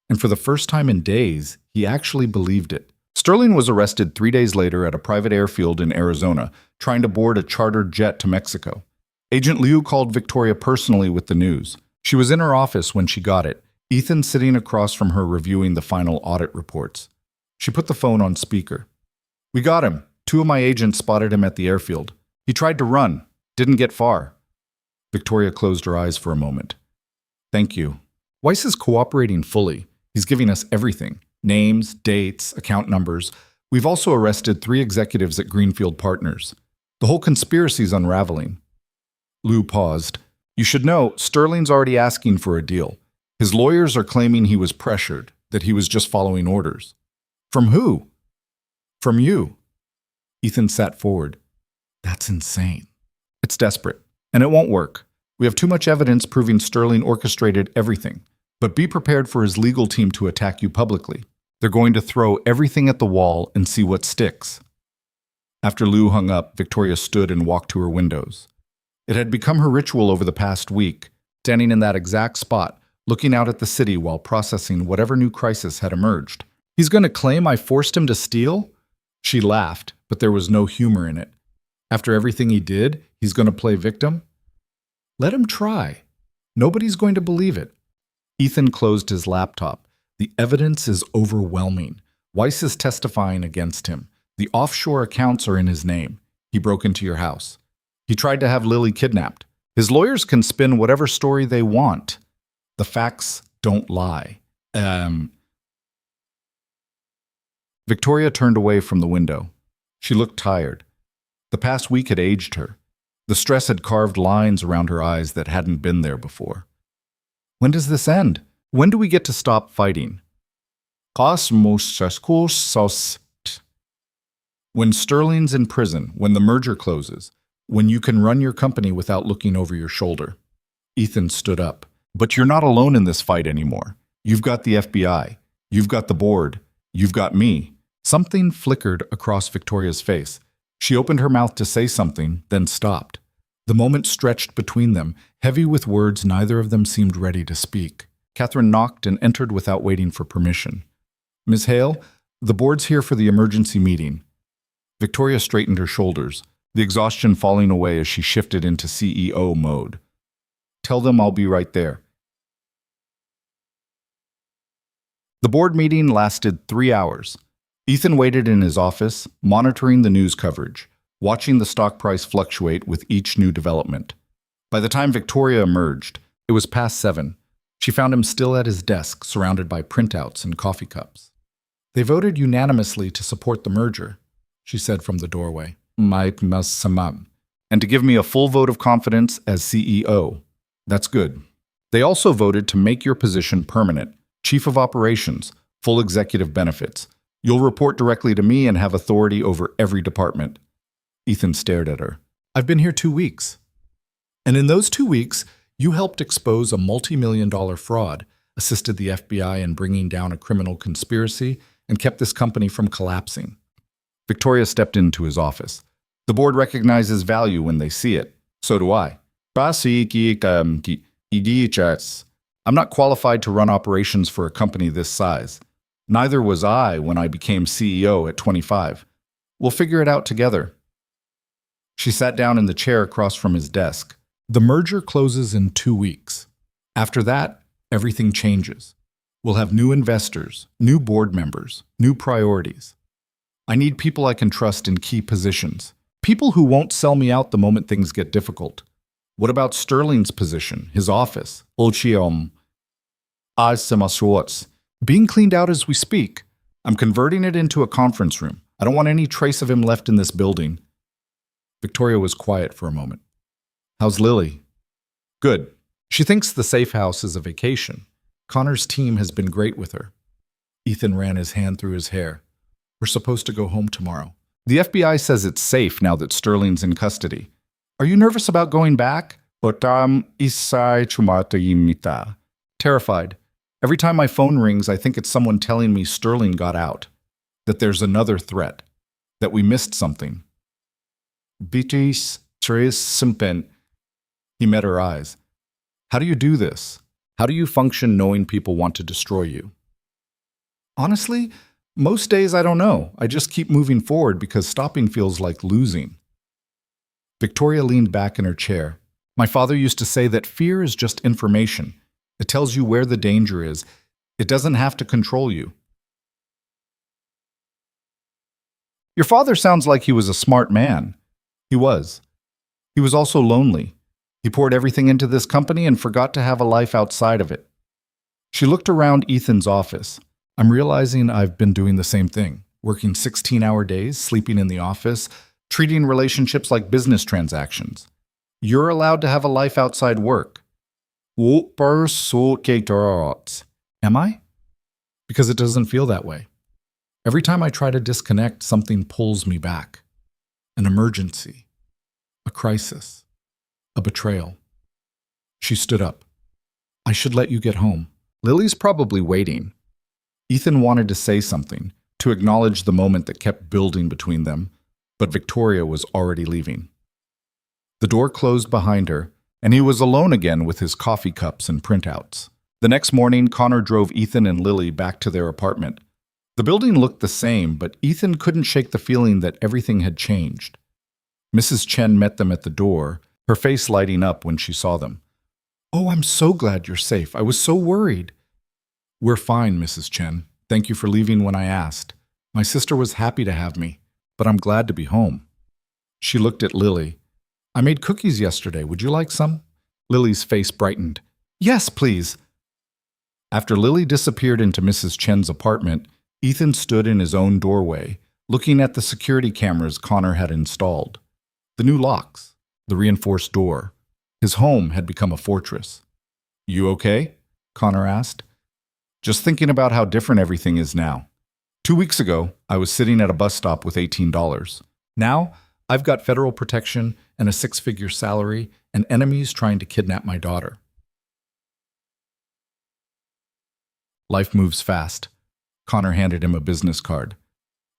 And for the first time in days, he actually believed it. Sterling was arrested 3 days later at a private airfield in Arizona, trying to board a chartered jet to Mexico. Agent Liu called Victoria personally with the news. She was in her office when she got it, Ethan sitting across from her reviewing the final audit reports. She put the phone on speaker. We got him. 2 of my agents spotted him at the airfield. He tried to run. Didn't get far. Victoria closed her eyes for a moment. Thank you. Weiss is cooperating fully. He's giving us everything. Names, dates, account numbers. We've also arrested 3 executives at Greenfield Partners. The whole conspiracy's unraveling. Lou paused. You should know, Sterling's already asking for a deal. His lawyers are claiming he was pressured, that he was just following orders. From who? From you. Ethan sat forward. That's insane. It's desperate, and it won't work. We have too much evidence proving Sterling orchestrated everything. But be prepared for his legal team to attack you publicly. They're going to throw everything at the wall and see what sticks. After Lou hung up, Victoria stood and walked to her windows. It had become her ritual over the past week, standing in that exact spot, looking out at the city while processing whatever new crisis had emerged. He's going to claim I forced him to steal? She laughed, but there was no humor in it. After everything he did, he's going to play victim? Let him try. Nobody's going to believe it. Ethan closed his laptop. The evidence is overwhelming. Weiss is testifying against him. The offshore accounts are in his name. He broke into your house. He tried to have Lily kidnapped. His lawyers can spin whatever story they want. The facts don't lie. Victoria turned away from the window. She looked tired. The past week had aged her. The stress had carved lines around her eyes that hadn't been there before. When does this end? When do we get to stop fighting? When Sterling's in prison, when the merger closes, when you can run your company without looking over your shoulder. Ethan stood up. But you're not alone in this fight anymore. You've got the FBI. You've got the board. You've got me. Something flickered across Victoria's face. She opened her mouth to say something, then stopped. The moment stretched between them, heavy with words neither of them seemed ready to speak. Catherine knocked and entered without waiting for permission. Ms. Hale, the board's here for the emergency meeting. Victoria straightened her shoulders, the exhaustion falling away as she shifted into CEO mode. Tell them I'll be right there. The board meeting lasted 3 hours. Ethan waited in his office, monitoring the news coverage, watching the stock price fluctuate with each new development. By the time Victoria emerged, it was past 7. She found him still at his desk, surrounded by printouts and coffee cups. They voted unanimously to support the merger, she said from the doorway. And to give me a full vote of confidence as CEO. That's good. They also voted to make your position permanent, Chief of Operations, full executive benefits. You'll report directly to me and have authority over every department. Ethan stared at her. I've been here 2 weeks. And in those 2 weeks, you helped expose a multi-million-dollar fraud, assisted the FBI in bringing down a criminal conspiracy, and kept this company from collapsing. Victoria stepped into his office. The board recognizes value when they see it. So do I. I'm not qualified to run operations for a company this size. Neither was I when I became CEO at 25. We'll figure it out together. She sat down in the chair across from his desk. The merger closes in 2 weeks. After that, everything changes. We'll have new investors, new board members, new priorities. I need people I can trust in key positions. People who won't sell me out the moment things get difficult. What about Sterling's position, his office? Being cleaned out as we speak. I'm converting it into a conference room. I don't want any trace of him left in this building. Victoria was quiet for a moment. How's Lily? Good. She thinks the safe house is a vacation. Connor's team has been great with her. Ethan ran his hand through his hair. We're supposed to go home tomorrow. The FBI says it's safe now that Sterling's in custody. Are you nervous about going back? Terrified. Every time my phone rings, I think it's someone telling me Sterling got out, that there's another threat, that we missed something. Beatrice, he met her eyes. How do you do this? How do you function knowing people want to destroy you? Honestly, most days I don't know. I just keep moving forward because stopping feels like losing. Victoria leaned back in her chair. My father used to say that fear is just information. It tells you where the danger is. It doesn't have to control you. Your father sounds like he was a smart man. He was. He was also lonely. He poured everything into this company and forgot to have a life outside of it. She looked around Ethan's office. I'm realizing I've been doing the same thing, working 16-hour days, sleeping in the office, Treating relationships like business transactions. You're allowed to have a life outside work. Am I? Because it doesn't feel that way. Every time I try to disconnect, something pulls me back. An emergency. A crisis. A betrayal. She stood up. I should let you get home. Lily's probably waiting. Ethan wanted to say something, to acknowledge the moment that kept building between them, but Victoria was already leaving. The door closed behind her, and he was alone again with his coffee cups and printouts. The next morning, Connor drove Ethan and Lily back to their apartment. The building looked the same, but Ethan couldn't shake the feeling that everything had changed. Mrs. Chen met them at the door, her face lighting up when she saw them. Oh, I'm so glad you're safe. I was so worried. We're fine, Mrs. Chen. Thank you for leaving when I asked. My sister was happy to have me, but I'm glad to be home. She looked at Lily. I made cookies yesterday. Would you like some? Lily's face brightened. Yes, please. After Lily disappeared into Mrs. Chen's apartment, Ethan stood in his own doorway, looking at the security cameras Connor had installed. The new locks, the reinforced door. His home had become a fortress. You okay? Connor asked. Just thinking about how different everything is now. 2 weeks ago, I was sitting at a bus stop with $18. Now, I've got federal protection and a 6-figure salary and enemies trying to kidnap my daughter. Life moves fast. Connor handed him a business card.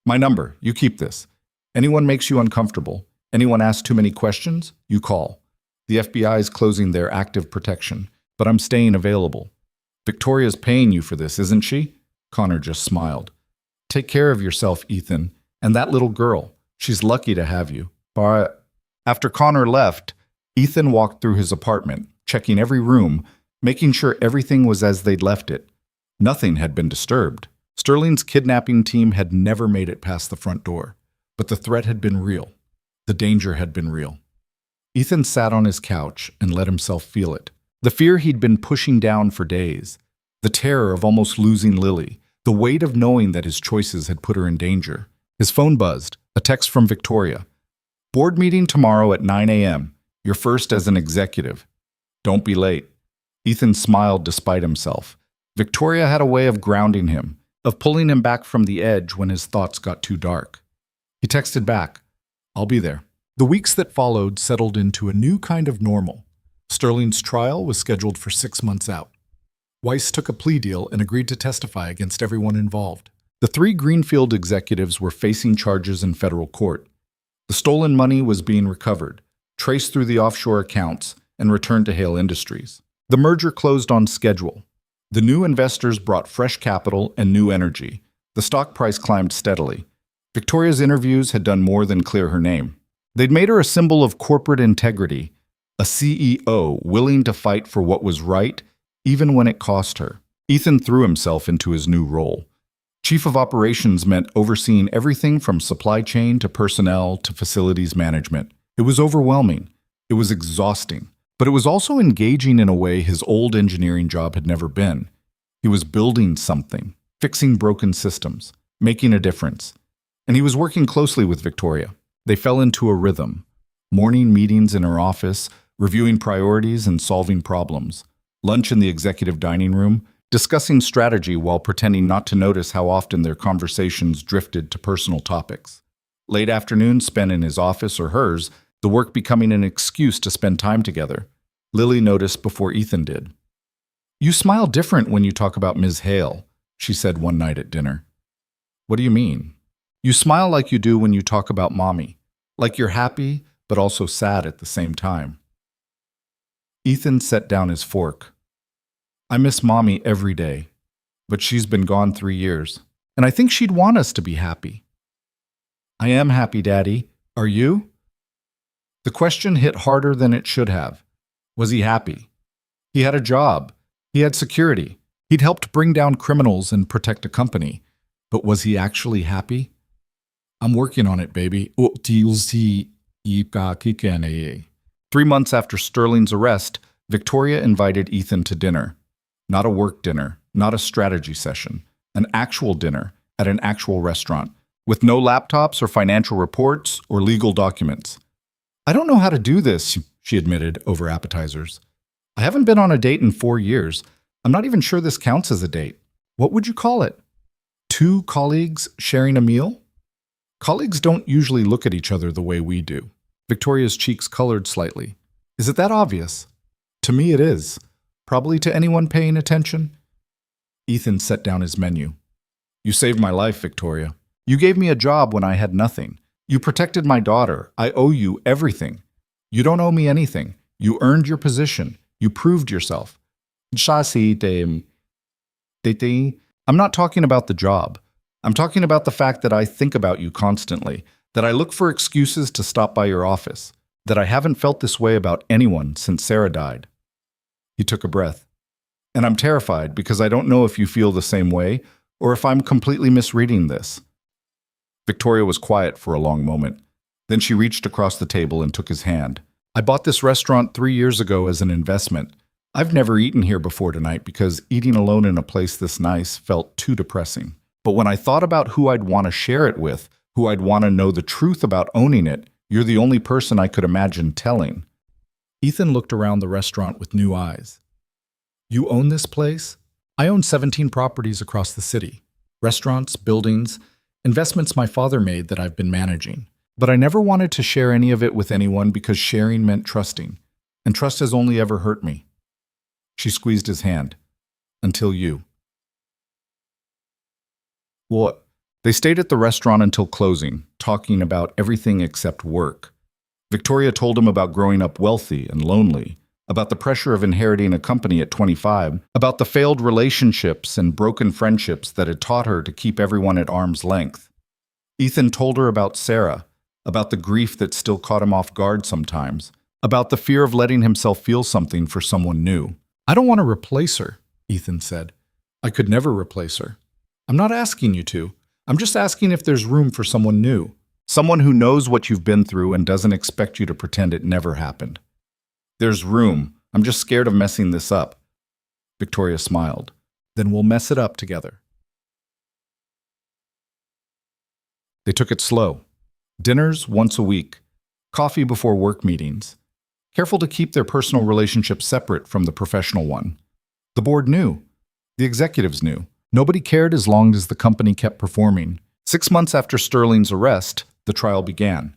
My number, you keep this. Anyone makes you uncomfortable, anyone asks too many questions, you call. The FBI is closing their active protection, but I'm staying available. Victoria's paying you for this, isn't she? Connor just smiled. Take care of yourself, Ethan, and that little girl. She's lucky to have you. But after Connor left, Ethan walked through his apartment, checking every room, making sure everything was as they'd left it. Nothing had been disturbed. Sterling's kidnapping team had never made it past the front door, but the threat had been real. The danger had been real. Ethan sat on his couch and let himself feel it. The fear he'd been pushing down for days. The terror of almost losing Lily. The weight of knowing that his choices had put her in danger. His phone buzzed. A text from Victoria. Board meeting tomorrow at 9 a.m. You're first as an executive. Don't be late. Ethan smiled despite himself. Victoria had a way of grounding him, of pulling him back from the edge when his thoughts got too dark. He texted back, I'll be there. The weeks that followed settled into a new kind of normal. Sterling's trial was scheduled for 6 months out. Weiss took a plea deal and agreed to testify against everyone involved. The 3 Greenfield executives were facing charges in federal court. The stolen money was being recovered, traced through the offshore accounts, and returned to Hale Industries. The merger closed on schedule. The new investors brought fresh capital and new energy. The stock price climbed steadily. Victoria's interviews had done more than clear her name. They'd made her a symbol of corporate integrity, a CEO willing to fight for what was right, even when it cost her. Ethan threw himself into his new role. Chief of Operations meant overseeing everything from supply chain to personnel to facilities management. It was overwhelming. It was exhausting. But it was also engaging in a way his old engineering job had never been. He was building something, fixing broken systems, making a difference. And he was working closely with Victoria. They fell into a rhythm. Morning meetings in her office, reviewing priorities and solving problems. Lunch in the executive dining room, discussing strategy while pretending not to notice how often their conversations drifted to personal topics. Late afternoons spent in his office or hers, the work becoming an excuse to spend time together. Lily noticed before Ethan did. "You smile different when you talk about Ms. Hale," she said one night at dinner. "What do you mean?" "You smile like you do when you talk about Mommy, like you're happy but also sad at the same time." Ethan set down his fork. "I miss Mommy every day, but she's been gone 3 years, and I think she'd want us to be happy." "I am happy, Daddy. Are you?" The question hit harder than it should have. Was he happy? He had a job. He had security. He'd helped bring down criminals and protect a company. But was he actually happy? "I'm working on it, baby." 3 months after Sterling's arrest, Victoria invited Ethan to dinner. Not a work dinner, not a strategy session, an actual dinner at an actual restaurant, with no laptops or financial reports or legal documents. "I don't know how to do this," she admitted over appetizers. "I haven't been on a date in 4 years. I'm not even sure this counts as a date. What would you call it? 2 colleagues sharing a meal?" "Colleagues don't usually look at each other the way we do." Victoria's cheeks colored slightly. "Is it that obvious?" "To me it is. Probably to anyone paying attention." Ethan set down his menu. "You saved my life, Victoria. You gave me a job when I had nothing. You protected my daughter. I owe you everything. You don't owe me anything. You earned your position. You proved yourself." I'm not talking about the job. I'm talking about the fact that I think about you constantly, that I look for excuses to stop by your office, that I haven't felt this way about anyone since Sarah died. He took a breath. "And I'm terrified because I don't know if you feel the same way or if I'm completely misreading this." Victoria was quiet for a long moment. Then she reached across the table and took his hand. "I bought this restaurant 3 years ago as an investment. I've never eaten here before tonight because eating alone in a place this nice felt too depressing. But when I thought about who I'd want to share it with, who I'd want to know the truth about owning it, you're the only person I could imagine telling." Ethan looked around the restaurant with new eyes. "You own this place?" "I own 17 properties across the city. Restaurants, buildings, investments my father made that I've been managing. But I never wanted to share any of it with anyone because sharing meant trusting. And trust has only ever hurt me." She squeezed his hand. "Until you." "What?" They stayed at the restaurant until closing, talking about everything except work. Victoria told him about growing up wealthy and lonely, about the pressure of inheriting a company at 25, about the failed relationships and broken friendships that had taught her to keep everyone at arm's length. Ethan told her about Sarah, about the grief that still caught him off guard sometimes, about the fear of letting himself feel something for someone new. "I don't want to replace her," Ethan said. "I could never replace her. I'm not asking you to. I'm just asking if there's room for someone new. Someone who knows what you've been through and doesn't expect you to pretend it never happened." "There's room. I'm just scared of messing this up." Victoria smiled. "Then we'll mess it up together." They took it slow. Dinners once a week. Coffee before work meetings. Careful to keep their personal relationship separate from the professional one. The board knew. The executives knew. Nobody cared as long as the company kept performing. 6 months after Sterling's arrest, the trial began.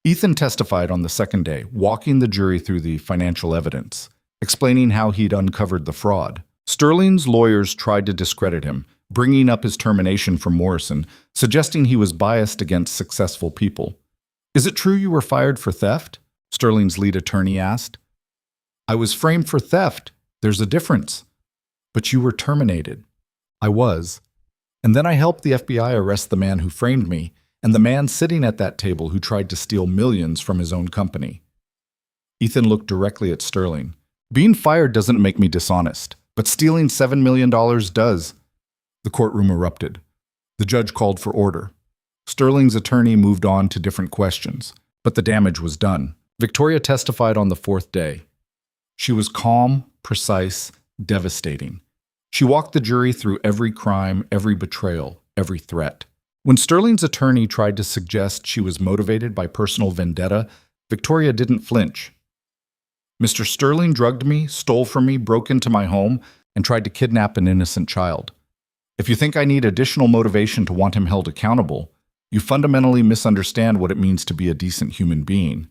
Ethan testified on the second day, walking the jury through the financial evidence, explaining how he'd uncovered the fraud. Sterling's lawyers tried to discredit him, bringing up his termination from Morrison, suggesting he was biased against successful people. "Is it true you were fired for theft?" Sterling's lead attorney asked. "I was framed for theft. There's a difference." "But you were terminated." "I was. And then I helped the FBI arrest the man who framed me, and the man sitting at that table who tried to steal millions from his own company." Ethan looked directly at Sterling. "Being fired doesn't make me dishonest, but stealing $7 million does." The courtroom erupted. The judge called for order. Sterling's attorney moved on to different questions, but the damage was done. Victoria testified on the 4th day. She was calm, precise, devastating. She walked the jury through every crime, every betrayal, every threat. When Sterling's attorney tried to suggest she was motivated by personal vendetta, Victoria didn't flinch. Mr. Sterling drugged me, stole from me, broke into my home, and tried to kidnap an innocent child. If you think I need additional motivation to want him held accountable, you fundamentally misunderstand what it means to be a decent human being.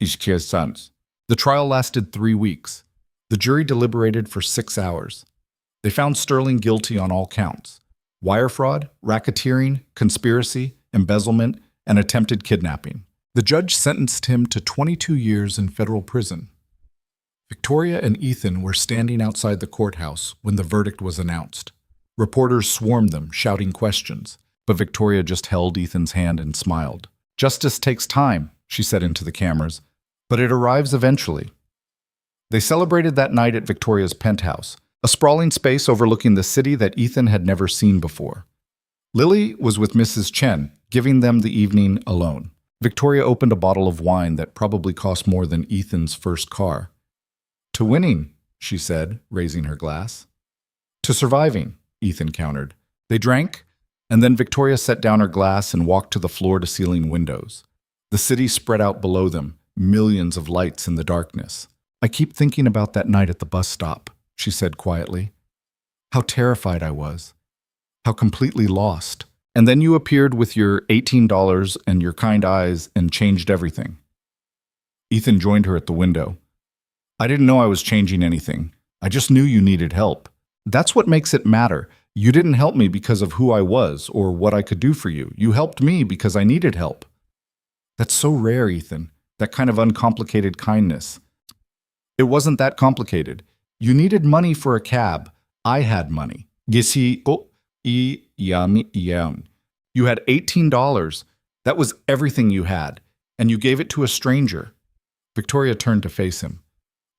The trial lasted 3 weeks. The jury deliberated for 6 hours. They found Sterling guilty on all counts: wire fraud, racketeering, conspiracy, embezzlement, and attempted kidnapping. The judge sentenced him to 22 years in federal prison. Victoria and Ethan were standing outside the courthouse when the verdict was announced. Reporters swarmed them, shouting questions, but Victoria just held Ethan's hand and smiled. "Justice takes time," she said into the cameras, "but it arrives eventually." They celebrated that night at Victoria's penthouse, a sprawling space overlooking the city that Ethan had never seen before. Lily was with Mrs. Chen, giving them the evening alone. Victoria opened a bottle of wine that probably cost more than Ethan's first car. "To winning," she said, raising her glass. "To surviving," Ethan countered. They drank, and then Victoria set down her glass and walked to the floor-to-ceiling windows. The city spread out below them, millions of lights in the darkness. "I keep thinking about that night at the bus stop," she said quietly. "How terrified I was. How completely lost. And then you appeared with your $18 and your kind eyes and changed everything." Ethan joined her at the window. "I didn't know I was changing anything. I just knew you needed help. That's what makes it matter. You didn't help me because of who I was or what I could do for you. You helped me because I needed help." "That's so rare, Ethan. That kind of uncomplicated kindness." "It wasn't that complicated. You needed money for a cab. I had money. You had $18. That was everything you had, and you gave it to a stranger." Victoria turned to face him.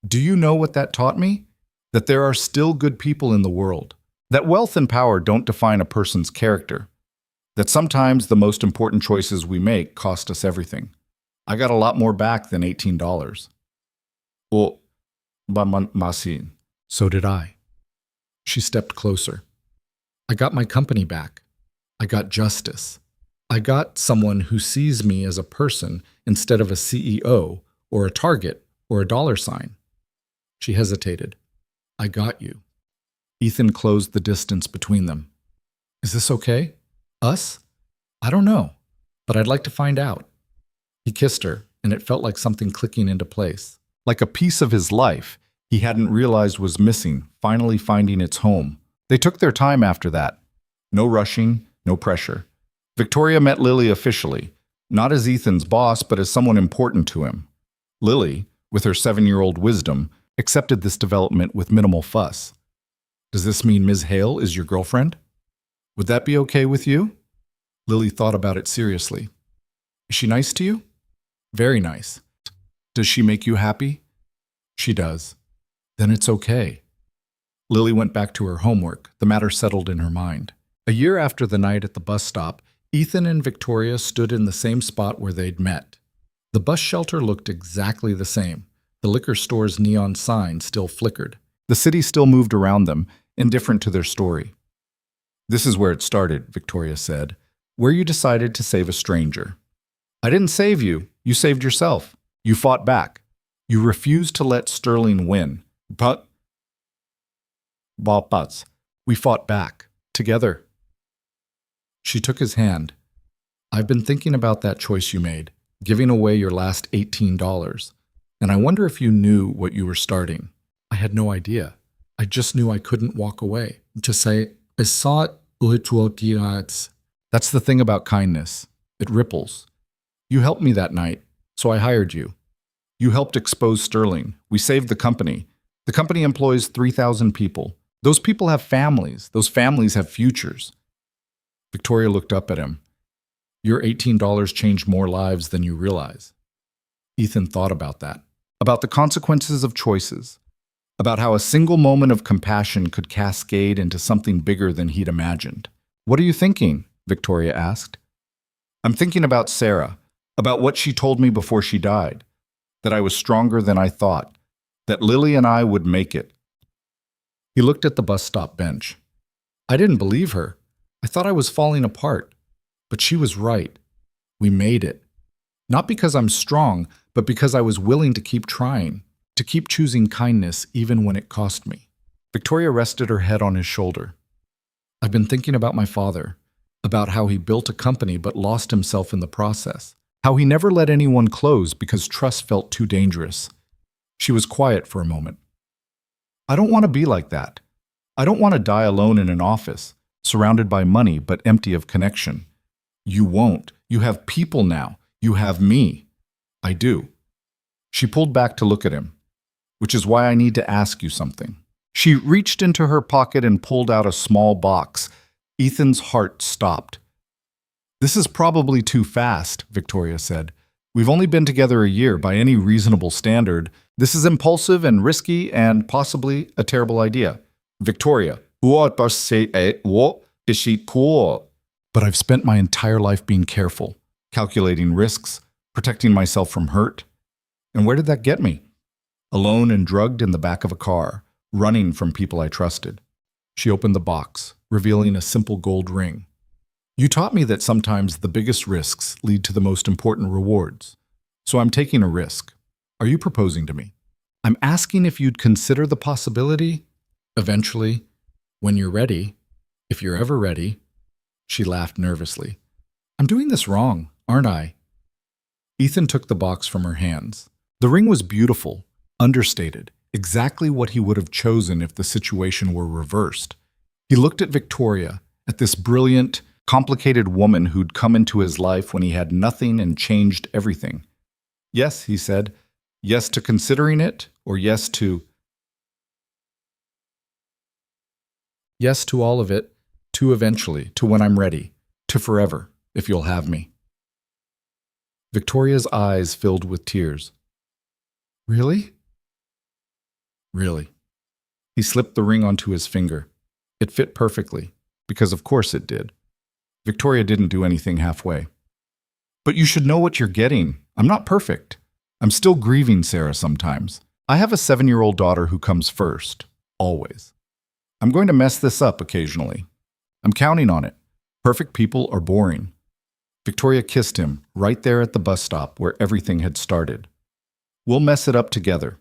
"Do you know what that taught me? That there are still good people in the world. That wealth and power don't define a person's character. That sometimes the most important choices we make cost us everything. I got a lot more back than $18. "Oh, Masin." "So did I." She stepped closer. "I got my company back. I got justice. I got someone who sees me as a person instead of a CEO or a target or a dollar sign." She hesitated. "I got you." Ethan closed the distance between them. "Is this okay? Us? I don't know, but I'd like to find out." He kissed her, and it felt like something clicking into place. Like a piece of his life he hadn't realized was missing, finally finding its home. They took their time after that. No rushing, no pressure. Victoria met Lily officially, not as Ethan's boss, but as someone important to him. Lily, with her 7-year-old wisdom, accepted this development with minimal fuss. "Does this mean Ms. Hale is your girlfriend? Would that be okay with you?" Lily thought about it seriously. "Is she nice to you?" "Very nice." "Does she make you happy?" "She does." "Then it's okay." Lily went back to her homework, the matter settled in her mind. A year after the night at the bus stop, Ethan and Victoria stood in the same spot where they'd met. The bus shelter looked exactly the same. The liquor store's neon sign still flickered. The city still moved around them, indifferent to their story. "This is where it started," Victoria said, "where you decided to save a stranger." "I didn't save you. You saved yourself. You fought back. You refused to let Sterling win. But we fought back. Together." She took his hand. "I've been thinking about that choice you made, giving away your last $18, and I wonder if you knew what you were starting." "I had no idea. I just knew I couldn't walk away. To say, I saw it. That's the thing about kindness. It ripples. You helped me that night, so I hired you. You helped expose Sterling. We saved the company. The company employs 3,000 people. Those people have families. Those families have futures." Victoria looked up at him. "Your $18 changed more lives than you realize." Ethan thought about that, about the consequences of choices, about how a single moment of compassion could cascade into something bigger than he'd imagined. "What are you thinking?" Victoria asked. "I'm thinking about Sarah, about what she told me before she died, that I was stronger than I thought, that Lily and I would make it." He looked at the bus stop bench. "I didn't believe her. I thought I was falling apart. But she was right. We made it." Not because I'm strong, but because I was willing to keep trying, to keep choosing kindness even when it cost me. Victoria rested her head on his shoulder. I've been thinking about my father, about how he built a company but lost himself in the process, how he never let anyone close because trust felt too dangerous. She was quiet for a moment. I don't want to be like that. I don't want to die alone in an office, surrounded by money but empty of connection. You won't. You have people now. You have me. I do. She pulled back to look at him, which is why I need to ask you something. She reached into her pocket and pulled out a small box. Ethan's heart stopped. This is probably too fast, Victoria said. We've only been together a year by any reasonable standard. This is impulsive and risky and possibly a terrible idea. Victoria, but I've spent my entire life being careful, calculating risks, protecting myself from hurt. And where did that get me? Alone and drugged in the back of a car, running from people I trusted. She opened the box, revealing a simple gold ring. You taught me that sometimes the biggest risks lead to the most important rewards. So I'm taking a risk. Are you proposing to me? I'm asking if you'd consider the possibility. Eventually, when you're ready, if you're ever ready. She laughed nervously. I'm doing this wrong, aren't I? Ethan took the box from her hands. The ring was beautiful, understated, exactly what he would have chosen if the situation were reversed. He looked at Victoria, at this brilliant, complicated woman who'd come into his life when he had nothing and changed everything. Yes, he said. Yes to considering it, or yes to... Yes to all of it, to eventually, to when I'm ready, to forever, if you'll have me. Victoria's eyes filled with tears. Really? Really. He slipped the ring onto his finger. It fit perfectly, because of course it did. Victoria didn't do anything halfway. But you should know what you're getting. I'm not perfect. I'm still grieving Sarah sometimes. I have a 7-year-old daughter who comes first, always. I'm going to mess this up occasionally. I'm counting on it. Perfect people are boring. Victoria kissed him right there at the bus stop where everything had started. We'll mess it up together.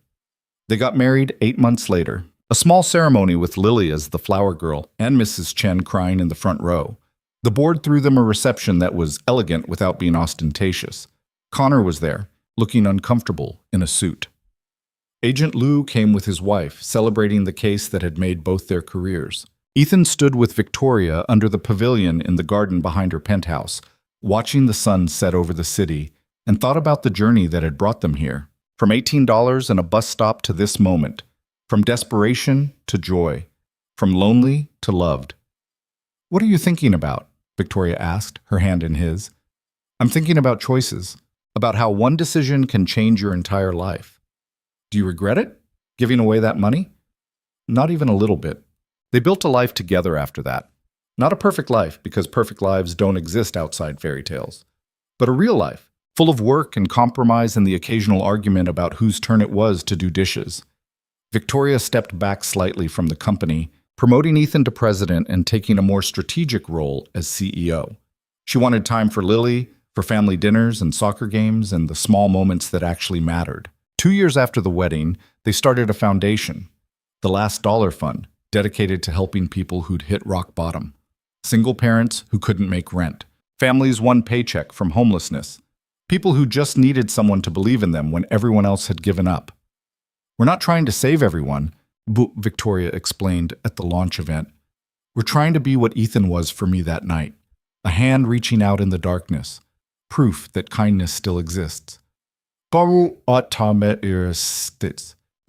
They got married 8 months later. A small ceremony with Lily as the flower girl and Mrs. Chen crying in the front row. The board threw them a reception that was elegant without being ostentatious. Connor was there, looking uncomfortable in a suit. Agent Liu came with his wife, celebrating the case that had made both their careers. Ethan stood with Victoria under the pavilion in the garden behind her penthouse, watching the sun set over the city, and thought about the journey that had brought them here. From $18 and a bus stop to this moment. From desperation to joy. From lonely to loved. What are you thinking about? Victoria asked, her hand in his. I'm thinking about choices, about how one decision can change your entire life. Do you regret it? Giving away that money? Not even a little bit. They built a life together after that. Not a perfect life, because perfect lives don't exist outside fairy tales. But a real life, full of work and compromise and the occasional argument about whose turn it was to do dishes. Victoria stepped back slightly from the company, promoting Ethan to president and taking a more strategic role as CEO. She wanted time for Lily, for family dinners and soccer games and the small moments that actually mattered. 2 years after the wedding, they started a foundation, the Last Dollar Fund, dedicated to helping people who'd hit rock bottom. Single parents who couldn't make rent. Families one paycheck from homelessness. People who just needed someone to believe in them when everyone else had given up. We're not trying to save everyone, Victoria explained at the launch event. We're trying to be what Ethan was for me that night. A hand reaching out in the darkness. Proof that kindness still exists. The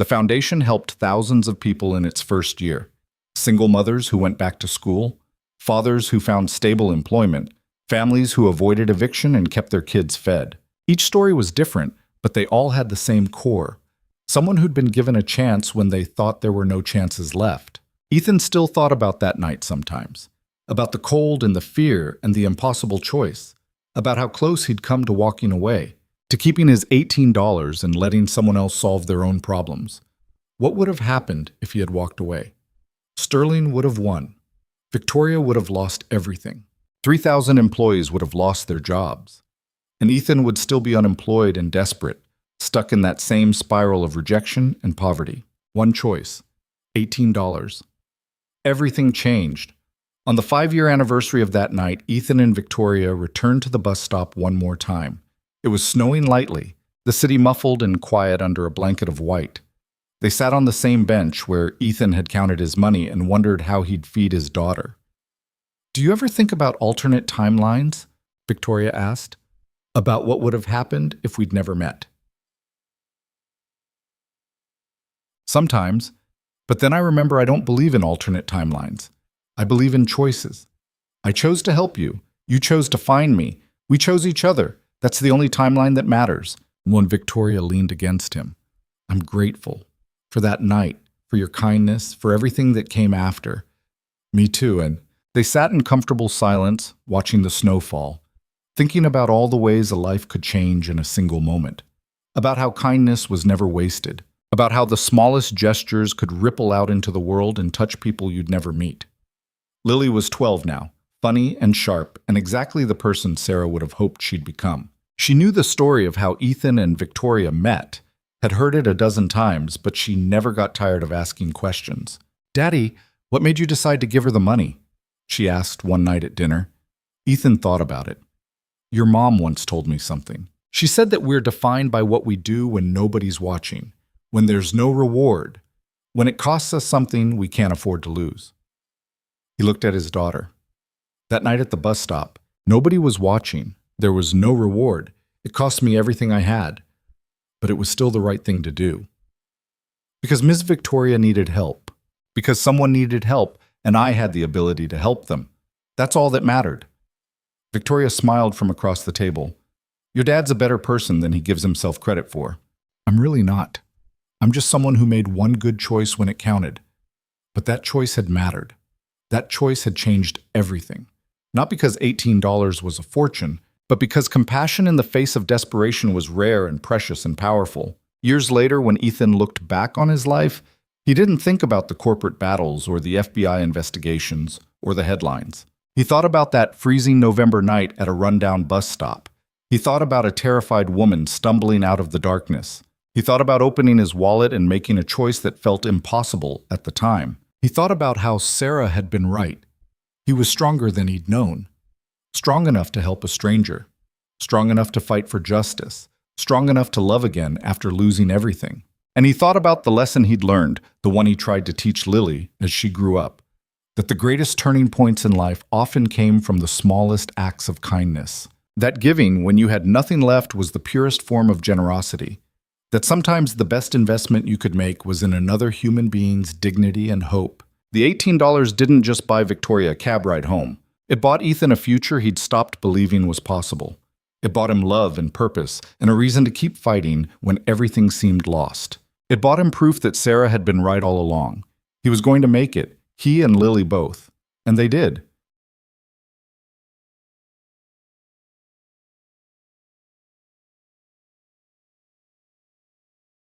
foundation helped thousands of people in its first year. Single mothers who went back to school. Fathers who found stable employment. Families who avoided eviction and kept their kids fed. Each story was different, but they all had the same core. Someone who'd been given a chance when they thought there were no chances left. Ethan still thought about that night sometimes. About the cold and the fear and the impossible choice. About how close he'd come to walking away. To keeping his $18 and letting someone else solve their own problems. What would have happened if he had walked away? Sterling would have won. Victoria would have lost everything. 3,000 employees would have lost their jobs. and Ethan would still be unemployed and desperate, stuck in that same spiral of rejection and poverty. One choice: $18. Everything changed. On the 5-year anniversary of that night, Ethan and Victoria returned to the bus stop one more time. It was snowing lightly, the city muffled and quiet under a blanket of white. They sat on the same bench where Ethan had counted his money and wondered how he'd feed his daughter. "Do you ever think about alternate timelines?" Victoria asked. "About what would have happened if we'd never met?" "Sometimes, but then I remember I don't believe in alternate timelines. I believe in choices. I chose to help you. You chose to find me. We chose each other. That's the only timeline that matters." When Victoria leaned against him, "I'm grateful for that night, for your kindness, for everything that came after." "Me too." And they sat in comfortable silence, watching the snow fall, thinking about all the ways a life could change in a single moment, about how kindness was never wasted, about how the smallest gestures could ripple out into the world and touch people you'd never meet. Lily was 12 now, funny and sharp, and exactly the person Sarah would have hoped she'd become. She knew the story of how Ethan and Victoria met, had heard it a dozen times, but she never got tired of asking questions. "Daddy, what made you decide to give her the money?" she asked one night at dinner. Ethan thought about it. "Your mom once told me something. She said that we're defined by what we do when nobody's watching, when there's no reward, when it costs us something we can't afford to lose." He looked at his daughter. "That night at the bus stop, nobody was watching. There was no reward. It cost me everything I had. But it was still the right thing to do. Because Miss Victoria needed help. Because someone needed help, and I had the ability to help them. That's all that mattered." Victoria smiled from across the table. "Your dad's a better person than he gives himself credit for." "I'm really not. I'm just someone who made one good choice when it counted. But that choice had mattered. That choice had changed everything. Not because $18 was a fortune, but because compassion in the face of desperation was rare and precious and powerful. Years later, when Ethan looked back on his life, he didn't think about the corporate battles or the FBI investigations or the headlines. He thought about that freezing November night at a rundown bus stop. He thought about a terrified woman stumbling out of the darkness. He thought about opening his wallet and making a choice that felt impossible at the time. He thought about how Sarah had been right. He was stronger than he'd known. Strong enough to help a stranger. Strong enough to fight for justice. Strong enough to love again after losing everything. And he thought about the lesson he'd learned, the one he tried to teach Lily as she grew up, that the greatest turning points in life often came from the smallest acts of kindness. That giving, when you had nothing left, was the purest form of generosity. That sometimes the best investment you could make was in another human being's dignity and hope. The $18 didn't just buy Victoria a cab ride home. It bought Ethan a future he'd stopped believing was possible. It bought him love and purpose and a reason to keep fighting when everything seemed lost. It bought him proof that Sarah had been right all along. He was going to make it, he and Lily both. And they did.